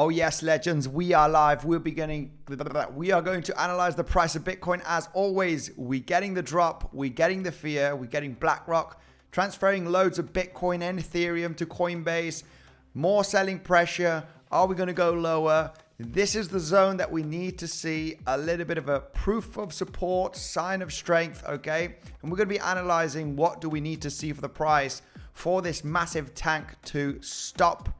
Oh yes, legends, we are live. We are going to analyze the price of Bitcoin as always. We're getting the drop, we're getting the fear, we're getting BlackRock transferring loads of Bitcoin and Ethereum to Coinbase, more selling pressure. Are we going to go lower? This is the zone that we need to see a little bit of a proof of support, sign of strength, okay? And we're going to be analyzing what do we need to see for the price for this massive tank to stop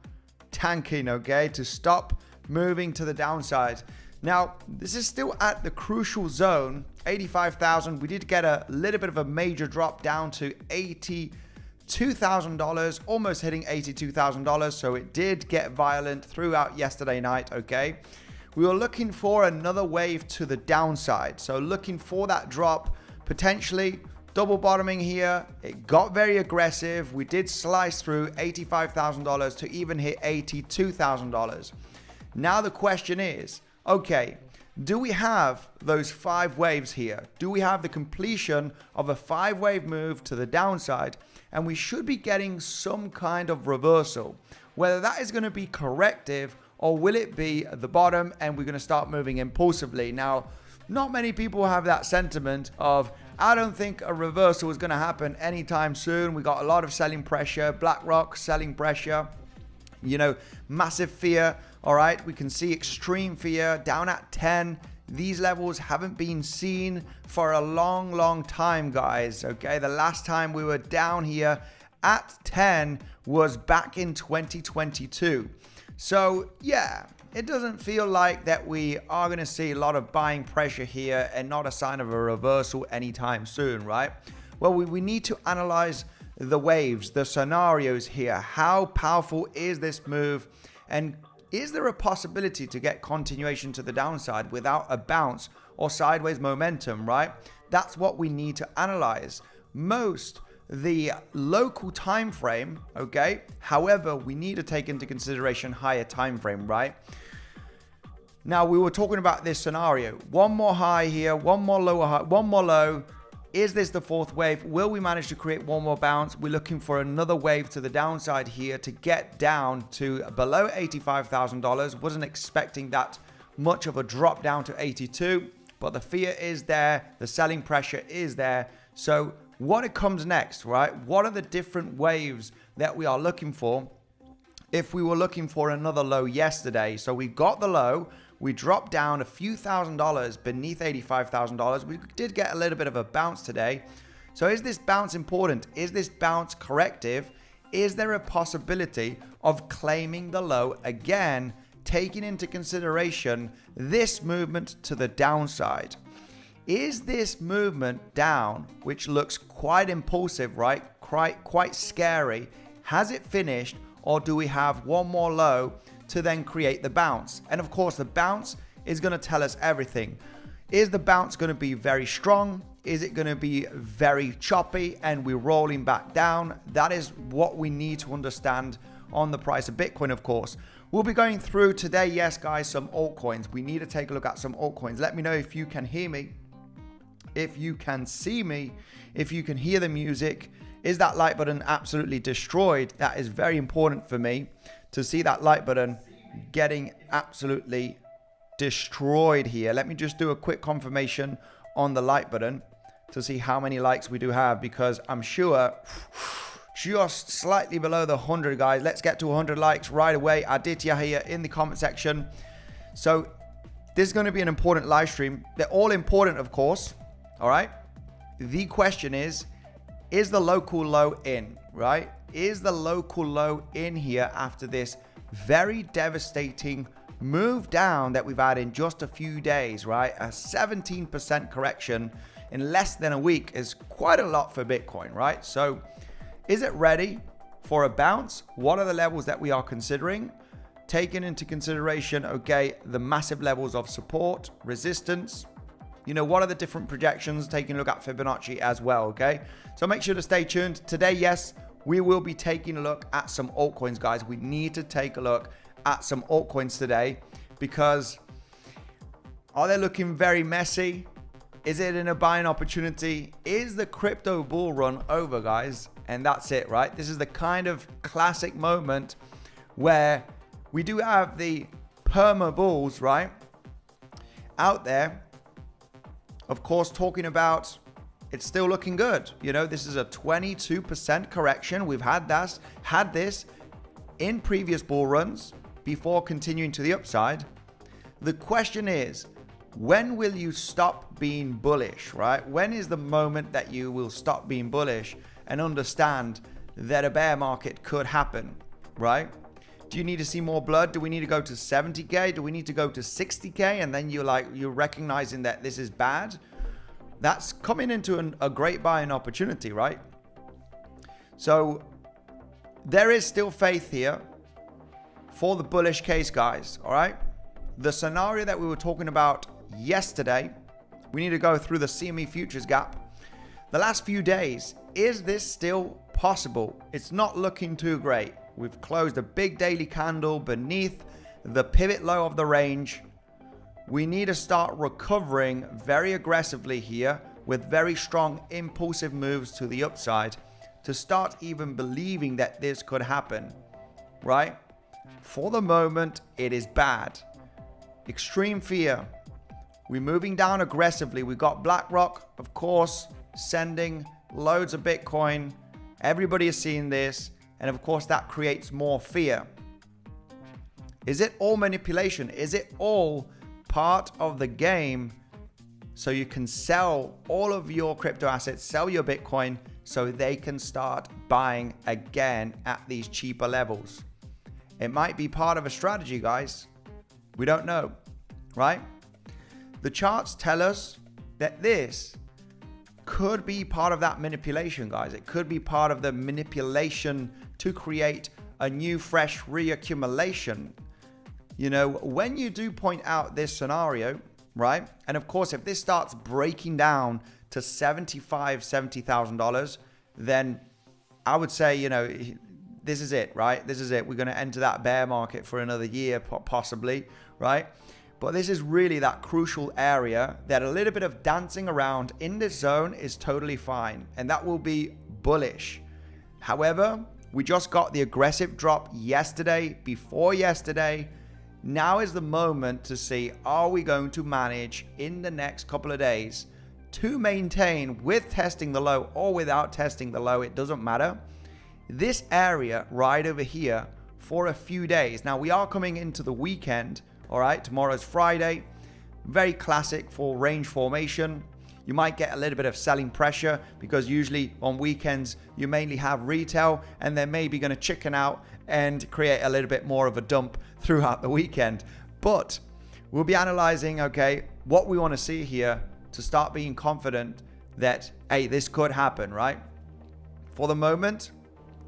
tanking, okay? To stop moving to the downside. Now, this is still at the crucial zone, 85,000. We did get a little bit of a major drop down to $82,000, almost hitting $82,000. So it did get violent throughout yesterday night, okay? We were looking for another wave to the downside. So looking for that drop, potentially double bottoming here. It got very aggressive. We did slice through $85,000 to even hit $82,000. Now the question is, okay, do we have those 5 waves here? Do we have the completion of a 5-wave move to the downside? And we should be getting some kind of reversal. Whether that is going to be corrective or will it be at the bottom and we're going to start moving impulsively. Now, not many people have that sentiment of, I don't think a reversal is going to happen anytime soon. We got a lot of selling pressure, BlackRock selling pressure, you know, massive fear. All right, we can see extreme fear down at 10. These levels haven't been seen for a long time, guys. Okay, the last time we were down here at 10 was back in 2022. So yeah, it doesn't feel like that we are going to see a lot of buying pressure here and not a sign of a reversal anytime soon, right? Well, we need to analyze the waves, the scenarios here. How powerful is this move? And is there a possibility to get continuation to the downside without a bounce or sideways momentum, right? That's what we need to analyze. The local time frame, okay? However, we need to take into consideration higher time frame, right? Now, we were talking about this scenario. One more high here, one more lower high, one more low. Is this the 4th wave? Will we manage to create one more bounce? We're looking for another wave to the downside here to get down to below $85,000. Wasn't expecting that much of a drop down to 82, but the fear is there. The selling pressure is there. So what comes next, right? What are the different waves that we are looking for? If we were looking for another low yesterday, so we got the low, we dropped down a few $1,000s beneath $85,000. We did get a little bit of a bounce today. So is this bounce important? Is this bounce corrective? Is there a possibility of claiming the low again, taking into consideration this movement to the downside? Is this movement down, which looks quite impulsive, right? Quite scary. Has it finished, or do we have one more low to then create the bounce? And of course, the bounce is going to tell us everything. Is the bounce going to be very strong? Is it going to be very choppy and we're rolling back down? That is what we need to understand on the price of Bitcoin, of course. We'll be going through today, yes, guys, some altcoins. We need to take a look at some altcoins. Let me know if you can hear me, if you can see me, if you can hear the music. Is that like button absolutely destroyed? That is very important for me to see that like button getting absolutely destroyed here. Let me just do a quick confirmation on the like button to see how many likes we do have, because I'm sure just slightly below the 100, guys. Let's get to 100 likes right away. Aditya here in the comment section. So this is going to be an important live stream. They're all important, of course. All right. The question is the local low in, right? Is the local low in here after this very devastating move down that we've had in just a few days, right? A 17% correction in less than a week is quite a lot for Bitcoin, right? So is it ready for a bounce? What are the levels that we are considering? Taking into consideration, okay, the massive levels of support, resistance. You know, what are the different projections? Taking a look at Fibonacci as well, okay? So make sure to stay tuned. Today, yes, we will be taking a look at some altcoins, guys. We need to take a look at some altcoins today, because are they looking very messy? Is it in a buying opportunity? Is the crypto bull run over, guys? And that's it, right? This is the kind of classic moment where we do have the perma bulls, right, out there, of course, talking about it's still looking good. You know, this is a 22% correction. We've had this in previous bull runs before continuing to the upside. The question is, when will you stop being bullish, right? When is the moment that you will stop being bullish and understand that a bear market could happen, right? Do you need to see more blood? Do we need to go to 70K? Do we need to go to 60K? And then you're recognizing that this is bad. That's coming into a great buying opportunity, right? So there is still faith here for the bullish case, guys, all right? The scenario that we were talking about yesterday, we need to go through the CME futures gap. The last few days, is this still possible? It's not looking too great. We've closed a big daily candle beneath the pivot low of the range. We need to start recovering very aggressively here with very strong impulsive moves to the upside to start even believing that this could happen, right? For the moment, it is bad. Extreme fear. We're moving down aggressively. We got BlackRock, of course, sending loads of Bitcoin. Everybody is seeing this. And of course, that creates more fear. Is it all manipulation? Is it all part of the game so you can sell all of your crypto assets, sell your Bitcoin so they can start buying again at these cheaper levels? It might be part of a strategy, guys. We don't know, right? The charts tell us that this could be part of that manipulation, guys. It could be part of the manipulation to create a new, fresh reaccumulation. You know, when you do point out this scenario, right? And of course, if this starts breaking down to $70,000, then I would say, you know, this is it, right? This is it. We're going to enter that bear market for another year, possibly, right? But this is really that crucial area that a little bit of dancing around in this zone is totally fine. And that will be bullish. However, we just got the aggressive drop yesterday, before yesterday. Now is the moment to see, are we going to manage in the next couple of days to maintain with testing the low or without testing the low? It doesn't matter. This area right over here for a few days. Now we are coming into the weekend. All right, tomorrow's Friday. Very classic for range formation. You might get a little bit of selling pressure because usually on weekends you mainly have retail and they're maybe going to chicken out and create a little bit more of a dump throughout the weekend. But we'll be analyzing, okay, what we want to see here to start being confident that, hey, this could happen, right? For the moment,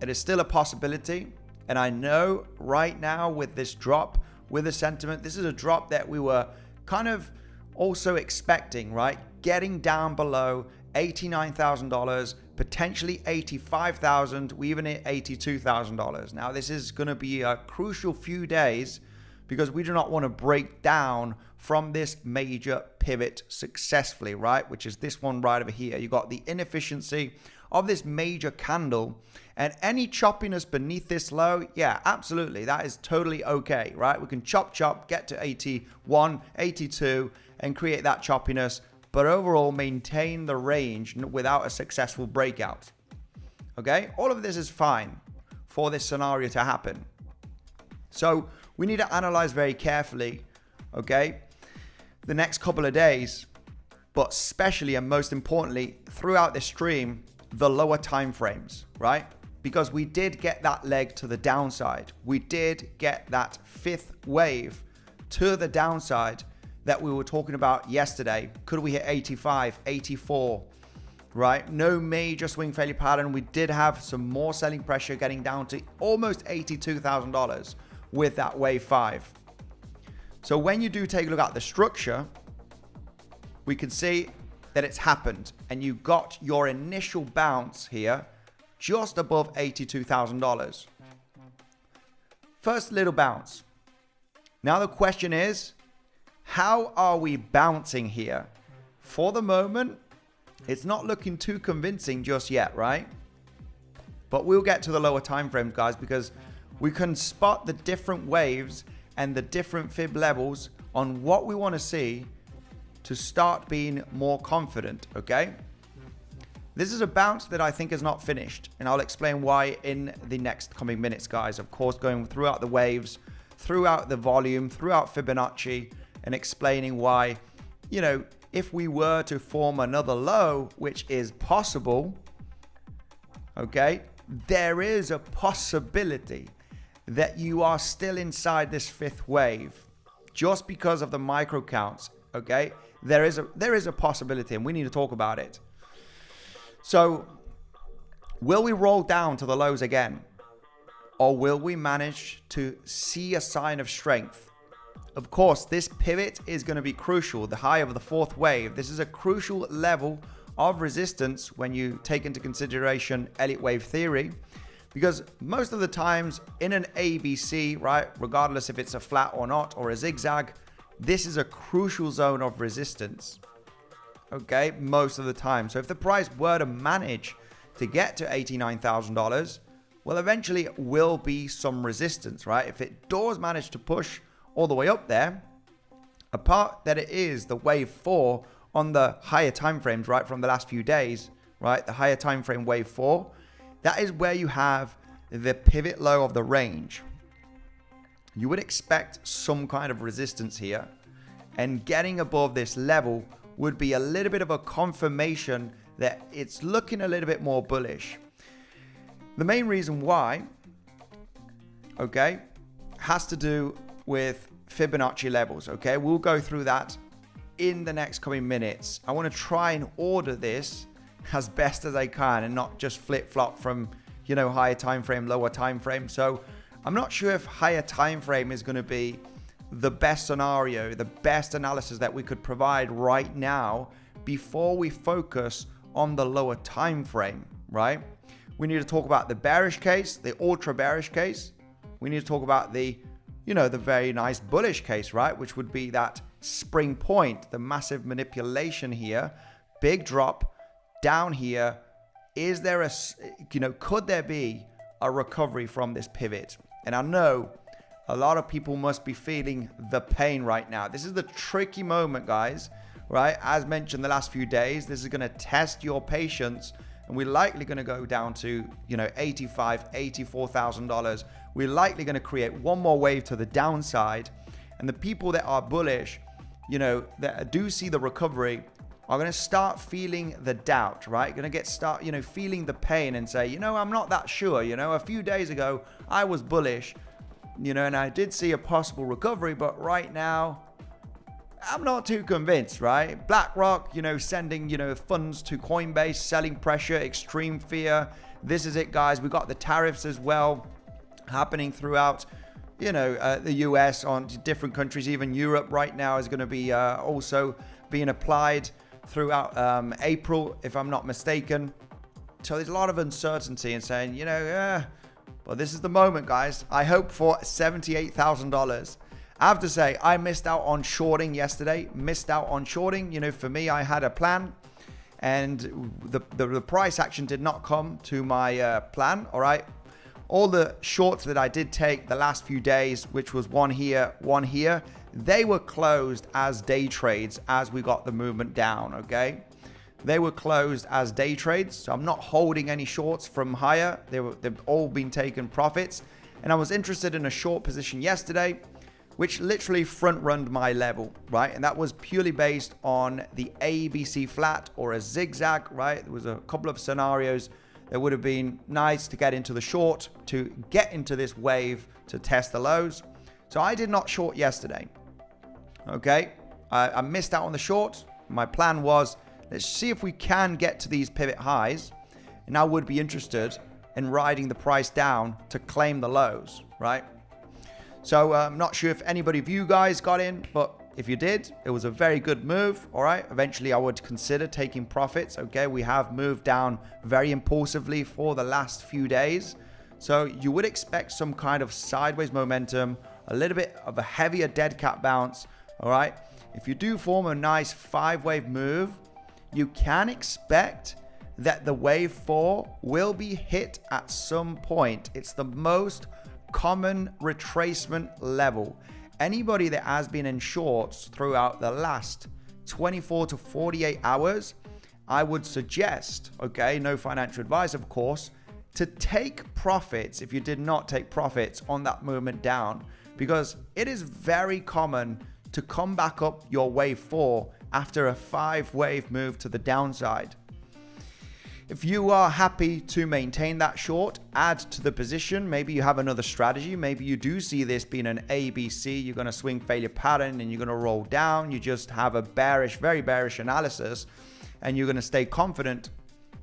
it is still a possibility. And I know right now with this drop, with the sentiment, this is a drop that we were kind of also expecting, right? Getting down below $89,000, potentially $85,000, we even hit $82,000. Now this is going to be a crucial few days because we do not want to break down from this major pivot successfully, right? Which is this one right over here. You got the inefficiency of this major candle and any choppiness beneath this low. Yeah, absolutely. That is totally okay, right? We can chop, get to 81, 82 and create that choppiness, but overall maintain the range without a successful breakout. Okay, all of this is fine for this scenario to happen. So we need to analyze very carefully, okay, the next couple of days, but especially and most importantly throughout this stream, the lower time frames, right? Because we did get that leg to the downside. We did get that fifth wave to the downside that we were talking about yesterday. Could we hit 85, 84, right? No major swing failure pattern. We did have some more selling pressure getting down to almost $82,000 with that wave 5. So when you do take a look at the structure, we can see that it's happened and you got your initial bounce here just above $82,000. First little bounce. Now the question is, how are we bouncing here? For the moment, it's not looking too convincing just yet, right? But we'll get to the lower time frames, guys, because we can spot the different waves and the different fib levels on what we want to see to start being more confident, okay? This is a bounce that I think is not finished, and I'll explain why in the next coming minutes, guys. Of course, going throughout the waves, throughout the volume, throughout Fibonacci, and explaining why, you know, if we were to form another low, which is possible, okay, there is a possibility that you are still inside this fifth wave just because of the micro counts, okay? There is a possibility, and we need to talk about it. So, will we roll down to the lows again? Or will we manage to see a sign of strength? Of course, this pivot is going to be crucial. The high of the fourth wave. This is a crucial level of resistance when you take into consideration Elliott wave theory. Because most of the times in an ABC, right, regardless if it's a flat or not, or a zigzag, this is a crucial zone of resistance. Okay, most of the time. So if the price were to manage to get to $89,000, well, eventually it will be some resistance, right? If it does manage to push all the way up there, apart that it is the wave 4 on the higher time frames, right, from the last few days, right, the higher time frame wave 4, that is where you have the pivot low of the range. You would expect some kind of resistance here, and getting above this level would be a little bit of a confirmation that it's looking a little bit more bullish. The main reason why, okay, has to do with Fibonacci levels, okay? We'll go through that in the next coming minutes. I want to try and order this as best as I can and not just flip-flop from, you know, higher time frame, lower time frame. So I'm not sure if higher time frame is going to be the best scenario, the best analysis that we could provide right now before we focus on the lower time frame, right? We need to talk about the bearish case, the ultra bearish case. We need to talk about the, you know, the very nice bullish case, right? Which would be that spring point, the massive manipulation here, big drop down here. Is there a, you know, could there be a recovery from this pivot? And I know a lot of people must be feeling the pain right now. This is the tricky moment, guys, right? As mentioned the last few days, this is going to test your patience, and we're likely going to go down to, you know, $85,000, $84,000. We're likely going to create one more wave to the downside, and the people that are bullish, you know, that do see the recovery are going to start feeling the doubt, right? Going to start, you know, feeling the pain and say, you know, I'm not that sure. You know, a few days ago I was bullish, you know, and I did see a possible recovery, but right now I'm not too convinced, right? BlackRock, you know, sending, you know, funds to Coinbase, selling pressure, extreme fear. This is it, guys. We got the tariffs as well happening throughout, you know, the US on different countries. Even Europe right now is going to be also being applied throughout April, if I'm not mistaken. So there's a lot of uncertainty and saying, you know, well, this is the moment, guys. I hope for $78,000. I have to say, I missed out on shorting yesterday. You know, for me, I had a plan, and the price action did not come to my plan, all right? All the shorts that I did take the last few days, which was one here, they were closed as day trades as we got the movement down, okay? They were closed as day trades, so I'm not holding any shorts from higher. They've all been taken profits. And I was interested in a short position yesterday, which literally front-runned my level, right? And that was purely based on the ABC flat or a zigzag, right? There was a couple of scenarios that would have been nice to get into the short, to get into this wave, to test the lows. So I did not short yesterday, okay? I missed out on the short. My plan was, let's see if we can get to these pivot highs, and I would be interested in riding the price down to claim the lows, right? So I'm not sure if anybody of you guys got in, but if you did, it was a very good move, all right? Eventually, I would consider taking profits, okay? We have moved down very impulsively for the last few days. So you would expect some kind of sideways momentum, a little bit of a heavier dead cat bounce, all right? If you do form a nice 5-wave move, you can expect that the wave 4 will be hit at some point. It's the most common retracement level. anybody that has been in shorts throughout the last 24 to 48 hours, I would suggest, okay, no financial advice, of course, to take profits if you did not take profits on that movement down, because it is very common to come back up your wave 4 after a 5-wave move to the downside. If you are happy to maintain that short, add to the position. Maybe you have another strategy. Maybe you do see this being an ABC. You're going to swing failure pattern and you're going to roll down. You just have a bearish, very bearish analysis and you're going to stay confident.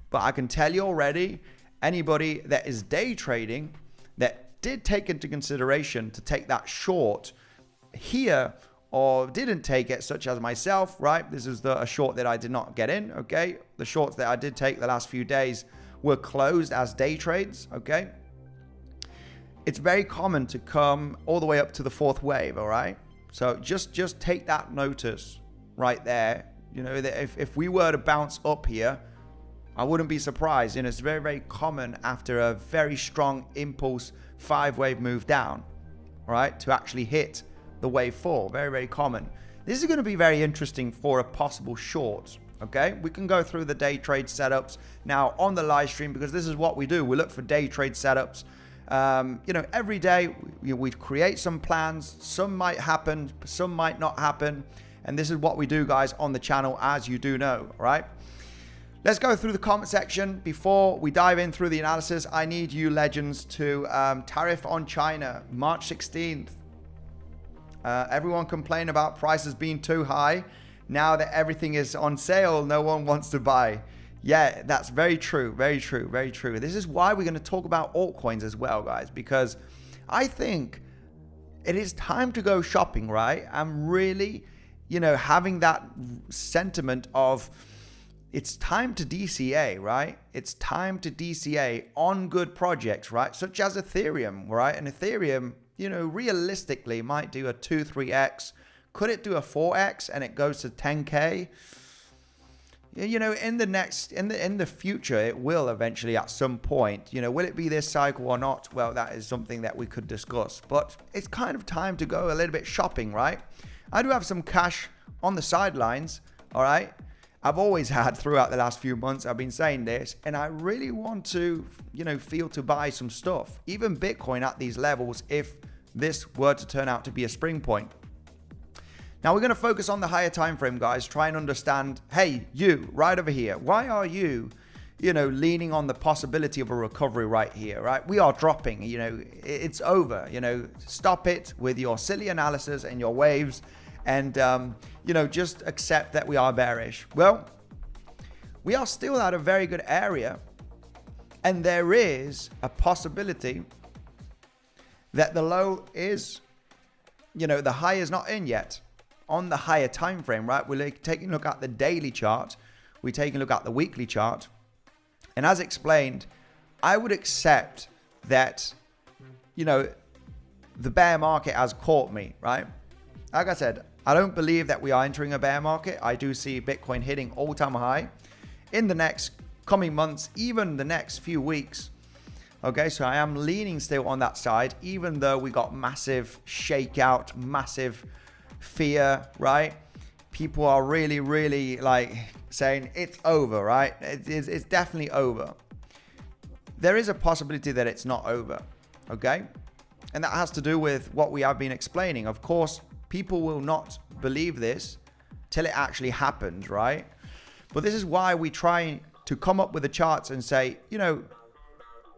But I can tell you already, anybody that is day trading that did take into consideration to take that short here or didn't take it, such as myself, right? This is a short that I did not get in, okay? The shorts that I did take the last few days were closed as day trades, okay? It's very common to come all the way up to the 4th wave, all right? So just take that notice right there. You know, that if we were to bounce up here, I wouldn't be surprised. You know, it's very, very common after a very strong impulse 5-wave move down, all right, to actually hit the wave 4. Very, very common. This is going to be very interesting for a possible short. Okay, we can go through the day trade setups now on the live stream, because this is what we do. We look for day trade setups. You know, every day we create some plans. Some might happen, some might not happen, and this is what we do, guys, on the channel, as you do know. All right, let's go through the comment section. Before we dive in through the analysis, I need you legends to tariff on China, March 16th. Everyone complained about prices being too high. Now that everything is on sale, no one wants to buy. Yeah, that's very true. Very true. Very true. This is why we're going to talk about altcoins as well, guys, because I think it is time to go shopping, right? I'm really, you know, having that sentiment of it's time to DCA, right? It's time to DCA on good projects, right? Such as Ethereum, right? And Ethereum, you know, realistically might do a 2-3x. Could it do a 4x and it goes to 10K? You know, in the future, it will eventually at some point. You know, will it be this cycle or not? Well, that is something that we could discuss. But it's kind of time to go a little bit shopping, right? I do have some cash on the sidelines, all right? I've always had throughout the last few months. I've been saying this, and I really want to, you know, feel to buy some stuff, even Bitcoin at these levels, if this were to turn out to be a spring point. Now we're going to focus on the higher time frame, guys. Try and understand, hey, you right over here, why are you, you know, leaning on the possibility of a recovery right here, right? We are dropping, you know, it's over, you know, stop it with your silly analysis and your waves, and, you know, just accept that we are bearish. Well, we are still at a very good area, and there is a possibility that the low is, you know, the high is not in yet on the higher time frame, right? We're taking a look at the daily chart. We're taking a look at the weekly chart. And as explained, I would accept that, you know, the bear market has caught me, right? Like I said, I don't believe that we are entering a bear market. I do see Bitcoin hitting all-time high in the next coming months, even the next few weeks. Okay, so I am leaning still on that side, even though we got massive shakeout, massive fear, right? People are really, really like saying it's over, right? It's definitely over. There is a possibility that it's not over, okay? And that has to do with what we have been explaining. Of course, people will not believe this till it actually happens, right? But this is why we try to come up with the charts and say, you know,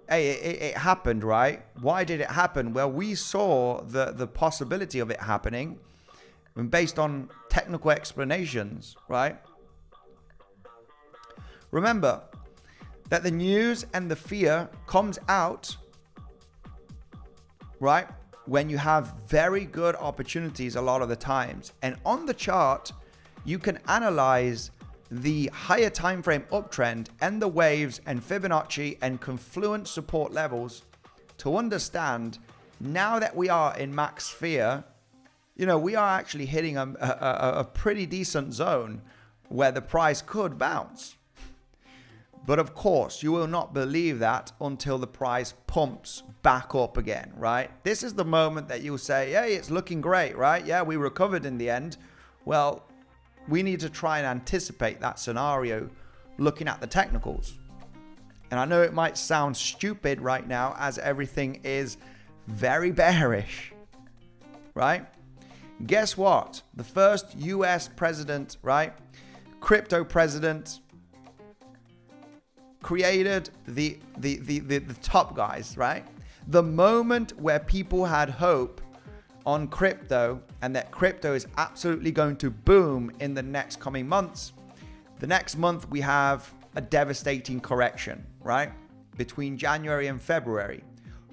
hey, it happened, right? Why did it happen? Well, we saw the possibility of it happening, and based on technical explanations, right? Remember that the news and the fear comes out, right, when you have very good opportunities a lot of the times. And on the chart, you can analyze the higher time frame uptrend and the waves and Fibonacci and confluent support levels to understand now that we are in max fear, you know, we are actually hitting a pretty decent zone where the price could bounce. But of course, you will not believe that until the price pumps back up again, right? This is the moment that you'll say, hey, it's looking great, right? Yeah, we recovered in the end. Well, we need to try and anticipate that scenario looking at the technicals. And I know it might sound stupid right now as everything is very bearish, right? Guess what? The first US president, right? Crypto president created the top guys, right? The moment where people had hope on crypto and that crypto is absolutely going to boom in the next coming months, the next month we have a devastating correction, right? Between January and February.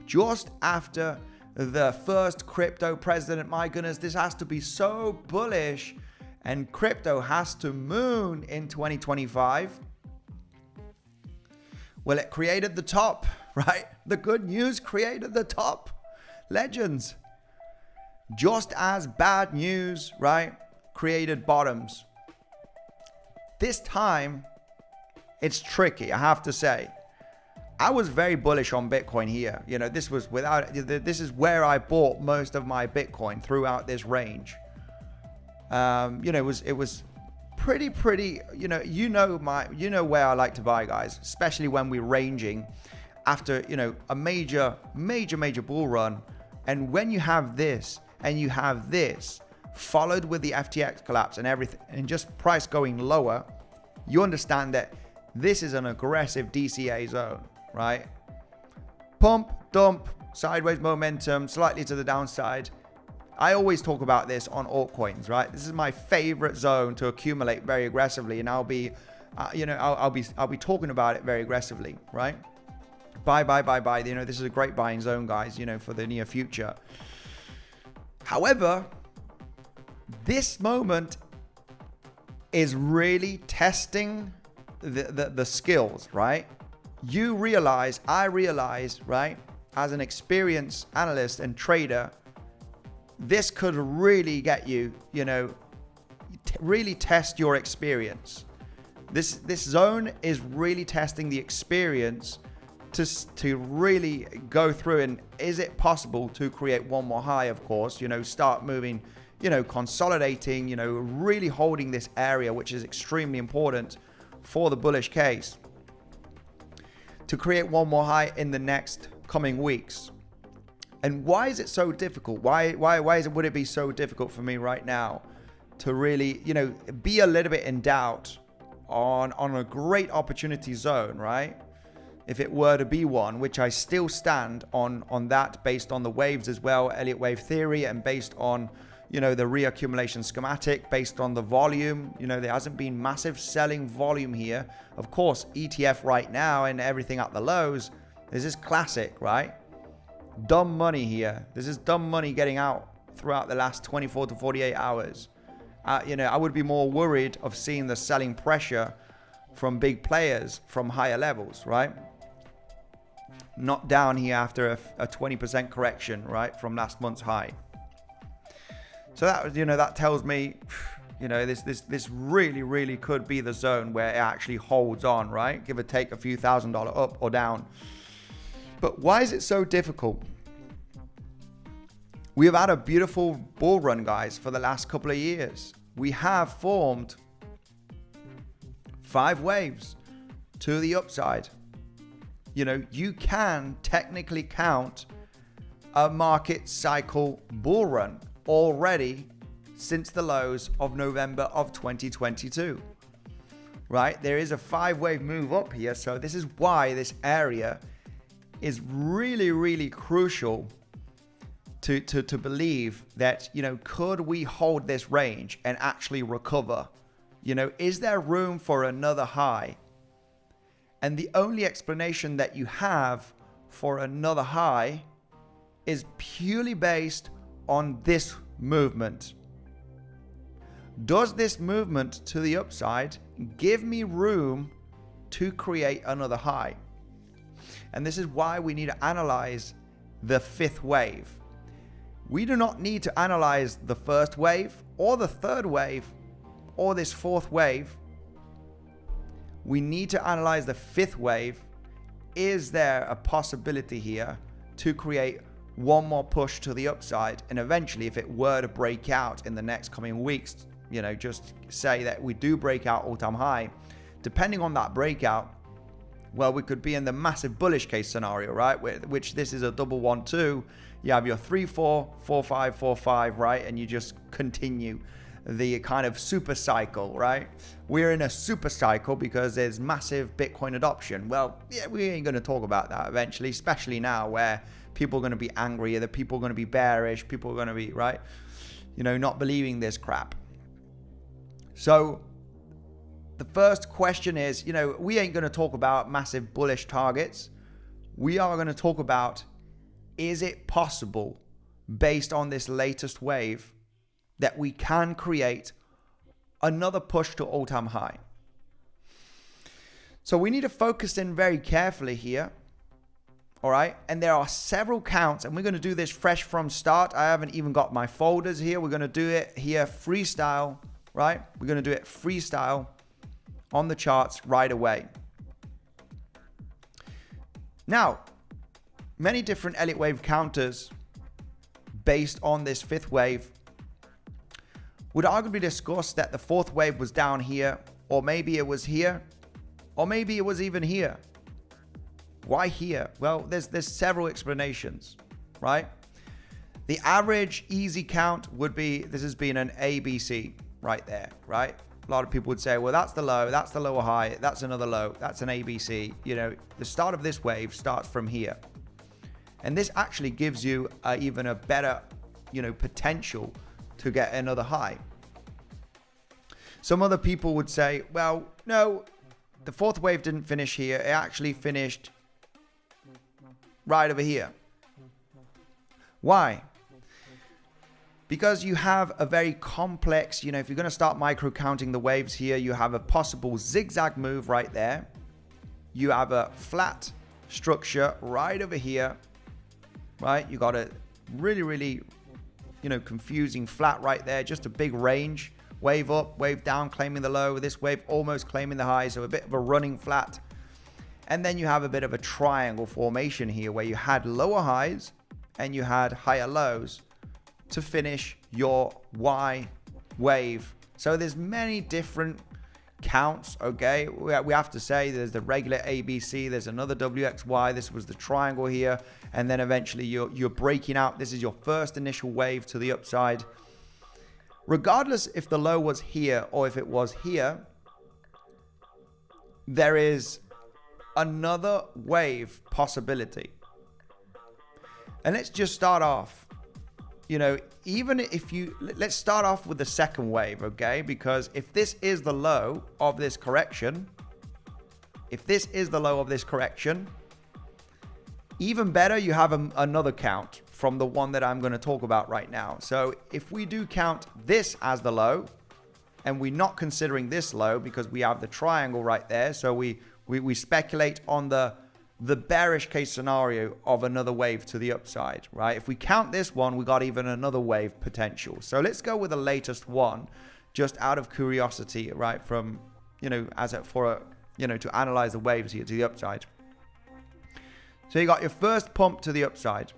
Just after the first crypto president, my goodness, this has to be so bullish and crypto has to moon in 2025. Well, it created the top, right? The good news created the top. Legends. Just as bad news, right, created bottoms. This time, it's tricky, I have to say. I was very bullish on Bitcoin here. You know, this is where I bought most of my Bitcoin throughout this range. You know, it was pretty, you know where I like to buy, guys, especially when we're ranging after, you know, a major bull run. And when you have this and you have this followed with the FTX collapse and everything and just price going lower, you understand that this is an aggressive DCA zone, right? Pump, dump, sideways momentum, slightly to the downside. I always talk about this on altcoins, right? This is my favorite zone to accumulate very aggressively, and I'll be talking about it very aggressively, right? Buy. You know, this is a great buying zone, guys, you know, for the near future. However, this moment is really testing the skills, right? I realize, right, as an experienced analyst and trader, this could really get you, you know, really test your experience. This zone is really testing the experience to really go through, and is it possible to create one more high, of course, you know, start moving, you know, consolidating, you know, really holding this area, which is extremely important for the bullish case, to create one more high in the next coming weeks. And why is it so difficult? Would it be so difficult for me right now to really, you know, be a little bit in doubt on a great opportunity zone, right? If it were to be one, which I still stand on that based on the waves as well, Elliott wave theory, and based on, you know, the reaccumulation schematic, based on the volume. You know, there hasn't been massive selling volume here. Of course, ETF right now and everything at the lows, this is classic, right? Dumb money here. This is dumb money getting out throughout the last 24 to 48 hours. You know, I would be more worried of seeing the selling pressure from big players from higher levels, right? Not down here after a 20% correction, right, from last month's high. So that, you know, that tells me, you know, this really could be the zone where it actually holds on, right? Give or take a few $1,000 up or down. But why is it so difficult? We have had a beautiful bull run, guys, for the last couple of years. We have formed 5 waves to the upside. You know, you can technically count a market cycle bull run already since the lows of November of 2022, right? There is a 5-wave move up here. So this is why this area is really crucial to believe that, you know, could we hold this range and actually recover? You know, is there room for another high? And the only explanation that you have for another high is purely based on this movement. Does this movement to the upside give me room to create another high? And this is why we need to analyze the 5th wave. We do not need to analyze the 1st wave or the 3rd wave or this 4th wave. we need to analyze the fifth wave. Is there a possibility here to create one more push to the upside? And eventually, if it were to break out in the next coming weeks, you know, just say that we do break out all-time high, depending on that breakout, well, we could be in the massive bullish case scenario, right? Which this is a double 1-2. You have your 3-4, 4-5, 4-5, right? And you just continue the kind of super cycle, right? We're in a super cycle because there's massive Bitcoin adoption. Well, yeah, we ain't going to talk about that eventually, especially now where people are going to be angry, the people are going to be bearish, people are going to be, right, you know, not believing this crap. So the first question is, you know, we ain't going to talk about massive bullish targets. We are going to talk about, is it possible, based on this latest wave, that we can create another push to all-time high? So we need to focus in very carefully here. All right. And there are several counts, and we're going to do this fresh from start. I haven't even got my folders here. We're going to do it here freestyle, right? We're going to do it freestyle on the charts right away. Now, many different Elliott wave counters based on this fifth wave would arguably discuss that the fourth wave was down here, or maybe it was here, or maybe it was even here. Why here? Well, there's several explanations, right? The average easy count would be, this has been an ABC right there, right? A lot of people would say, well, that's the low, that's the lower high, that's another low, that's an ABC. You know, the start of this wave starts from here. And this actually gives you even a better, you know, potential to get another high. Some other people would say, well, no, the fourth wave didn't finish here. It actually finished right over here. Why? Because you have a very complex, you know, if you're going to start micro counting the waves here, you have a possible zigzag move right there. You have a flat structure right over here, right? You got a really, you know, confusing flat right there. Just a big range. Wave up, wave down, claiming the low. This wave almost claiming the high. So a bit of a running flat. And then you have a bit of a triangle formation here where you had lower highs and you had higher lows to finish your Y wave. So there's many different counts, okay? We have to say there's the regular ABC, there's another WXY, this was the triangle here, and then eventually you're breaking out. This is your first initial wave to the upside. Regardless if the low was here or if it was here, there is another wave possibility. And let's just start off, you know, even if you, let's start off with the second wave, okay? Because if this is the low of this correction, even better, you have another count from the one that I'm going to talk about right now. So if we do count this as the low, and we're not considering this low because we have the triangle right there, so we speculate on the bearish case scenario of another wave to the upside, right? If we count this one, we got even another wave potential. So let's go with the latest one, just out of curiosity, right? From, you know, to analyze the waves here to the upside. So you got your first pump to the upside,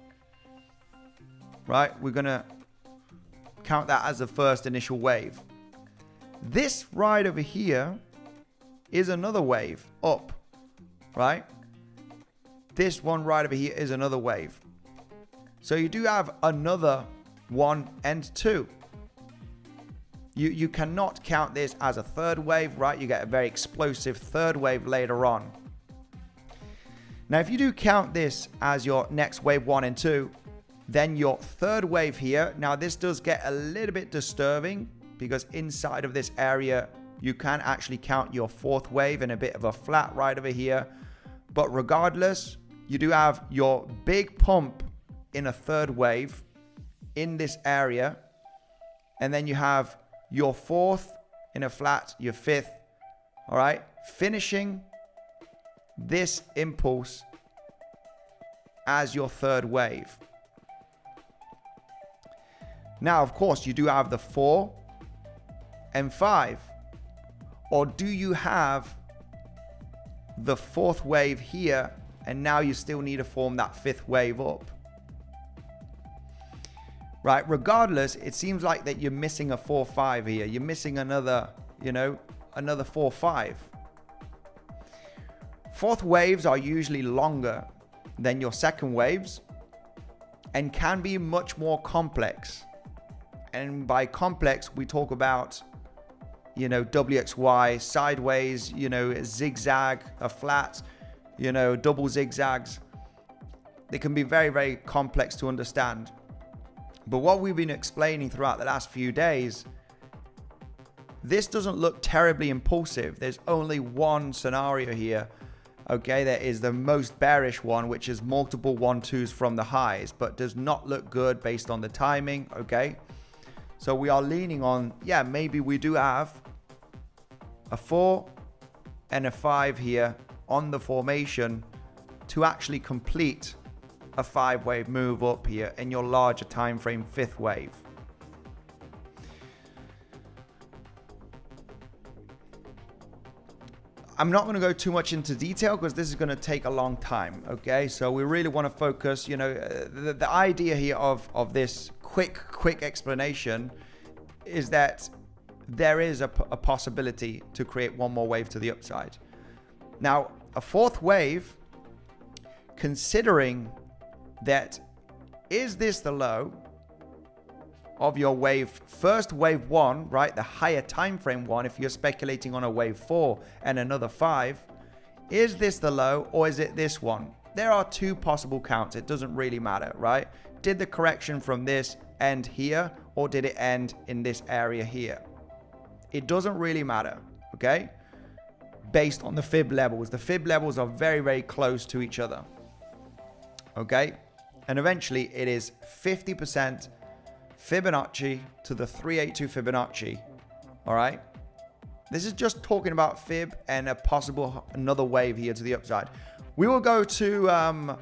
right? We're gonna count that as the first initial wave. This right over here is another wave up, right? This one right over here is another wave. So you do have another 1 and 2. You cannot count this as a third wave, right? You get a very explosive third wave later on. Now, if you do count this as your next wave 1 and 2, then your third wave here, now this does get a little bit disturbing because inside of this area, you can actually count your fourth wave and a bit of a flat right over here. But regardless, you do have your big pump in a third wave in this area. And then you have your fourth in a flat, your fifth, all right, finishing this impulse as your third wave. Now, of course, you do have the 4 and 5. Or do you have the fourth wave here, and now you still need to form that fifth wave up. Right, regardless, it seems like that you're missing a 4-5 here. You're missing another, you know, another 4-5. Fourth waves are usually longer than your second waves and can be much more complex. And by complex, we talk about, you know, WXY, sideways, you know, zigzag, a flat, you know, double zigzags. They can be very, very complex to understand. But what we've been explaining throughout the last few days, this doesn't look terribly impulsive. There's only one scenario here. Okay, there is the most bearish one, which is multiple 1-2s from the highs, but does not look good based on the timing. Okay, so we are leaning on, yeah, maybe we do have a 4 and a 5 here on the formation to actually complete a 5-wave move up here in your larger time frame fifth wave. I'm not going to go too much into detail because this is going to take a long time. Okay, so we really want to focus, you know, the idea here of this quick explanation is that there is a possibility to create one more wave to the upside. Now, a fourth wave, considering that, is this the low of your wave, first wave 1, right, the higher time frame one, if you're speculating on a wave 4 and another 5, is this the low or is it this one? There are two possible counts. It doesn't really matter, right? Did the correction from this end here or did it end in this area here? It doesn't really matter, okay? Based on the fib levels. The fib levels are very, very close to each other, okay? And eventually it is 50% Fibonacci to the 382 Fibonacci, all right? This is just talking about fib and a possible another wave here to the upside. We will go to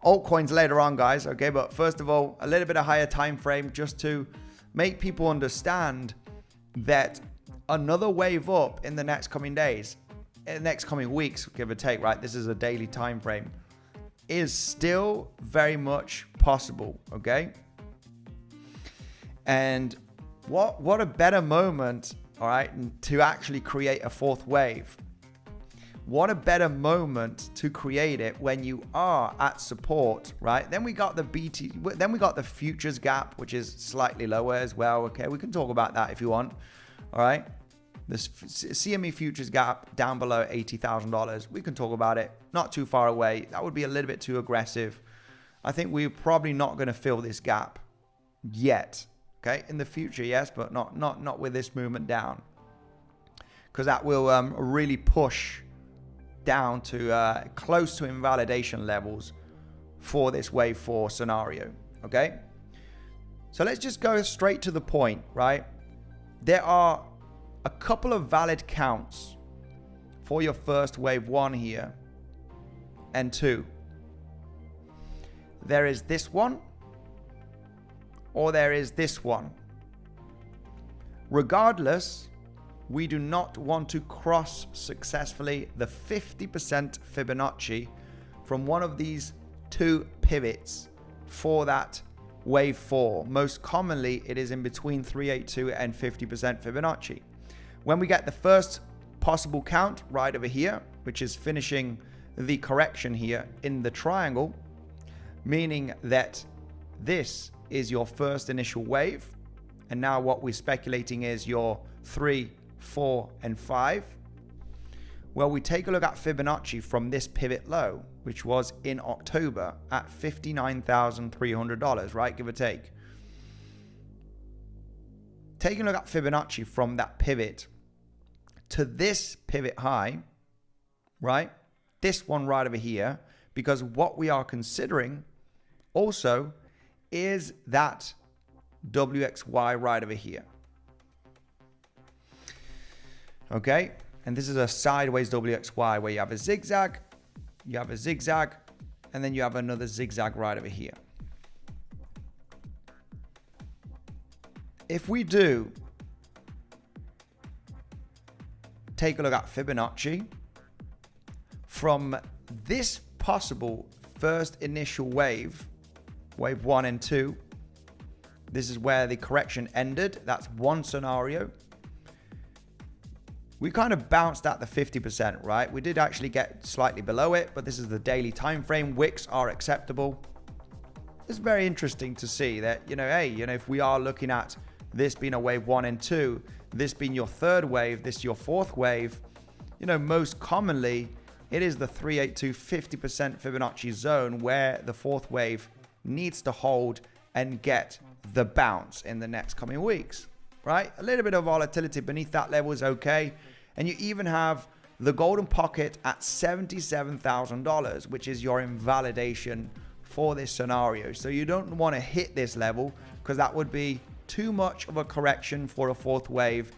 altcoins later on, guys, okay? But first of all, a little bit of higher time frame just to make people understand that another wave up in the next coming days, in the next coming weeks, give or take, right? This is a daily time frame, is still very much possible, okay? And what a better moment, all right, to actually create a fourth wave. What a better moment to create it when you are at support, right? Then we got the then we got the futures gap, which is slightly lower as well. Okay, we can talk about that if you want. All right, this CME futures gap down below $80,000. We can talk about it. Not too far away. That would be a little bit too aggressive. I think we're probably not going to fill this gap yet. Okay, in the future, yes, but not with this movement down, because that will really push down to close to invalidation levels for this wave 4 scenario. Okay, so let's just go straight to the point, right? There are a couple of valid counts for your first wave 1 here and 2. There is this one, or there is this one. Regardless, we do not want to cross successfully the 50% Fibonacci from one of these two pivots for that wave 4. Most commonly, it is in between 382 and 50% Fibonacci. When we get the first possible count right over here, which is finishing the correction here in the triangle, meaning that this is your first initial wave, and now what we're speculating is your 3, 4, and 5. Well, we take a look at Fibonacci from this pivot low, which was in October at $59,300, right, give or take. Taking a look at Fibonacci from that pivot to this pivot high, right, this one right over here, because what we are considering also is that WXY right over here. Okay, and this is a sideways WXY where you have a zigzag, and then you have another zigzag right over here. If we do take a look at Fibonacci from this possible first initial wave 1 and 2, this is where the correction ended. That's one scenario. We kind of bounced at the 50%, right? We did actually get slightly below it, but this is the daily time frame. Wicks are acceptable. It's very interesting to see that, hey, if we are looking at this being a wave 1 and 2, this being your third wave, this your fourth wave, most commonly it is the 382 50% Fibonacci zone where the fourth wave needs to hold and get the bounce in the next coming weeks, right? A little bit of volatility beneath that level is okay. And you even have the golden pocket at $77,000, which is your invalidation for this scenario. So you don't want to hit this level because that would be too much of a correction for a fourth wave.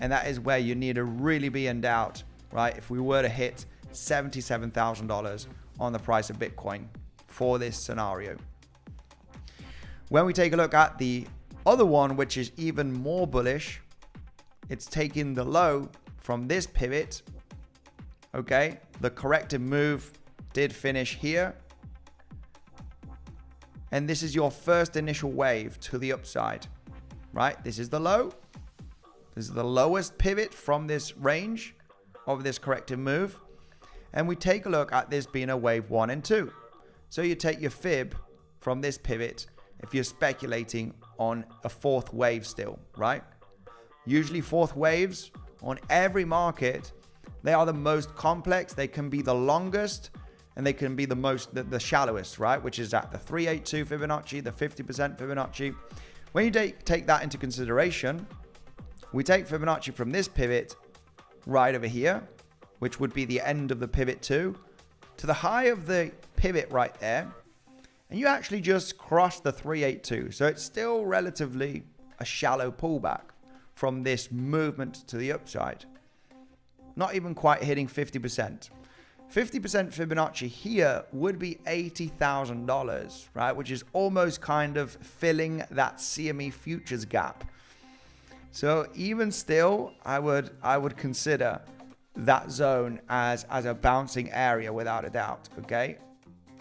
And that is where you need to really be in doubt, right? If we were to hit $77,000 on the price of Bitcoin for this scenario. When we take a look at the other one, which is even more bullish, it's taking the low from this pivot. Okay, the corrective move did finish here. And this is your first initial wave to the upside, right? This is the low. This is the lowest pivot from this range of this corrective move. And we take a look at this being a wave 1 and 2. So you take your fib from this pivot if you're speculating on a fourth wave still, right? Usually fourth waves on every market, they are the most complex. They can be the longest and they can be the shallowest, right? Which is at the 382 Fibonacci, the 50% Fibonacci. When you take that into consideration, we take Fibonacci from this pivot right over here, which would be the end of the pivot 2, to the high of the pivot right there. And you actually just cross the 382. So it's still relatively a shallow pullback from this movement to the upside. Not even quite hitting 50%. 50% Fibonacci here would be $80,000, right? Which is almost kind of filling that CME futures gap. So even still, I would consider that zone as a bouncing area without a doubt, okay?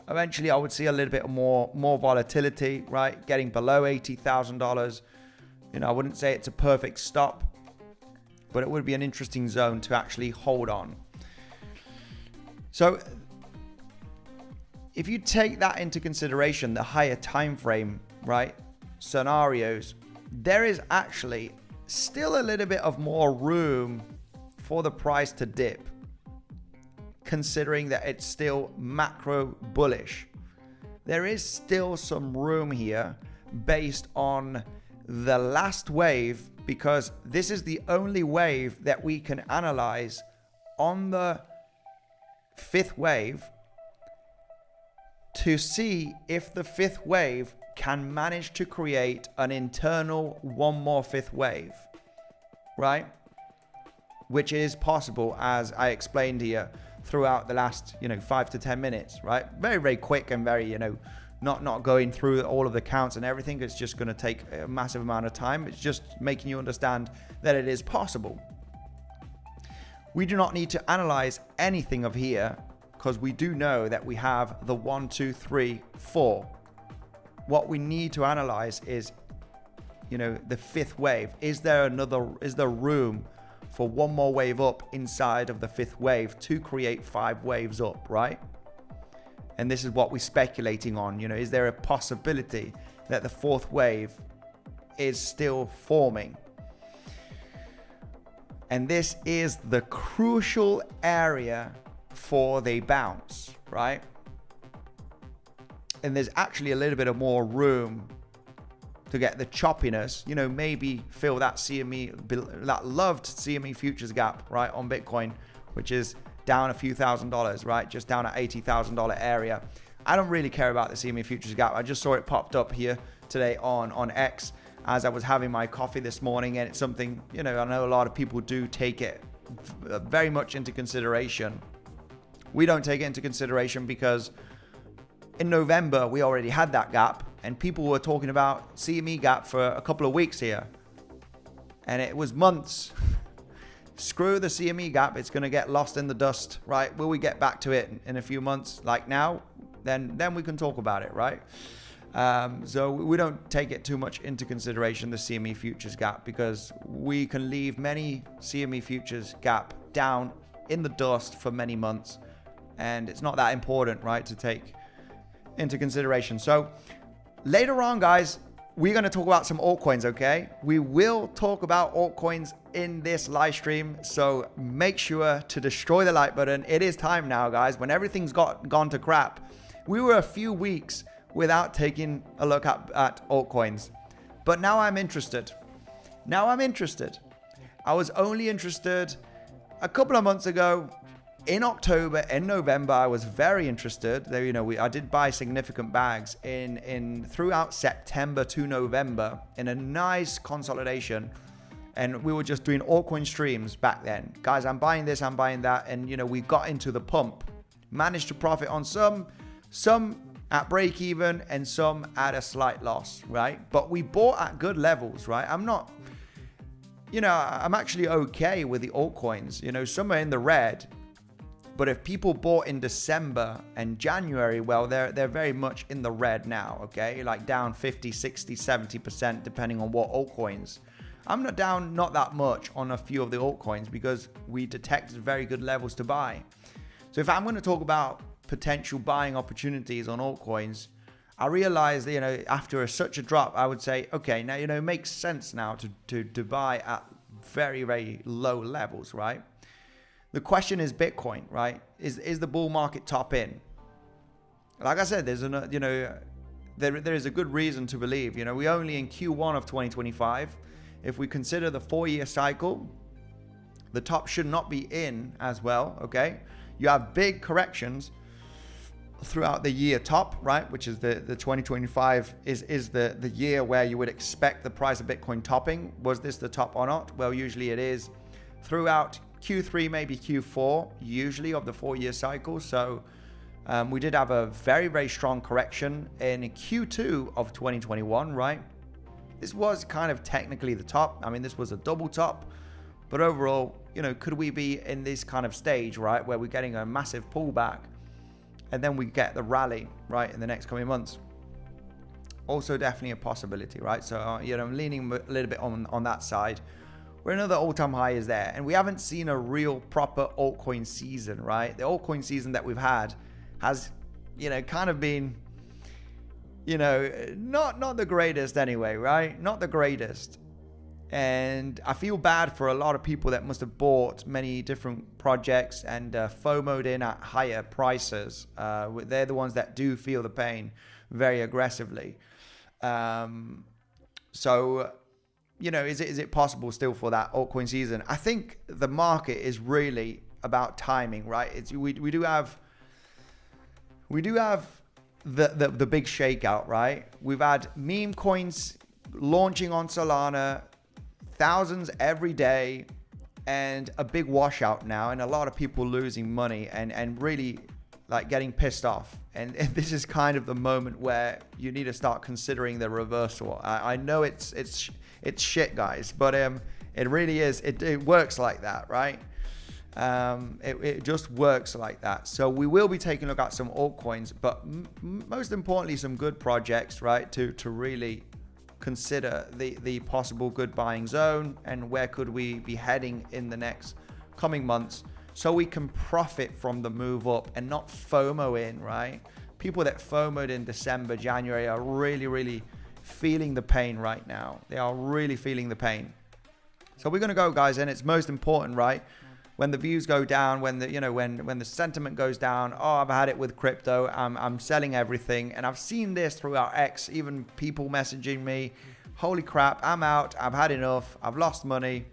Eventually, I would see a little bit more volatility, right? Getting below $80,000. I wouldn't say it's a perfect stop, but it would be an interesting zone to actually hold on. So if you take that into consideration, the higher time frame, right, scenarios, there is actually still a little bit of more room for the price to dip, considering that it's still macro bullish. There is still some room here based on the last wave, because this is the only wave that we can analyze on the fifth wave to see if the fifth wave can manage to create an internal one more fifth wave, right? Which is possible, as I explained here throughout the last 5 to 10 minutes, right? Very, very quick and very, not going through all of the counts and everything. It's just going to take a massive amount of time. It's just making you understand that it is possible. We do not need to analyze anything of here because we do know that we have the 1, 2, 3, 4. What we need to analyze is, the fifth wave. Is there room for one more wave up inside of the fifth wave to create 5 waves up, right? And this is what we're speculating on. Is there a possibility that the fourth wave is still forming? And this is the crucial area for the bounce, right? And there's actually a little bit of more room to get the choppiness, maybe fill that that loved CME futures gap, right, on Bitcoin, which is down a few $1,000s, right? Just down at $80,000 area. I don't really care about the CME futures gap. I just saw it popped up here today on X as I was having my coffee this morning, and it's something, I know a lot of people do take it very much into consideration. We don't take it into consideration because in November, we already had that gap and people were talking about CME gap for a couple of weeks here. And it was months. screw the CME gap. It's going to get lost in the dust, right? Will we get back to it in a few months like now? Then we can talk about it, right? So we don't take it too much into consideration, the CME futures gap, because we can leave many CME futures gap down in the dust for many months, and it's not that important, right, to take into consideration. So later on, guys, we're going to talk about some altcoins, okay? We will talk about altcoins in this live stream, so make sure to destroy the like button. It is time now, guys, when everything's gone to crap. We were a few weeks without taking a look at altcoins, but now I'm interested. I was only interested a couple of months ago. In October and November, I was very interested. There, you know, I did buy significant bags in throughout September to November in a nice consolidation, and we were just doing altcoin streams back then. Guys, I'm buying this, I'm buying that, and you know, we got into the pump, managed to profit on some at break even and some at a slight loss, right? But we bought at good levels, right? I'm actually okay with the altcoins. You know, some are in the red. But if people bought in December and January, well, they're very much in the red now, okay? Like down 50, 60, 70%, depending on what altcoins. I'm not down not that much on a few of the altcoins because we detected very good levels to buy. So if I'm going to talk about potential buying opportunities on altcoins, I realized that, you know, after such a drop, I would say, okay, now, you know, it makes sense now to buy at very, very low levels, right? The question is Bitcoin, right? Is the bull market top in? Like I said, there is a good reason to believe. You know, we only in Q1 of 2025. If we consider the 4-year cycle, the top should not be in as well. Okay, you have big corrections throughout the year top, right? Which is the 2025 is the year where you would expect the price of Bitcoin topping. Was this the top or not? Well, usually it is throughout Q3, maybe Q4, usually of the 4-year cycle. So we did have a very, very strong correction in Q2 of 2021, right? This was kind of technically the top. I mean, this was a double top, but overall, you know, could we be in this kind of stage, right, where we're getting a massive pullback and then we get the rally, right, in the next coming months? Also definitely a possibility, right? So, you know, I'm leaning a little bit on that side. Where another all-time high is there, and we haven't seen a real proper altcoin season, right? The altcoin season that we've had has, you know, kind of been, you know, not the greatest anyway, right? Not the greatest. And I feel bad for a lot of people that must have bought many different projects and FOMO'd in at higher prices. They're the ones that do feel the pain very aggressively. So, you know, is it possible still for that altcoin season? I think the market is really about timing, right? We do have the big shakeout, right? We've had meme coins launching on Solana, thousands every day, and a big washout now, and a lot of people losing money and really like getting pissed off. And this is kind of the moment where you need to start considering the reversal. I know it's shit, guys, but it really is. It works like that, right? It just works like that. So we will be taking a look at some altcoins, but most importantly, some good projects, right? To really consider the possible good buying zone and where could we be heading in the next coming months, so we can profit from the move up and not FOMO in, right? People that FOMO'd in December, January are really, really feeling the pain right now. They are really feeling the pain. So we're going to go, guys, and it's most important, right? When the views go down, when the sentiment goes down, oh, I've had it with crypto, I'm selling everything. And I've seen this throughout X, even people messaging me, holy crap, I'm out, I've had enough, I've lost money.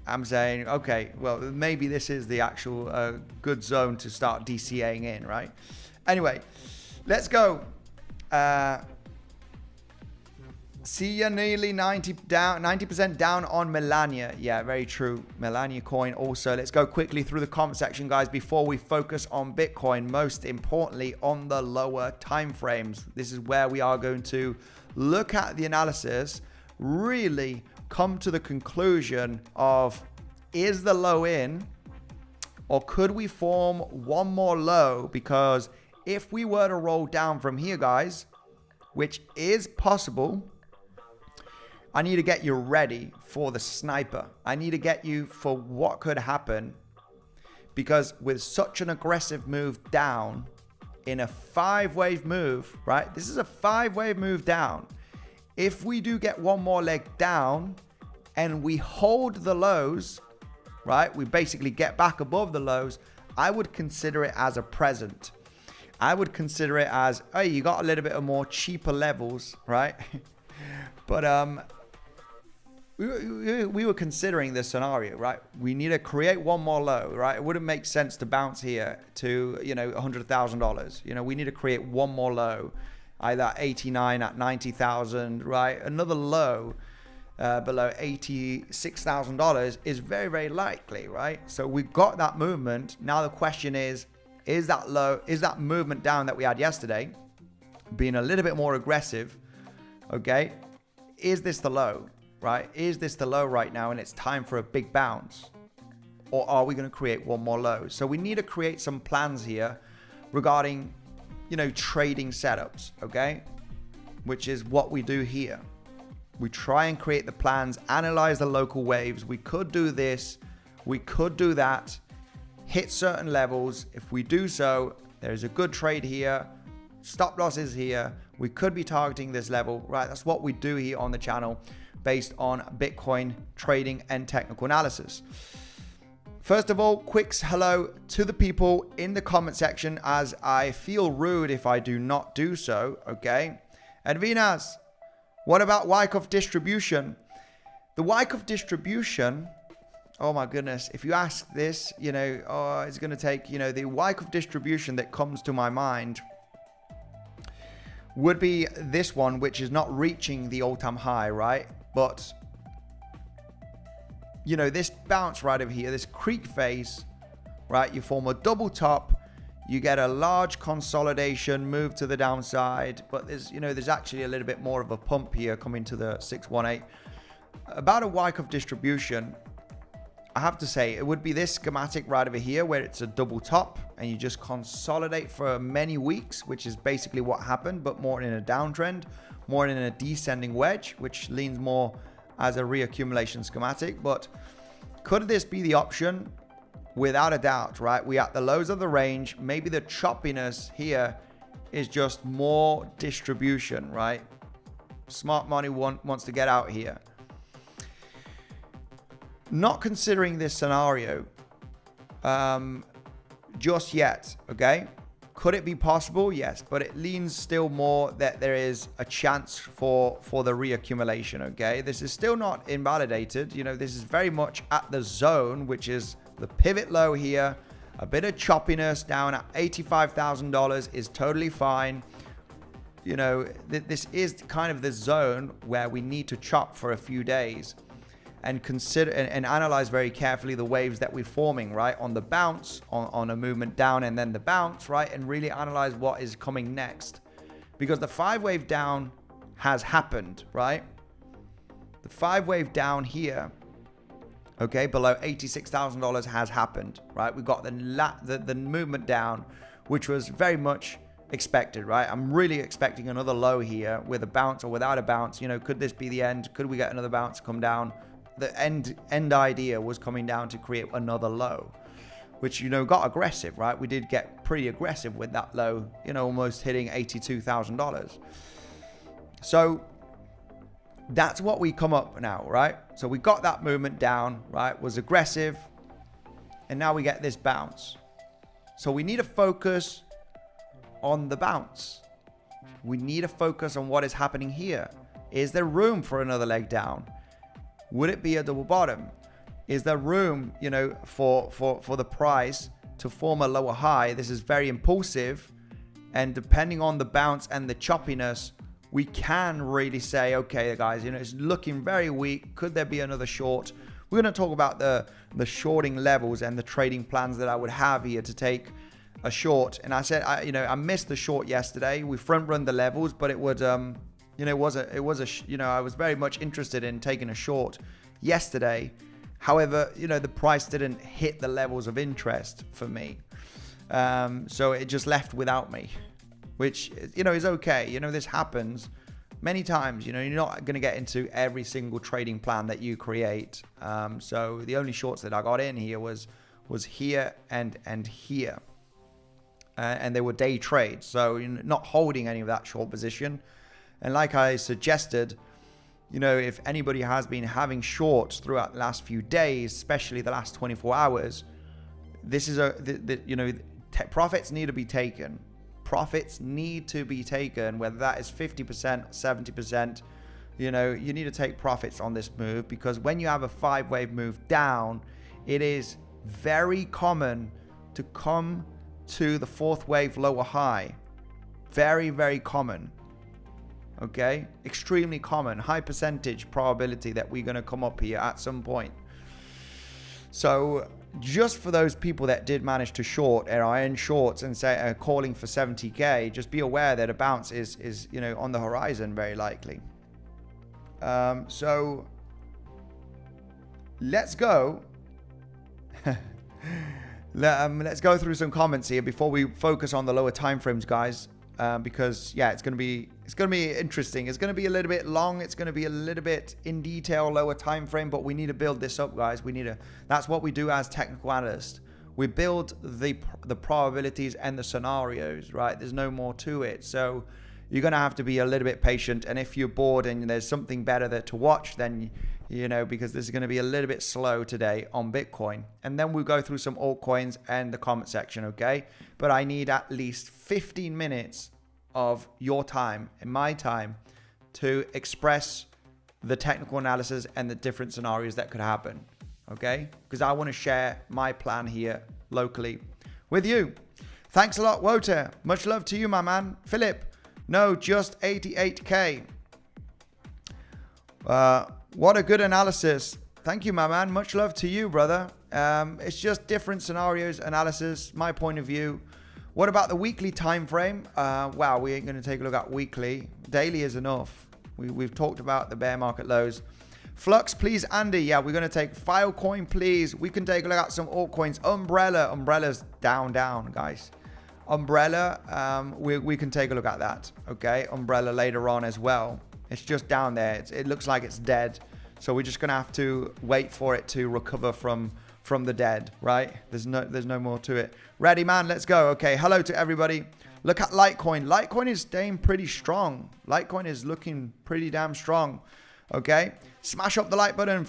I'm saying, okay, well, maybe this is the actual good zone to start DCAing in, right? Anyway, let's go. See ya, nearly 90% down on Melania. Yeah, very true. Melania coin also. Let's go quickly through the comment section, guys, before we focus on Bitcoin. Most importantly, on the lower time frames. This is where we are going to look at the analysis, really come to the conclusion of is the low in, or could we form one more low? Because if we were to roll down from here, guys, which is possible, I need to get you ready for the sniper. I need to get you for what could happen, because with such an aggressive move down in a 5-wave move, right? This is a 5-wave move down. If we do get one more leg down and we hold the lows, right? We basically get back above the lows. I would consider it as a present. I would consider it as, hey, you got a little bit of more cheaper levels, right? But we were considering this scenario, right? We need to create one more low, right? It wouldn't make sense to bounce here to, you know, $100,000. You know, we need to create one more low, either at 89, at 90,000, right? Another low below $86,000 is very, very likely, right? So we got that movement. Now the question is that low, is that movement down that we had yesterday being a little bit more aggressive, okay? Is this the low, right? Is this the low right now and it's time for a big bounce? Or are we going to create one more low? So we need to create some plans here regarding, you know, trading setups, okay? Which is what we do here. We try and create the plans, analyze the local waves. We could do this, we could do that, hit certain levels. If we do so, there's a good trade here, stop losses here. We could be targeting this level, right? That's what we do here on the channel based on Bitcoin trading and technical analysis. First of all, quick hello to the people in the comment section, as I feel rude if I do not do so, okay? Advinas, what about Wyckoff distribution? The Wyckoff distribution, oh my goodness, if you ask this, you know, oh, it's going to take, you know, the Wyckoff distribution that comes to my mind would be this one, which is not reaching the all-time high, right? But, you know, this bounce right over here, this creek phase, right? You form a double top, you get a large consolidation, move to the downside, but there's, you know, there's actually a little bit more of a pump here coming to the 618. About a Wyckoff distribution, I have to say, it would be this schematic right over here where it's a double top and you just consolidate for many weeks, which is basically what happened, but more in a downtrend, more in a descending wedge, which leans more as a reaccumulation schematic. But could this be the option? Without a doubt, right? We at the lows of the range. Maybe the choppiness here is just more distribution, right? Smart money wants to get out here. Not considering this scenario just yet, okay? Could it be possible? Yes, but it leans still more that there is a chance for the reaccumulation, okay? This is still not invalidated. You know, this is very much at the zone, which is the pivot low here. A bit of choppiness down at $85,000 is totally fine. You know, this is kind of the zone where we need to chop for a few days and consider and analyze very carefully the waves that we're forming, right? On the bounce, on a movement down and then the bounce, right? And really analyze what is coming next. Because the 5-wave down has happened, right? The 5-wave down here, okay, below $86,000 has happened, right? We've got the movement down, which was very much expected, right? I'm really expecting another low here with a bounce or without a bounce. You know, could this be the end? Could we get another bounce come down? The end idea was coming down to create another low, which, you know, got aggressive, right? We did get pretty aggressive with that low, you know, almost hitting $82,000. So that's what we come up now, right? So we got that movement down, right? Was aggressive. And now we get this bounce. So we need to focus on the bounce. We need to focus on what is happening here. Is there room for another leg down? Would it be a double bottom? Is there room, you know, for the price to form a lower high? This is very impulsive. And depending on the bounce and the choppiness, we can really say, okay, guys, you know, it's looking very weak. Could there be another short? We're going to talk about the shorting levels and the trading plans that I would have here to take a short. And I said, I missed the short yesterday. We front run the levels, but it would, you know, I was very much interested in taking a short yesterday. However, you know, the price didn't hit the levels of interest for me. So it just left without me, which, you know, is okay. You know, this happens many times. You know, you're not going to get into every single trading plan that you create. So the only shorts that I got in here was here and here. And they were day trades. So you're not holding any of that short position. And like I suggested, you know, if anybody has been having shorts throughout the last few days, especially the last 24 hours, this is you know, profits need to be taken. Profits need to be taken, whether that is 50%, 70%. You know, you need to take profits on this move, because when you have a 5-wave move down, it is very common to come to the 4th wave lower high. Very, very common. Okay, extremely common, high percentage probability that we're going to come up here at some point. So just for those people that did manage to short and are in shorts and say calling for 70k, just be aware that a bounce is you know, on the horizon, very likely. So let's go. Let's go through some comments here before we focus on the lower time frames, guys. Because yeah, it's gonna be interesting. It's gonna be a little bit long. It's gonna be a little bit in detail, lower time frame. But we need to build this up, guys. We need to. That's what we do as technical analysts. We build the probabilities and the scenarios, right? There's no more to it. So you're gonna have to be a little bit patient. And if you're bored and there's something better there to watch, then you know, because this is going to be a little bit slow today on Bitcoin. And then we'll go through some altcoins and the comment section, okay? But I need at least 15 minutes of your time and my time to express the technical analysis and the different scenarios that could happen, okay? Because I want to share my plan here locally with you. Thanks a lot, Woter. Much love to you, my man. Philip, no, just 88K. What a good analysis. Thank you, my man. Much love to you, brother. It's just different scenarios, analysis, my point of view. What about the weekly time frame? Wow, we ain't going to take a look at weekly. Daily is enough. We've talked about the bear market lows. Flux, please, Andy. Yeah, we're going to take Filecoin, please. We can take a look at some altcoins. Umbrella's down, guys. Umbrella, we can take a look at that. Okay, Umbrella later on as well. It's just down there. It looks like it's dead. So we're just going to have to wait for it to recover from the dead, right? There's no more to it. Ready, man? Let's go. Okay, hello to everybody. Look at Litecoin. Litecoin is staying pretty strong. Litecoin is looking pretty damn strong. Okay, smash up the like button.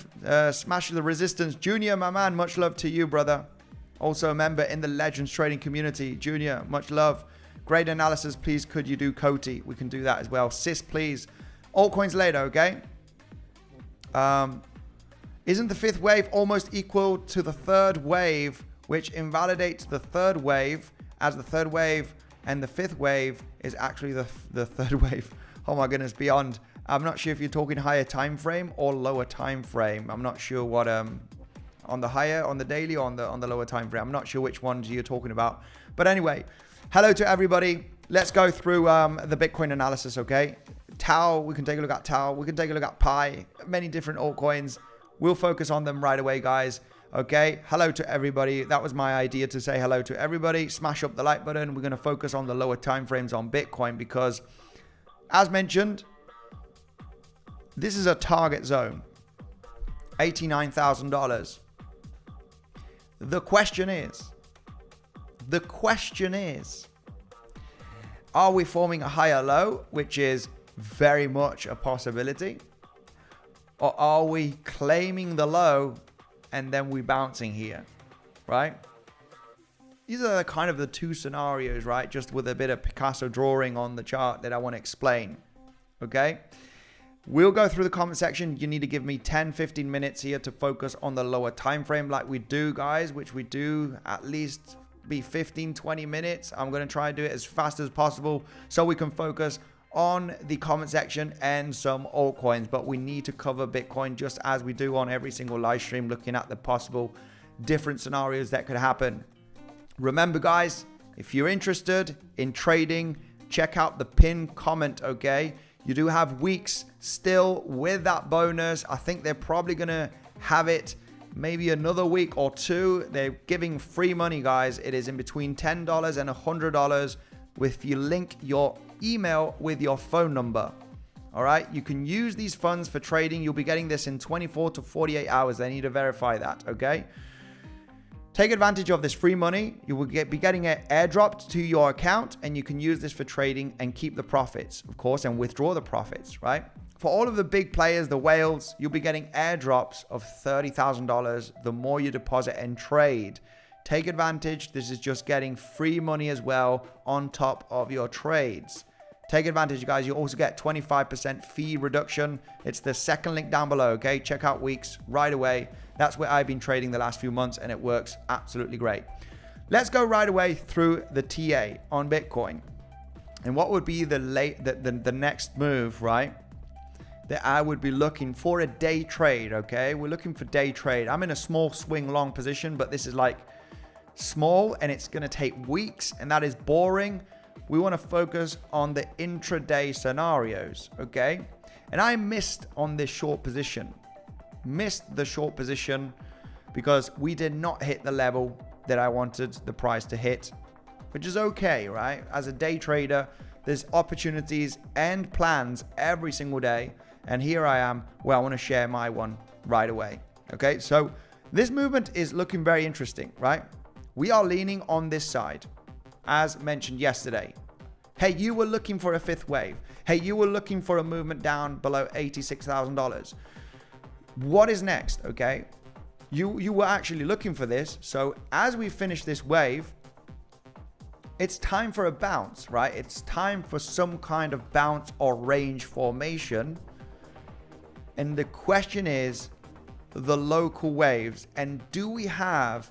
Smash the resistance. Junior, my man, much love to you, brother. Also a member in the Legends trading community. Junior, much love. Great analysis. Please, could you do Coty? We can do that as well. Sis, please. Altcoins later, okay? Isn't the 5th wave almost equal to the 3rd wave, which invalidates the 3rd wave, as the 3rd wave and the 5th wave is actually the 3rd wave? Oh my goodness, beyond. I'm not sure if you're talking higher time frame or lower time frame. I'm not sure what on the daily or on the lower time frame. I'm not sure which ones you're talking about. But anyway, hello to everybody. Let's go through the Bitcoin analysis, okay? Tau, we can take a look at Tau. We can take a look at Pi, many different altcoins. We'll focus on them right away, guys. Okay, hello to everybody. That was my idea, to say hello to everybody. Smash up the like button. We're going to focus on the lower time frames on Bitcoin because, as mentioned, this is a target zone, $89,000. The question is, are we forming a higher low, which is very much a possibility, or are we claiming the low and then we bouncing here, right? These are kind of the two scenarios, right? Just with a bit of Picasso drawing on the chart that I want to explain, okay? We'll go through the comment section. You need to give me 10-15 minutes here to focus on the lower time frame like we do, guys, which we do at least be 15-20 minutes. I'm going to try and do it as fast as possible so we can focus on the comment section and some altcoins, but we need to cover Bitcoin just as we do on every single live stream, looking at the possible different scenarios that could happen. Remember, guys, if you're interested in trading, check out the pinned comment, okay? You do have weeks still with that bonus. I think they're probably going to have it maybe another week or two. They're giving free money, guys. It is in between $10 and $100 if you link your email with your phone number. All right, you can use these funds for trading. You'll be getting this in 24 to 48 hours. They need to verify that, okay? Take advantage of this free money. You will be getting it airdropped to your account, and you can use this for trading and keep the profits, of course, and withdraw the profits, right? For all of the big players, the whales, you'll be getting airdrops of $30,000 the more you deposit and trade. Take advantage. This is just getting free money as well on top of your trades. Take advantage, guys. You also get 25% fee reduction. It's the second link down below, okay? Check out Weeks right away. That's where I've been trading the last few months, and it works absolutely great. Let's go right away through the TA on Bitcoin. And what would be the next move, right? That I would be looking for a day trade, okay? We're looking for day trade. I'm in a small swing long position, but this is like small, and it's going to take weeks, and that is boring. We want to focus on the intraday scenarios, okay? And I missed on this short position. Missed the short position because we did not hit the level that I wanted the price to hit, which is okay, right? As a day trader, there's opportunities and plans every single day. And here I am where I want to share my one right away, okay? So this movement is looking very interesting, right? We are leaning on this side. As mentioned yesterday. Hey, you were looking for a fifth wave. Hey, you were looking for a movement down below $86,000. What is next, okay? You were actually looking for this. So as we finish this wave, it's time for a bounce, right? It's time for some kind of bounce or range formation. And the question is the local waves. And do we have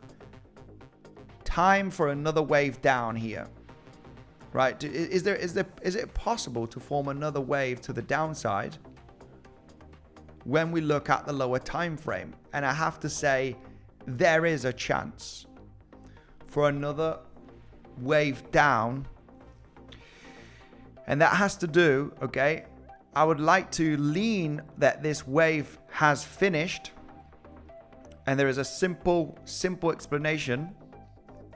time for another wave down here, right? Is it possible to form another wave to the downside when we look at the lower time frame? And I have to say there is a chance for another wave down, and that has to do, okay, I would like to lean that this wave has finished, and there is a simple explanation.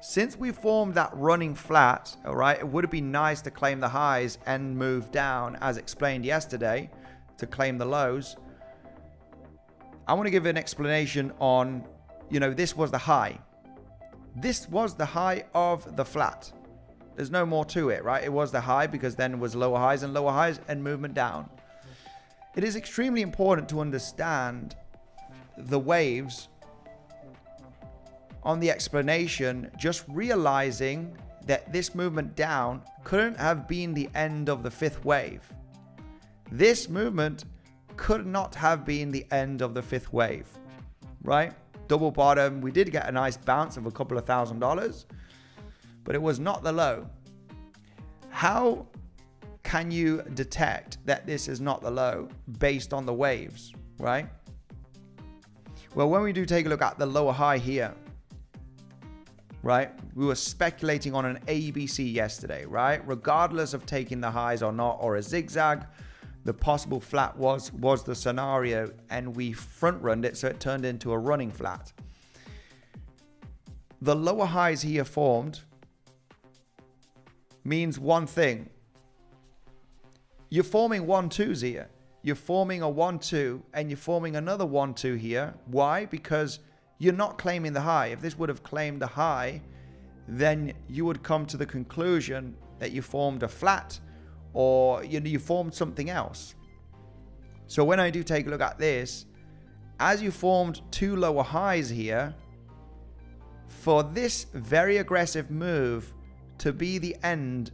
Since we formed that running flat, all right, it would have been nice to claim the highs and move down, as explained yesterday, to claim the lows. I want to give an explanation on, this was the high. This was the high of the flat. There's no more to it, right? It was the high because then it was lower highs and movement down. It is extremely important to understand the waves on the explanation, just realizing that this movement down couldn't have been the end of the fifth wave. This movement could not have been the end of the fifth wave, right? Double bottom. We did get a nice bounce of a couple of $1,000, but it was not the low. How can you detect that this is not the low based on the waves, right? Well, when we do take a look at the lower high here, right? We were speculating on an ABC yesterday, right? Regardless of taking the highs or not, or a zigzag, the possible flat was the scenario, and we front runned it, so it turned into a running flat. The lower highs here formed means one thing. You're forming 1-2s here. You're forming a 1-2, and you're forming another 1-2 here. Why? Because you're not claiming the high. If this would have claimed the high, then you would come to the conclusion that you formed a flat, or you formed something else. So when I do take a look at this, as you formed two lower highs here, for this very aggressive move to be the end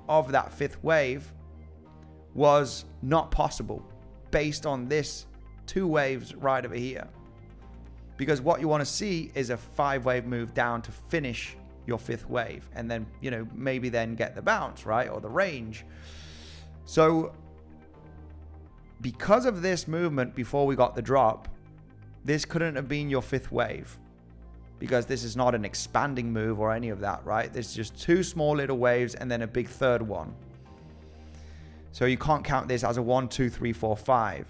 of that fifth wave was not possible based on this two waves right over here. Because what you want to see is a 5-wave move down to finish your fifth wave, and then, maybe then get the bounce, right? Or the range. So because of this movement before we got the drop, this couldn't have been your fifth wave, because this is not an expanding move or any of that, right? There's just two small little waves and then a big third one. So you can't count this as a 1, 2, 3, 4, 5.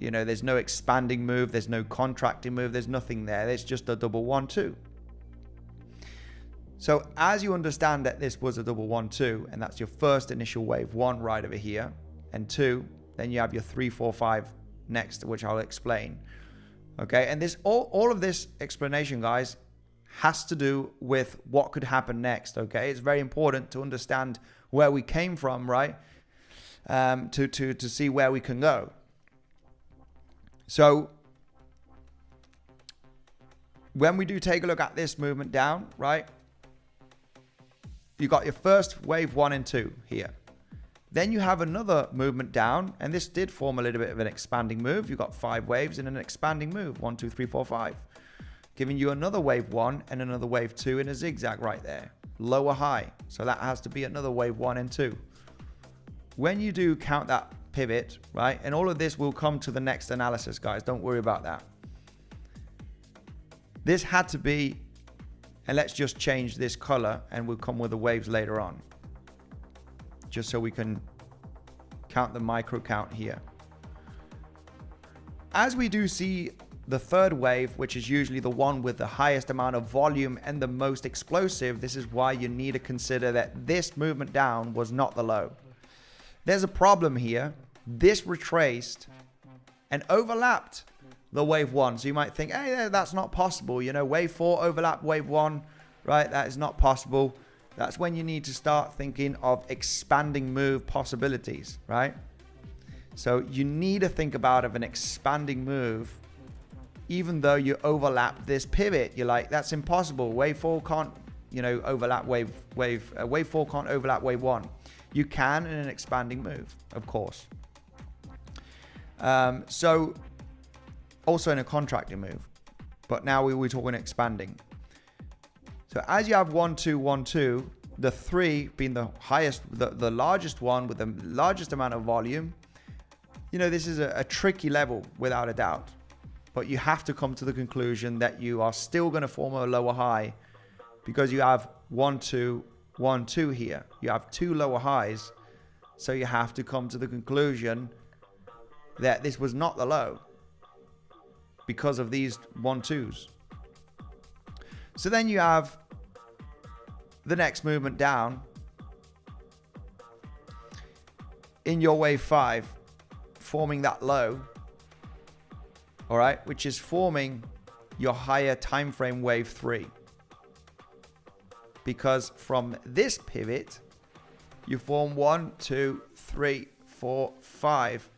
You know, there's no expanding move, there's no contracting move, there's nothing there. It's just a double 1-2. So as you understand that this was a double 1-2, and that's your first initial wave 1 right over here, and 2, then you have your 3, 4, 5 next, which I'll explain. Okay, and this all of this explanation, guys, has to do with what could happen next. Okay, it's very important to understand where we came from, right? To see where we can go. So when we do take a look at this movement down, right? You got your first wave 1 and 2 here. Then you have another movement down, and this did form a little bit of an expanding move. You've got 5 waves in an expanding move, 1, 2, 3, 4, 5, giving you another wave 1 and another wave 2 in a zigzag right there, lower high. So that has to be another wave 1 and 2. When you do count that pivot, right, and all of this will come to the next analysis, guys, don't worry about that. This had to be, and let's just change this color and we'll come with the waves later on, just so we can count the micro count here. As we do see the third wave, which is usually the one with the highest amount of volume and the most explosive, this is why you need to consider that this movement down was not the low. There's a problem here. This retraced and overlapped the wave 1. So you might think, hey, that's not possible. You know, wave 4 overlap wave 1, right? That is not possible. That's when you need to start thinking of expanding move possibilities, right? So you need to think about an expanding move, even though you overlap this pivot. You're like, that's impossible. Wave 4 can't, you know, overlap wave 4 can't overlap wave 1. You can in an expanding move, of course. So also in a contracting move, but now we're talking expanding. So as you have 1, 2, 1, 2, the 3 being the highest, the largest one with the largest amount of volume, you know, this is a tricky level without a doubt. But you have to come to the conclusion that you are still going to form a lower high because you have 1, 2, 1, 2 here. You have 2 lower highs. So you have to come to the conclusion that this was not the low because of these 1, 2s. So then you have the next movement down in your wave 5, forming that low, all right, which is forming your higher time frame wave 3. Because from this pivot, you form 1, 2, 3, 4, 5,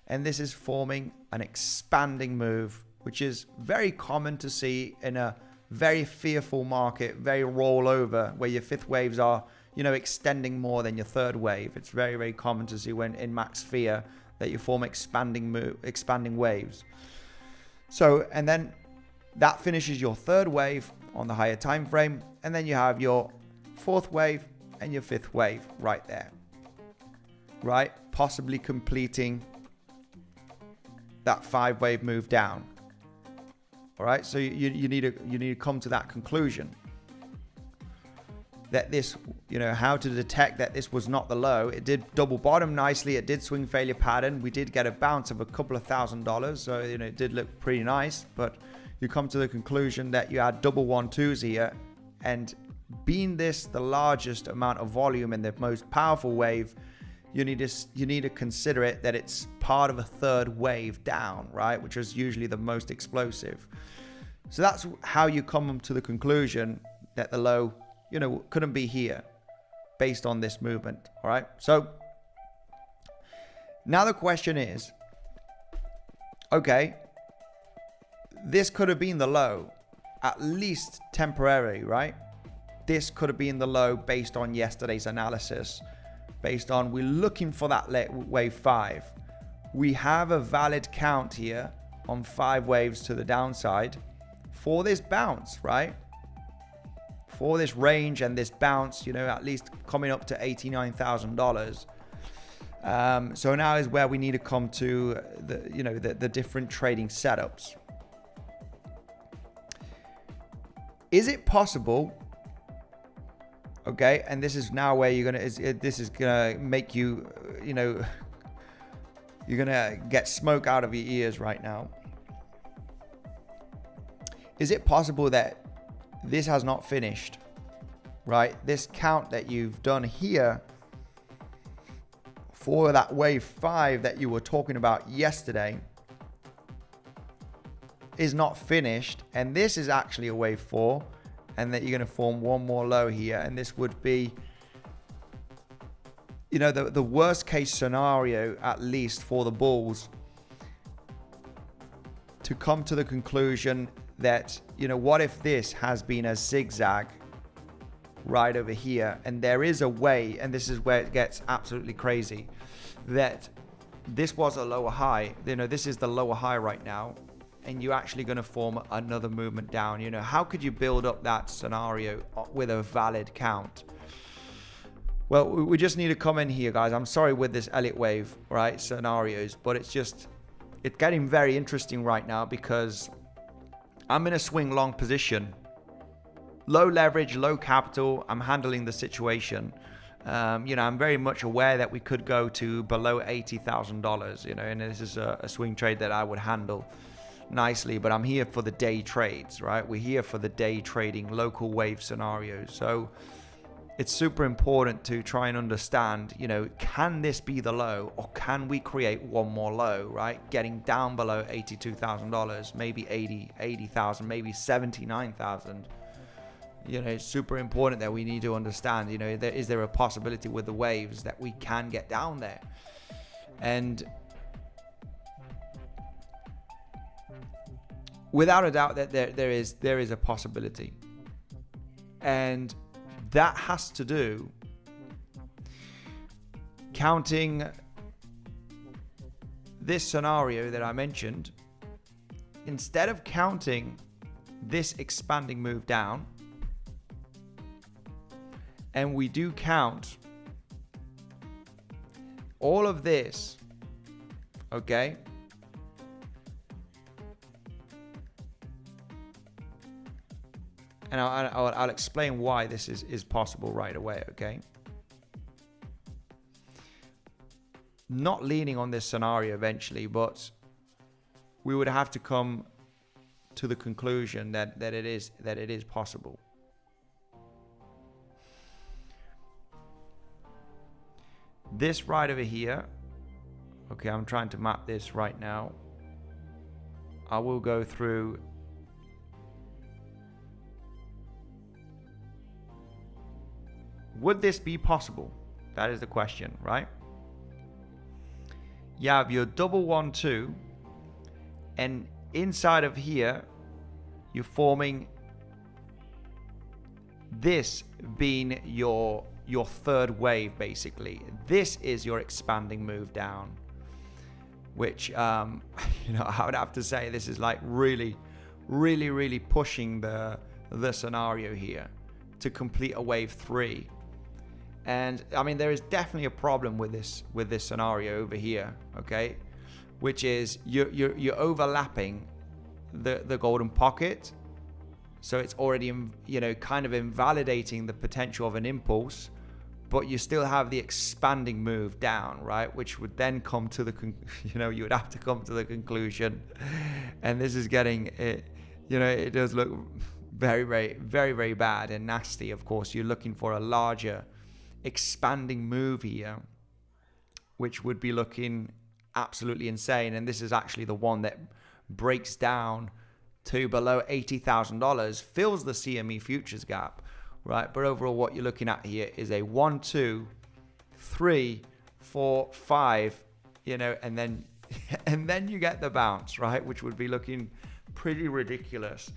and this is forming an expanding move, which is very common to see in a very fearful market, very rollover, where your 5th waves are, you know, extending more than your 3rd wave. It's very, very common to see when in max fear that you form expanding waves. So, and then that finishes your 3rd wave on the higher time frame, and then you have your 4th wave and your 5th wave right there, right? Possibly completing that 5 wave move down. All right, so you need to come to that conclusion that this, you know, how to detect that this was not the low. It did double bottom nicely. It did swing failure pattern. We did get a bounce of a couple of $1,000, so you know it did look pretty nice. But you come to the conclusion that you had double 1, 2s here, and being this the largest amount of volume and the most powerful wave, you need to consider it that it's part of a 3rd wave down, right? Which is usually the most explosive. So that's how you come to the conclusion that the low, you know, couldn't be here based on this movement. All right. So now the question is, okay, this could have been the low, at least temporarily, right? This could have been the low based on yesterday's analysis. Based on, we're looking for that wave 5. We have a valid count here on 5 waves to the downside for this bounce, right? For this range and this bounce, you know, at least coming up to $89,000. So now is where we need to come to the, you know, the different trading setups. Is it possible? Okay, and this is now where you're gonna. This is gonna make you, you know, You're going to get smoke out of your ears right now. Is it possible that this has not finished, right? This count that you've done here for that wave 5 that you were talking about yesterday is not finished, and this is actually a wave 4, and that you're going to form one more low here, and this would be, you know, the worst case scenario, at least for the bulls, to come to the conclusion that, you know, what if this has been a zigzag right over here, and there is a way, and this is where it gets absolutely crazy, that this was a lower high, you know, this is the lower high right now, and you're actually going to form another movement down. You know, how could you build up that scenario with a valid count? Well, we just need to come in here, guys. I'm sorry with this Elliott wave, right, scenarios, but it's getting very interesting right now because I'm in a swing long position. Low leverage, low capital. I'm handling the situation. You know, I'm very much aware that we could go to below $80,000, you know, and this is a swing trade that I would handle nicely, but I'm here for the day trades, right? We're here for the day trading local wave scenarios. So it's super important to try and understand, you know, can this be the low, or can we create one more low, right? Getting down below $82,000, maybe 80,000, maybe 79,000. You know, it's super important that we need to understand, you know, is there a possibility with the waves that we can get down there? And without a doubt that there is a possibility. And that has to do counting this scenario that I mentioned, instead of counting this expanding move down, and we do count all of this, okay? And I'll explain why this is possible right away, okay? Not leaning on this scenario eventually, but we would have to come to the conclusion that it is possible. This right over here, okay, I'm trying to map this right now. I will go through would this be possible? That is the question, right? You have your double 1, 2, and inside of here, you're forming this being your third wave, basically. This is your expanding move down, which, you know, I would have to say this is like really pushing the scenario here to complete a wave 3. And I mean, there is definitely a problem with this scenario over here, okay? Which is you're overlapping the golden pocket, so it's already, you know, kind of invalidating the potential of an impulse, but you still have the expanding move down, right? Which would then come to the, you know, you would have to come to the conclusion, and this is getting it, you know, it does look very bad and nasty. Of course, you're looking for a larger expanding move here, which would be looking absolutely insane. And this is actually the one that breaks down to below $80,000, fills the CME futures gap, right? But overall, what you're looking at here is a 1, 2, 3, 4, 5, you know, and then you get the bounce, right? Which would be looking pretty ridiculous.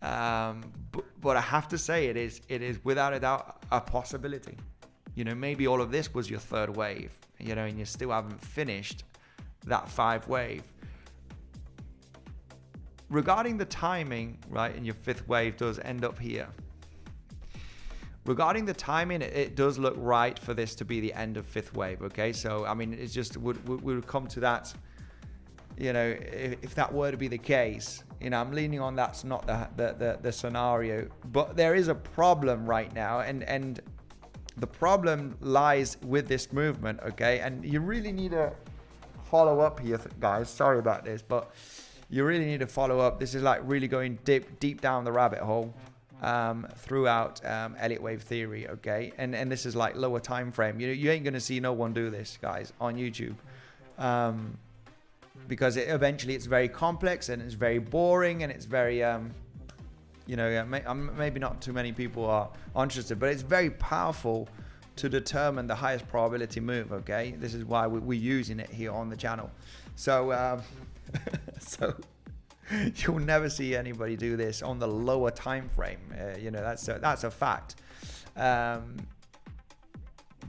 But I have to say, it is without a doubt a possibility. You know, maybe all of this was your third wave, you know, and you still haven't finished that 5 wave. Regarding the timing, right, and your 5th wave does end up here. Regarding the timing, it does look right for this to be the end of 5th wave, okay? So, I mean, it's just, we would come to that, you know, if that were to be the case. You know, I'm leaning on that's not the scenario, but there is a problem right now, and the problem lies with this movement, okay? And you really need to follow up here, guys. Sorry about this, but you really need to follow up. This is like really going deep down the rabbit hole throughout Elliott wave theory, okay? And this is like lower time frame. You ain't gonna see no one do this, guys, on YouTube, because eventually it's very complex and it's very boring and it's very maybe not too many people are interested, but it's very powerful to determine the highest probability move, okay? This is why we're using it here on the channel. So so you'll never see anybody do this on the lower time frame. That's a fact,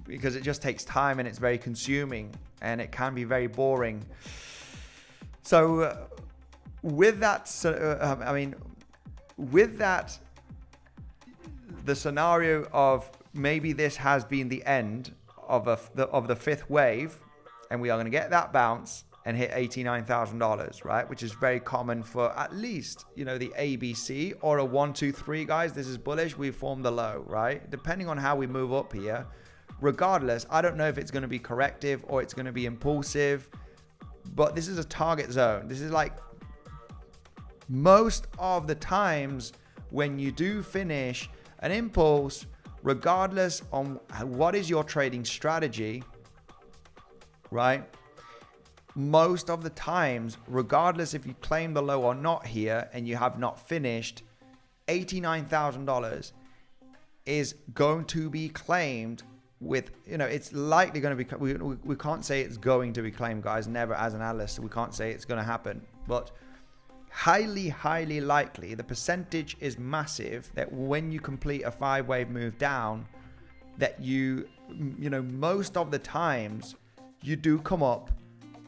because it just takes time and it's very consuming and it can be very boring. So with that, with that, the scenario of maybe this has been the end of the fifth wave, and we are going to get that bounce and hit $89,000, right? Which is very common for at least, the ABC or a 1, 2, 3, guys. This is bullish. We formed the low, right? Depending on how we move up here, regardless, I don't know if it's going to be corrective or it's going to be impulsive, but this is a target zone. This is like most of the times when you do finish an impulse, regardless on what is your trading strategy, right? Most of the times, regardless if you claim the low or not here and you have not finished, $89,000 is going to be claimed with, it's likely going to be, we can't say it's going to be claimed, guys. Never, as an analyst, we can't say it's going to happen, but highly likely, the percentage is massive that when you complete a 5-wave move down, that most of the times you do come up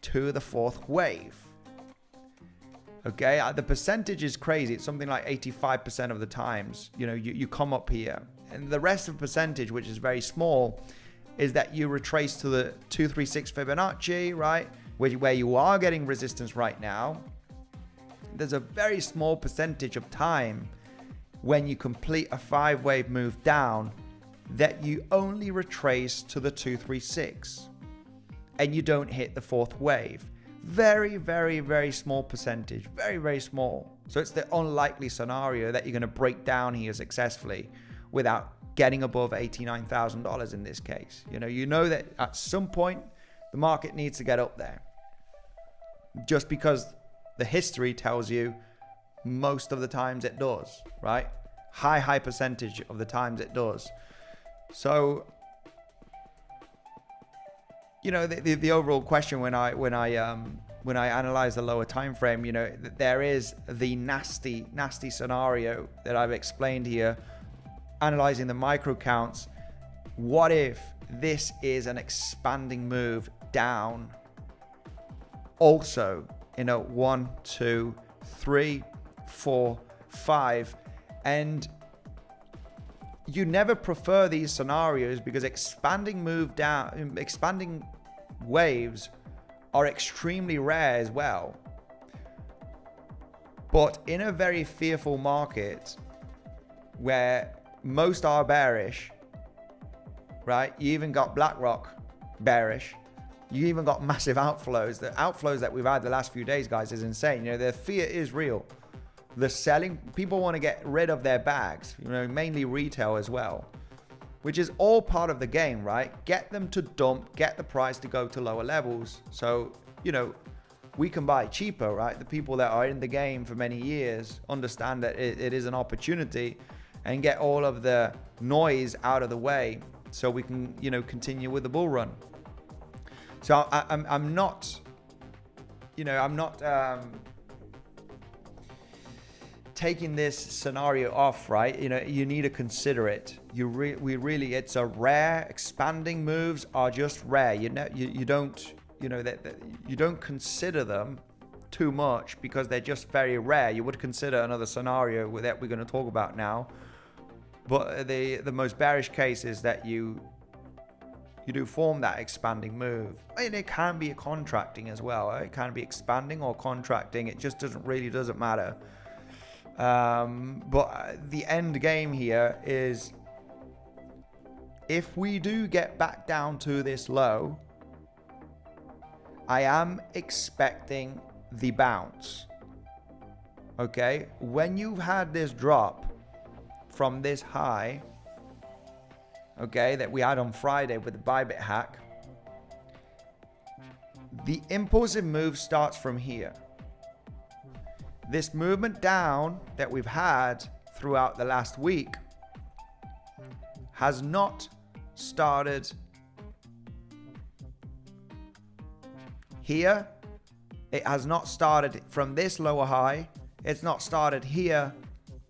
to the 4th wave. Okay, the percentage is crazy. It's something like 85% of the times, you come up here, and the rest of the percentage, which is very small, is that you retrace to the 236 Fibonacci, right? Where you are getting resistance right now. There's a very small percentage of time when you complete a 5-wave move down that you only retrace to the 236 and you don't hit the 4th wave. Very small percentage, very small. So it's the unlikely scenario that you're going to break down here successfully without getting above $89,000 in this case. You know that at some point the market needs to get up there, just because the history tells you most of the times it does, right? High percentage of the times it does. So, the overall question when I analyze the lower time frame, there is the nasty scenario that I've explained here, analyzing the micro counts. What if this is an expanding move down? Also, 1, 2, 3, 4, 5, and you never prefer these scenarios because expanding waves are extremely rare as well. But in a very fearful market where most are bearish, right? You even got BlackRock bearish. You even got massive outflows. The outflows that we've had the last few days, guys, is insane. The fear is real. The selling, people want to get rid of their bags, mainly retail as well, which is all part of the game, right? Get them to dump, get the price to go to lower levels. So, we can buy cheaper, right? The people that are in the game for many years understand that it is an opportunity, and get all of the noise out of the way so we can, continue with the bull run. So I'm not taking this scenario off, right? You need to consider it. It's a rare. Expanding moves are just rare. You don't consider them too much because they're just very rare. You would consider another scenario that we're going to talk about now, but the most bearish case is that you do form that expanding move. It can be a contracting as well. It can be expanding or contracting. It just doesn't matter. But the end game here is, if we do get back down to this low, I am expecting the bounce. Okay, when you've had this drop from this high, okay, that we had on Friday with the Bybit hack, the impulsive move starts from here. This movement down that we've had throughout the last week has not started here. It has not started from this lower high. It's not started here.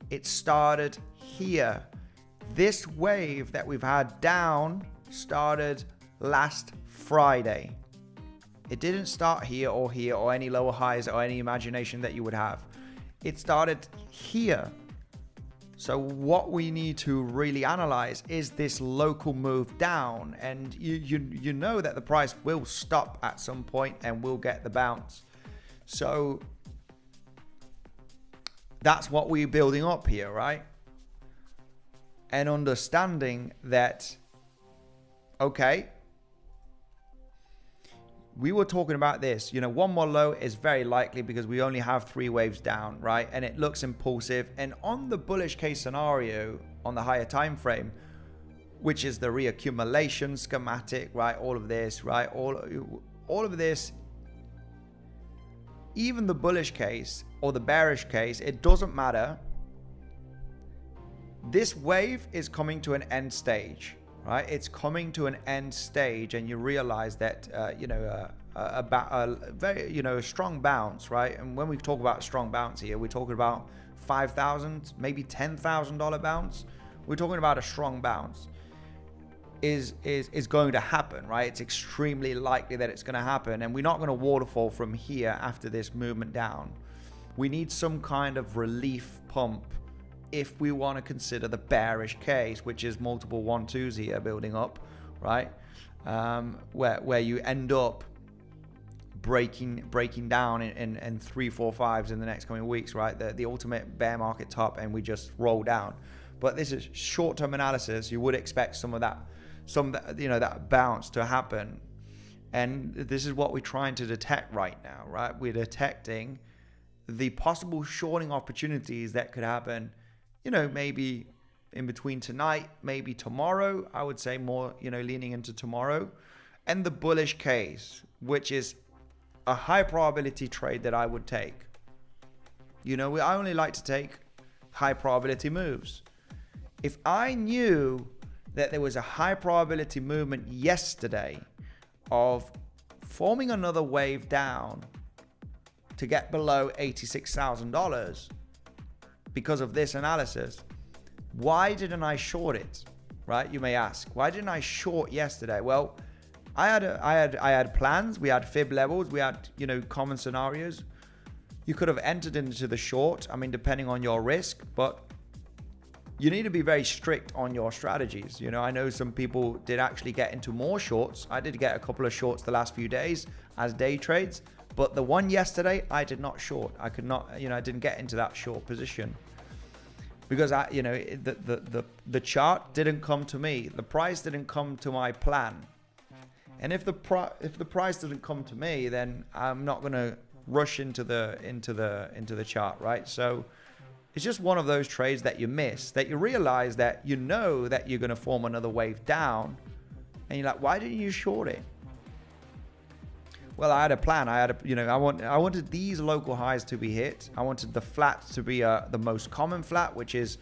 It started here. This wave that we've had down started last Friday. It didn't start here or any lower highs or any imagination that you would have. It started here. So what we need to really analyze is this local move down, and you know that the price will stop at some point and we'll get the bounce. So that's what we're building up here, right? And understanding that, okay, we were talking about this, one more low is very likely because we only have 3 waves down, right? And it looks impulsive. And on the bullish case scenario, on the higher time frame, which is the reaccumulation schematic, right? All of this, right? All of this, even the bullish case or the bearish case, it doesn't matter. This wave is coming to an end stage, right? It's coming to an end stage, and you realize that a very a strong bounce, right? And when we talk about strong bounce here, we're talking about $5,000, maybe $10,000 bounce. We're talking about a strong bounce is going to happen, right? It's extremely likely that it's going to happen, and we're not going to waterfall from here after this movement down. We need some kind of relief pump if we want to consider the bearish case, which is multiple 1-2s here building up, right? Where you end up breaking down in 3, 4, 5s in the next coming weeks, right? The ultimate bear market top, and we just roll down. But this is short-term analysis. You would expect some of that, that bounce to happen, and this is what we're trying to detect right now, right? We're detecting the possible shorting opportunities that could happen. Maybe in between tonight, maybe tomorrow. I would say more, leaning into tomorrow. And the bullish case, which is a high probability trade that I would take. I only like to take high probability moves. If I knew that there was a high probability movement yesterday of forming another wave down to get below $86,000, because of this analysis, why didn't I short it? Right? You may ask, why didn't I short yesterday? Well, I had plans. We had fib levels. We had common scenarios. You could have entered into the short. I mean, depending on your risk, but you need to be very strict on your strategies. I know some people did actually get into more shorts. I did get a couple of shorts the last few days as day trades. But the one yesterday, I did not short. I could not, I didn't get into that short position because the chart didn't come to me. The price didn't come to my plan. And if the price didn't come to me, then I'm not going to rush into the chart, right? So it's just one of those trades that you miss, that you realize that that you're going to form another wave down, and you're like, why didn't you short it? Well, I had a plan. I wanted these local highs to be hit. I wanted the flat to be the most common flat, which is,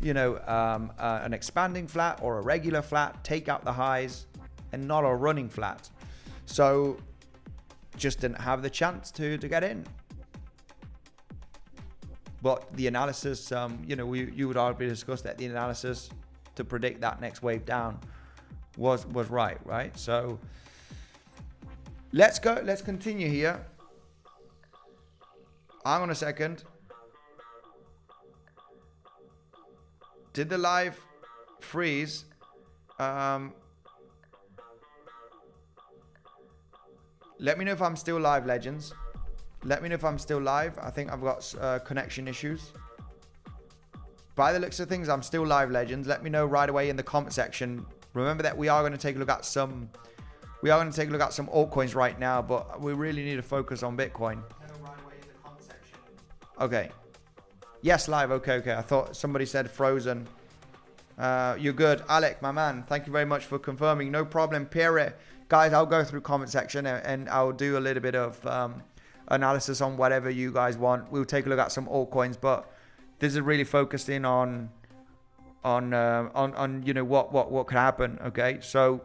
an expanding flat or a regular flat. Take out the highs, and not a running flat. So, just didn't have the chance to get in. But the analysis, you would already discuss that the analysis to predict that next wave down was right? So. Let's go. Let's continue here. Hang on a second. Did the live freeze? Let me know if I'm still live, legends. Let me know if I'm still live. I think I've got connection issues. By the looks of things, I'm still live, legends. Let me know right away in the comment section. Remember that we are going to take a look at some We are going to take a look at some altcoins right now, but we really need to focus on Bitcoin. Okay. Yes, live. Okay. I thought somebody said frozen. You're good. Alec, my man, thank you very much for confirming. No problem. Pierre. Guys, I'll go through comment section and I'll do a little bit of analysis on whatever you guys want. We'll take a look at some altcoins, but this is really focused in on you know what could happen. Okay, so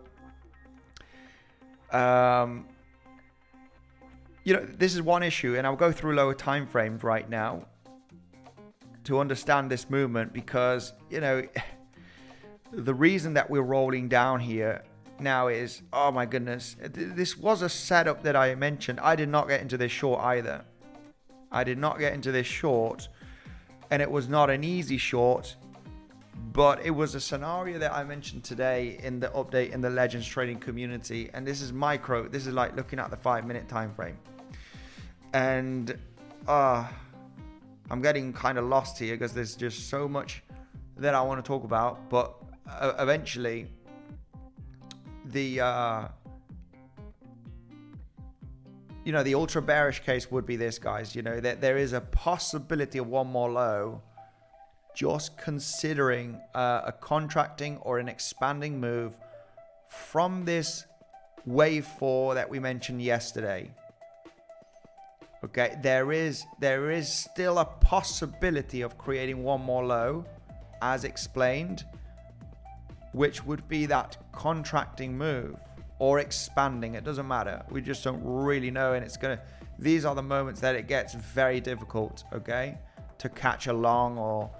you know, this is one issue, and I'll go through lower time frames right now to understand this movement, because you know the reason that we're rolling down here now is, oh my goodness, this was a setup that I mentioned. I did not get into this short either. I did not get into this short, and it was not an easy short, but it was a scenario that I mentioned today in the update in the Legends trading community. And this is micro. This is like looking at the 5-minute time frame, and I'm getting kind of lost here because there's just so much that I want to talk about. But eventually the you know, the ultra bearish case would be this, guys. You know, that there is a possibility of one more low, just considering a contracting or an expanding move from this wave 4 that we mentioned yesterday. Okay, there is still a possibility of creating one more low, as explained, which would be that contracting move or expanding. It doesn't matter. We just don't really know, and these are the moments that it gets very difficult, okay, to catch a long, or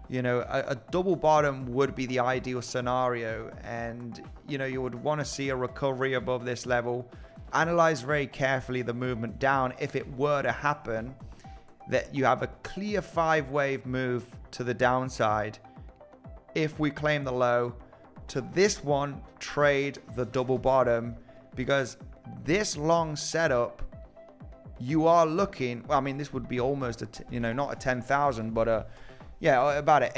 you know, a double bottom would be the ideal scenario, and you know, you would want to see a recovery above this level. Analyze very carefully the movement down if it were to happen, that you have a clear 5-wave move to the downside. If we claim the low to this one, trade the double bottom, because this long setup, you are looking, well, I mean, this would be almost you know, not a 10,000, but yeah, about an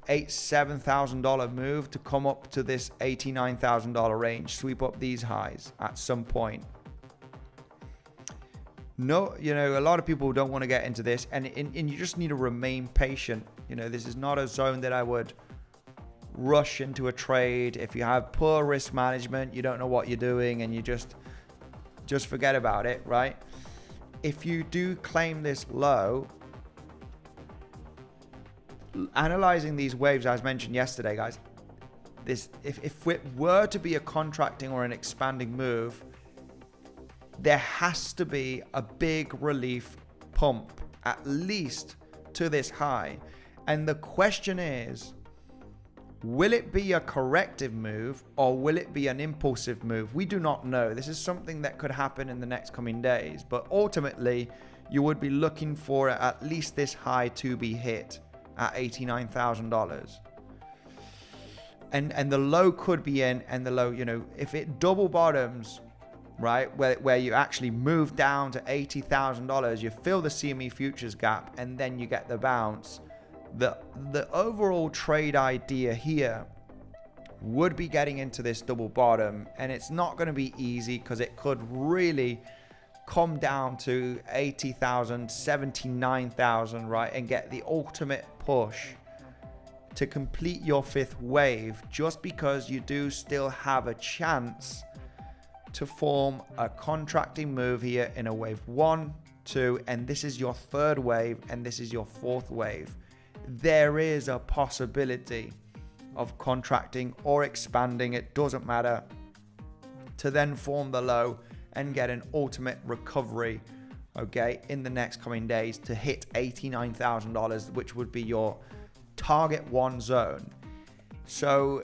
$7,000 move to come up to this $89,000 range, sweep up these highs at some point. No, you know, a lot of people don't want to get into this, and you just need to remain patient. You know, this is not a zone that I would rush into a trade. If you have poor risk management, you don't know what you're doing, and you just forget about it, right? If you do claim this low, analyzing these waves as mentioned yesterday, guys, if it were to be a contracting or an expanding move, there has to be a big relief pump, at least to this high. And the question is, will it be a corrective move or will it be an impulsive move? We do not know. This is something that could happen in the next coming days, but ultimately you would be looking for at least this high to be hit at $89,000. And the low could be in, and the low, you know, if it double bottoms, right, where you actually move down to $80,000, you fill the CME futures gap, and then you get the bounce. The overall trade idea here would be getting into this double bottom, and it's not going to be easy because it could really come down to 80,000, 79,000, right, and get the ultimate push to complete your 5th wave, just because you do still have a chance to form a contracting move here in a wave 1, 2, and this is your 3rd wave, and this is your 4th wave. There is a possibility of contracting or expanding, it doesn't matter, to then form the low and get an ultimate recovery, okay, in the next coming days to hit $89,000, which would be your target 1 zone. So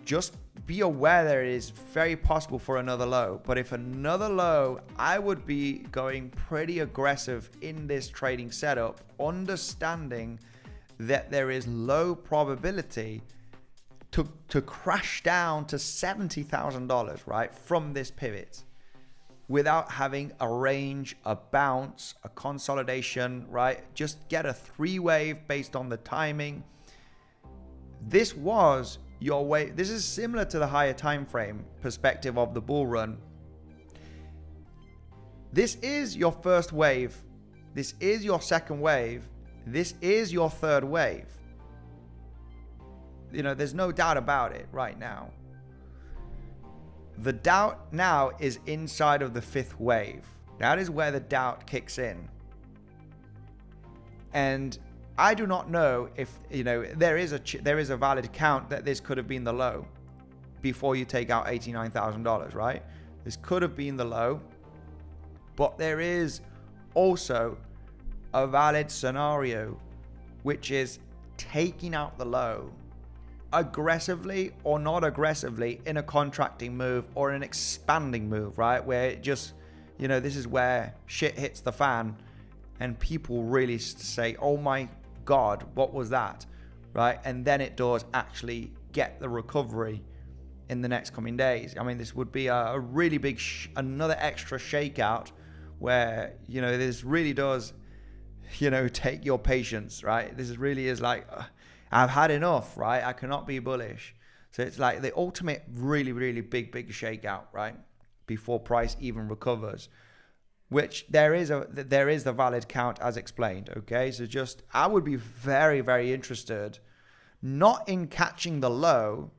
just be aware that it is very possible for another low, but if another low, I would be going pretty aggressive in this trading setup, understanding that there is low probability to crash down to $70,000, right, from this pivot, without having a range, a bounce, a consolidation, right? Just get a 3-wave based on the timing. This was your wave. This is similar to the higher time frame perspective of the bull run. This is your first wave. This is your second wave. This is your third wave. You know, there's no doubt about it right now. The doubt now is inside of the fifth wave. That is where the doubt kicks in. And I do not know if, you know, there is a valid count that this could have been the low before you take out $89,000, right? This could have been the low, but there is also a valid scenario, which is taking out the low aggressively or not aggressively in a contracting move or an expanding move, right? Where it just, you know, this is where shit hits the fan and people really say, oh my God, what was that? Right? And then it does actually get the recovery in the next coming days. I mean, this would be a really big, another extra shakeout where, you know, this really does, you know, take your patience, right? This really is like, I've had enough, right? I cannot be bullish. So it's like the ultimate really, really big shakeout, right? Before price even recovers, which there is the valid count as explained. Okay. So just, I would be very, very interested, not in catching the low.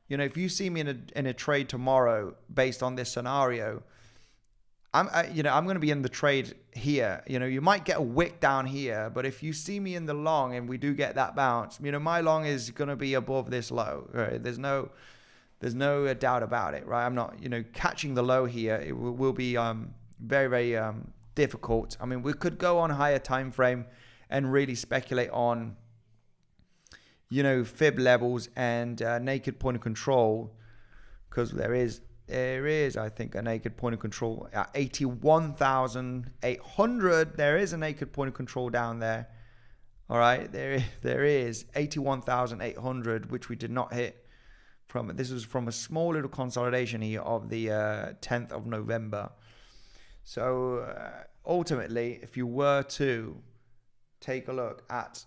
You know, if you see me in a trade tomorrow based on this scenario, I'm going to be in the trade here. You know, you might get a wick down here, but if you see me in the long and we do get that bounce, you know, my long is going to be above this low. Right? There's no doubt about it, right? I'm not, you know, catching the low here. It will be very, very difficult. I mean, we could go on higher time frame and really speculate on, you know, fib levels and naked point of control, because there is, I think, a naked point of control at 81,800. There is a naked point of control down there. All right, there is 81,800, which we did not hit. This was from a small little consolidation here of the 10th of November. So ultimately, if you were to take a look at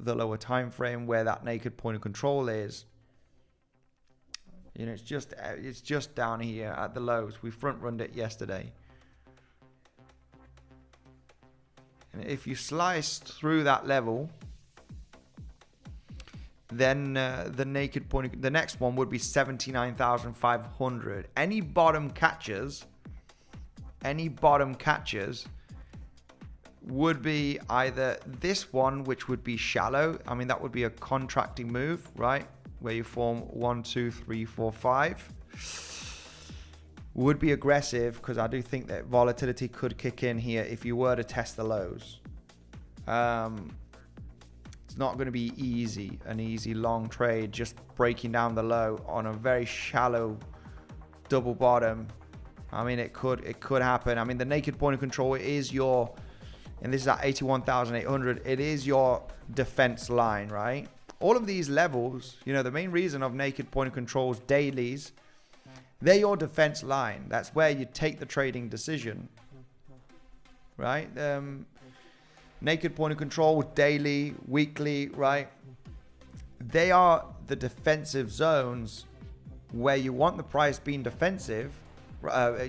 the lower time frame where that naked point of control is, you know, it's just down here at the lows. We front runned it yesterday. And if you slice through that level, then the naked point, the next one would be 79,500. Any bottom catches would be either this one, which would be shallow. I mean, that would be a contracting move, right? Where you form 1, 2, 3, 4, 5. Would be aggressive, because I do think that volatility could kick in here if you were to test the lows. It's not going to be an easy long trade, just breaking down the low on a very shallow double bottom. I mean, it could happen. I mean, the naked point of control is your, and this is at 81,800, it is your defense line, right? All of these levels, you know, the main reason of naked point of controls dailies, they're your defense line. That's where you take the trading decision, right? Naked point of control, daily, weekly, right? They are the defensive zones where you want the price being defensive,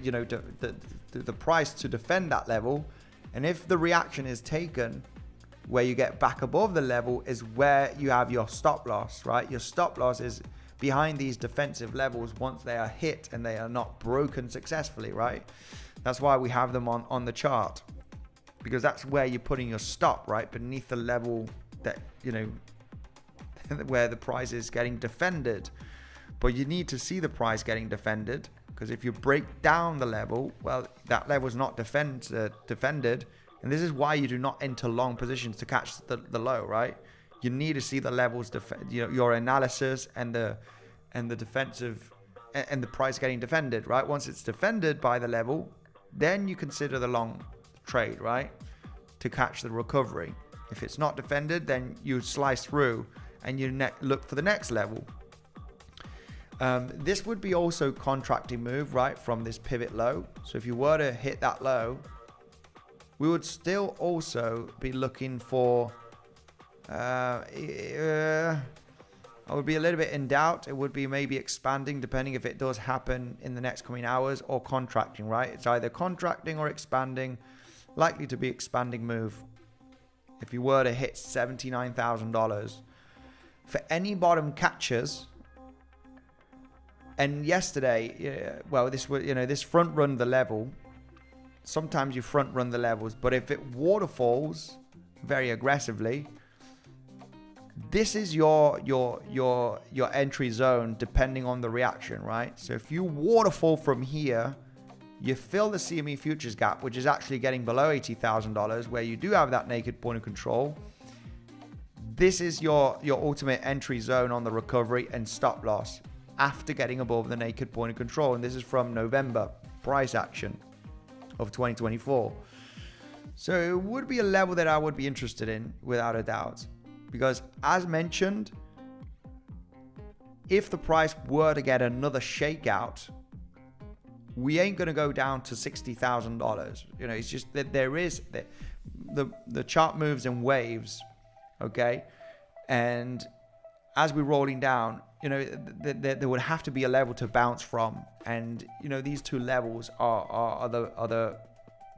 you know, the price to defend that level. And if the reaction is taken, where you get back above the level is where you have your stop loss, right? Your stop loss is behind these defensive levels once they are hit and they are not broken successfully, right? That's why we have them on the chart, because that's where you're putting your stop, right? Beneath the level that, you know, where the price is getting defended. But you need to see the price getting defended, because if you break down the level, well, that level is not defended. And this is why you do not enter long positions to catch the low, right? You need to see the levels, you know, your analysis and the defensive and the price getting defended, right? Once it's defended by the level, then you consider the long trade, right? To catch the recovery. If it's not defended, then you slice through and you look for the next level. This would be also contracting move, right? From this pivot low. So if you were to hit that low, we would still also be looking for I would be a little bit in doubt. It would be maybe expanding, depending if it does happen in the next coming hours, or contracting, right? It's either contracting or expanding. Likely to be expanding move. If you were to hit $79,000 for any bottom catchers, and yesterday, well, this was, this front run the level. Sometimes you front run the levels, but if it waterfalls very aggressively, this is your entry zone depending on the reaction, right? So if you waterfall from here, you fill the CME futures gap, which is actually getting below $80,000, where you do have that naked point of control. This is your ultimate entry zone on the recovery and stop loss after getting above the naked point of control. And this is from November price action of 2024. So it would be a level that I would be interested in without a doubt. Because as mentioned, if the price were to get another shakeout, we ain't going to go down to $60,000. It's just that there is the chart moves in waves, okay? And as we're rolling down, there would have to be a level to bounce from. And, these two levels are the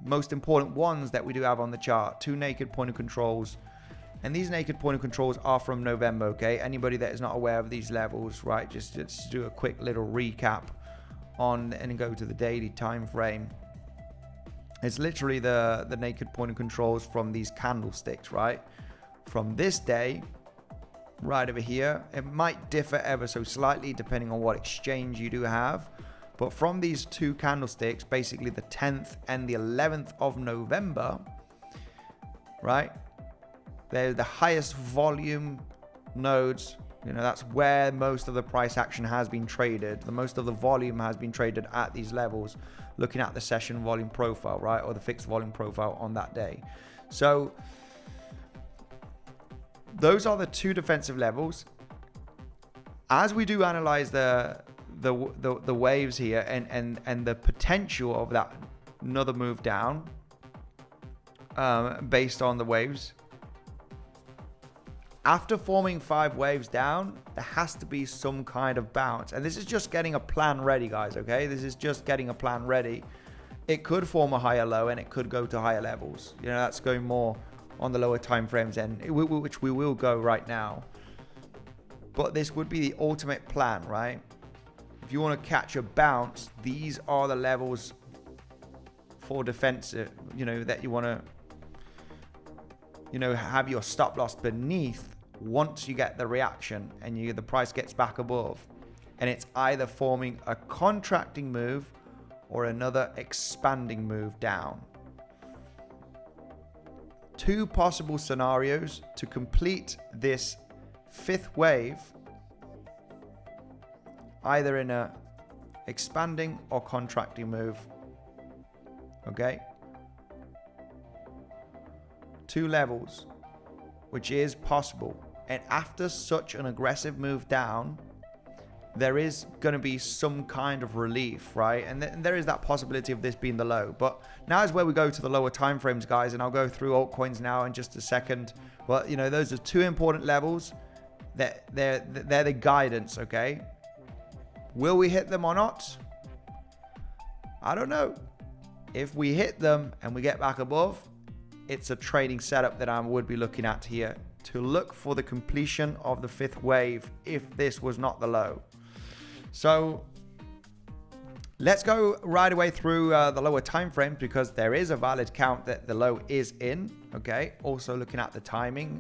most important ones that we do have on the chart. Two naked point of controls. And these naked point of controls are from November, okay? Anybody that is not aware of these levels, right? Just do a quick little recap on and go to the daily time frame. It's literally the naked point of controls from these candlesticks, right? From this day, right over here. It might differ ever so slightly depending on what exchange you do have. But from these two candlesticks, basically the 10th and the 11th of November, right? They're the highest volume nodes. That's where most of the price action has been traded. The most of the volume has been traded at these levels, looking at the session volume profile, right? Or the fixed volume profile on that day. So those are the two defensive levels. As we do analyze the waves here and the potential of that another move down based on the waves, after forming 5 waves down, there has to be some kind of bounce. And this is just getting a plan ready, guys, okay? This is just getting a plan ready. It could form a higher low and it could go to higher levels. That's going more on the lower time frames end, which we will go right now. But this would be the ultimate plan, right? If you want to catch a bounce, these are the levels for defensive, that you want to, have your stop loss beneath once you get the reaction and the price gets back above. And it's either forming a contracting move or another expanding move down. Two possible scenarios to complete this 5th wave, either in a expanding or contracting move. Okay? 2 levels, which is possible. And after such an aggressive move down, there is going to be some kind of relief, right? And there is that possibility of this being the low. But now is where we go to the lower time frames, guys, and I'll go through altcoins now in just a second. Well, those are 2 important levels. They're the guidance, okay? Will we hit them or not? I don't know. If we hit them and we get back above, it's a trading setup that I would be looking at here to look for the completion of the 5th wave if this was not the low. So let's go right away through the lower time frames, because there is a valid count that the low is in. Okay. Also looking at the timing,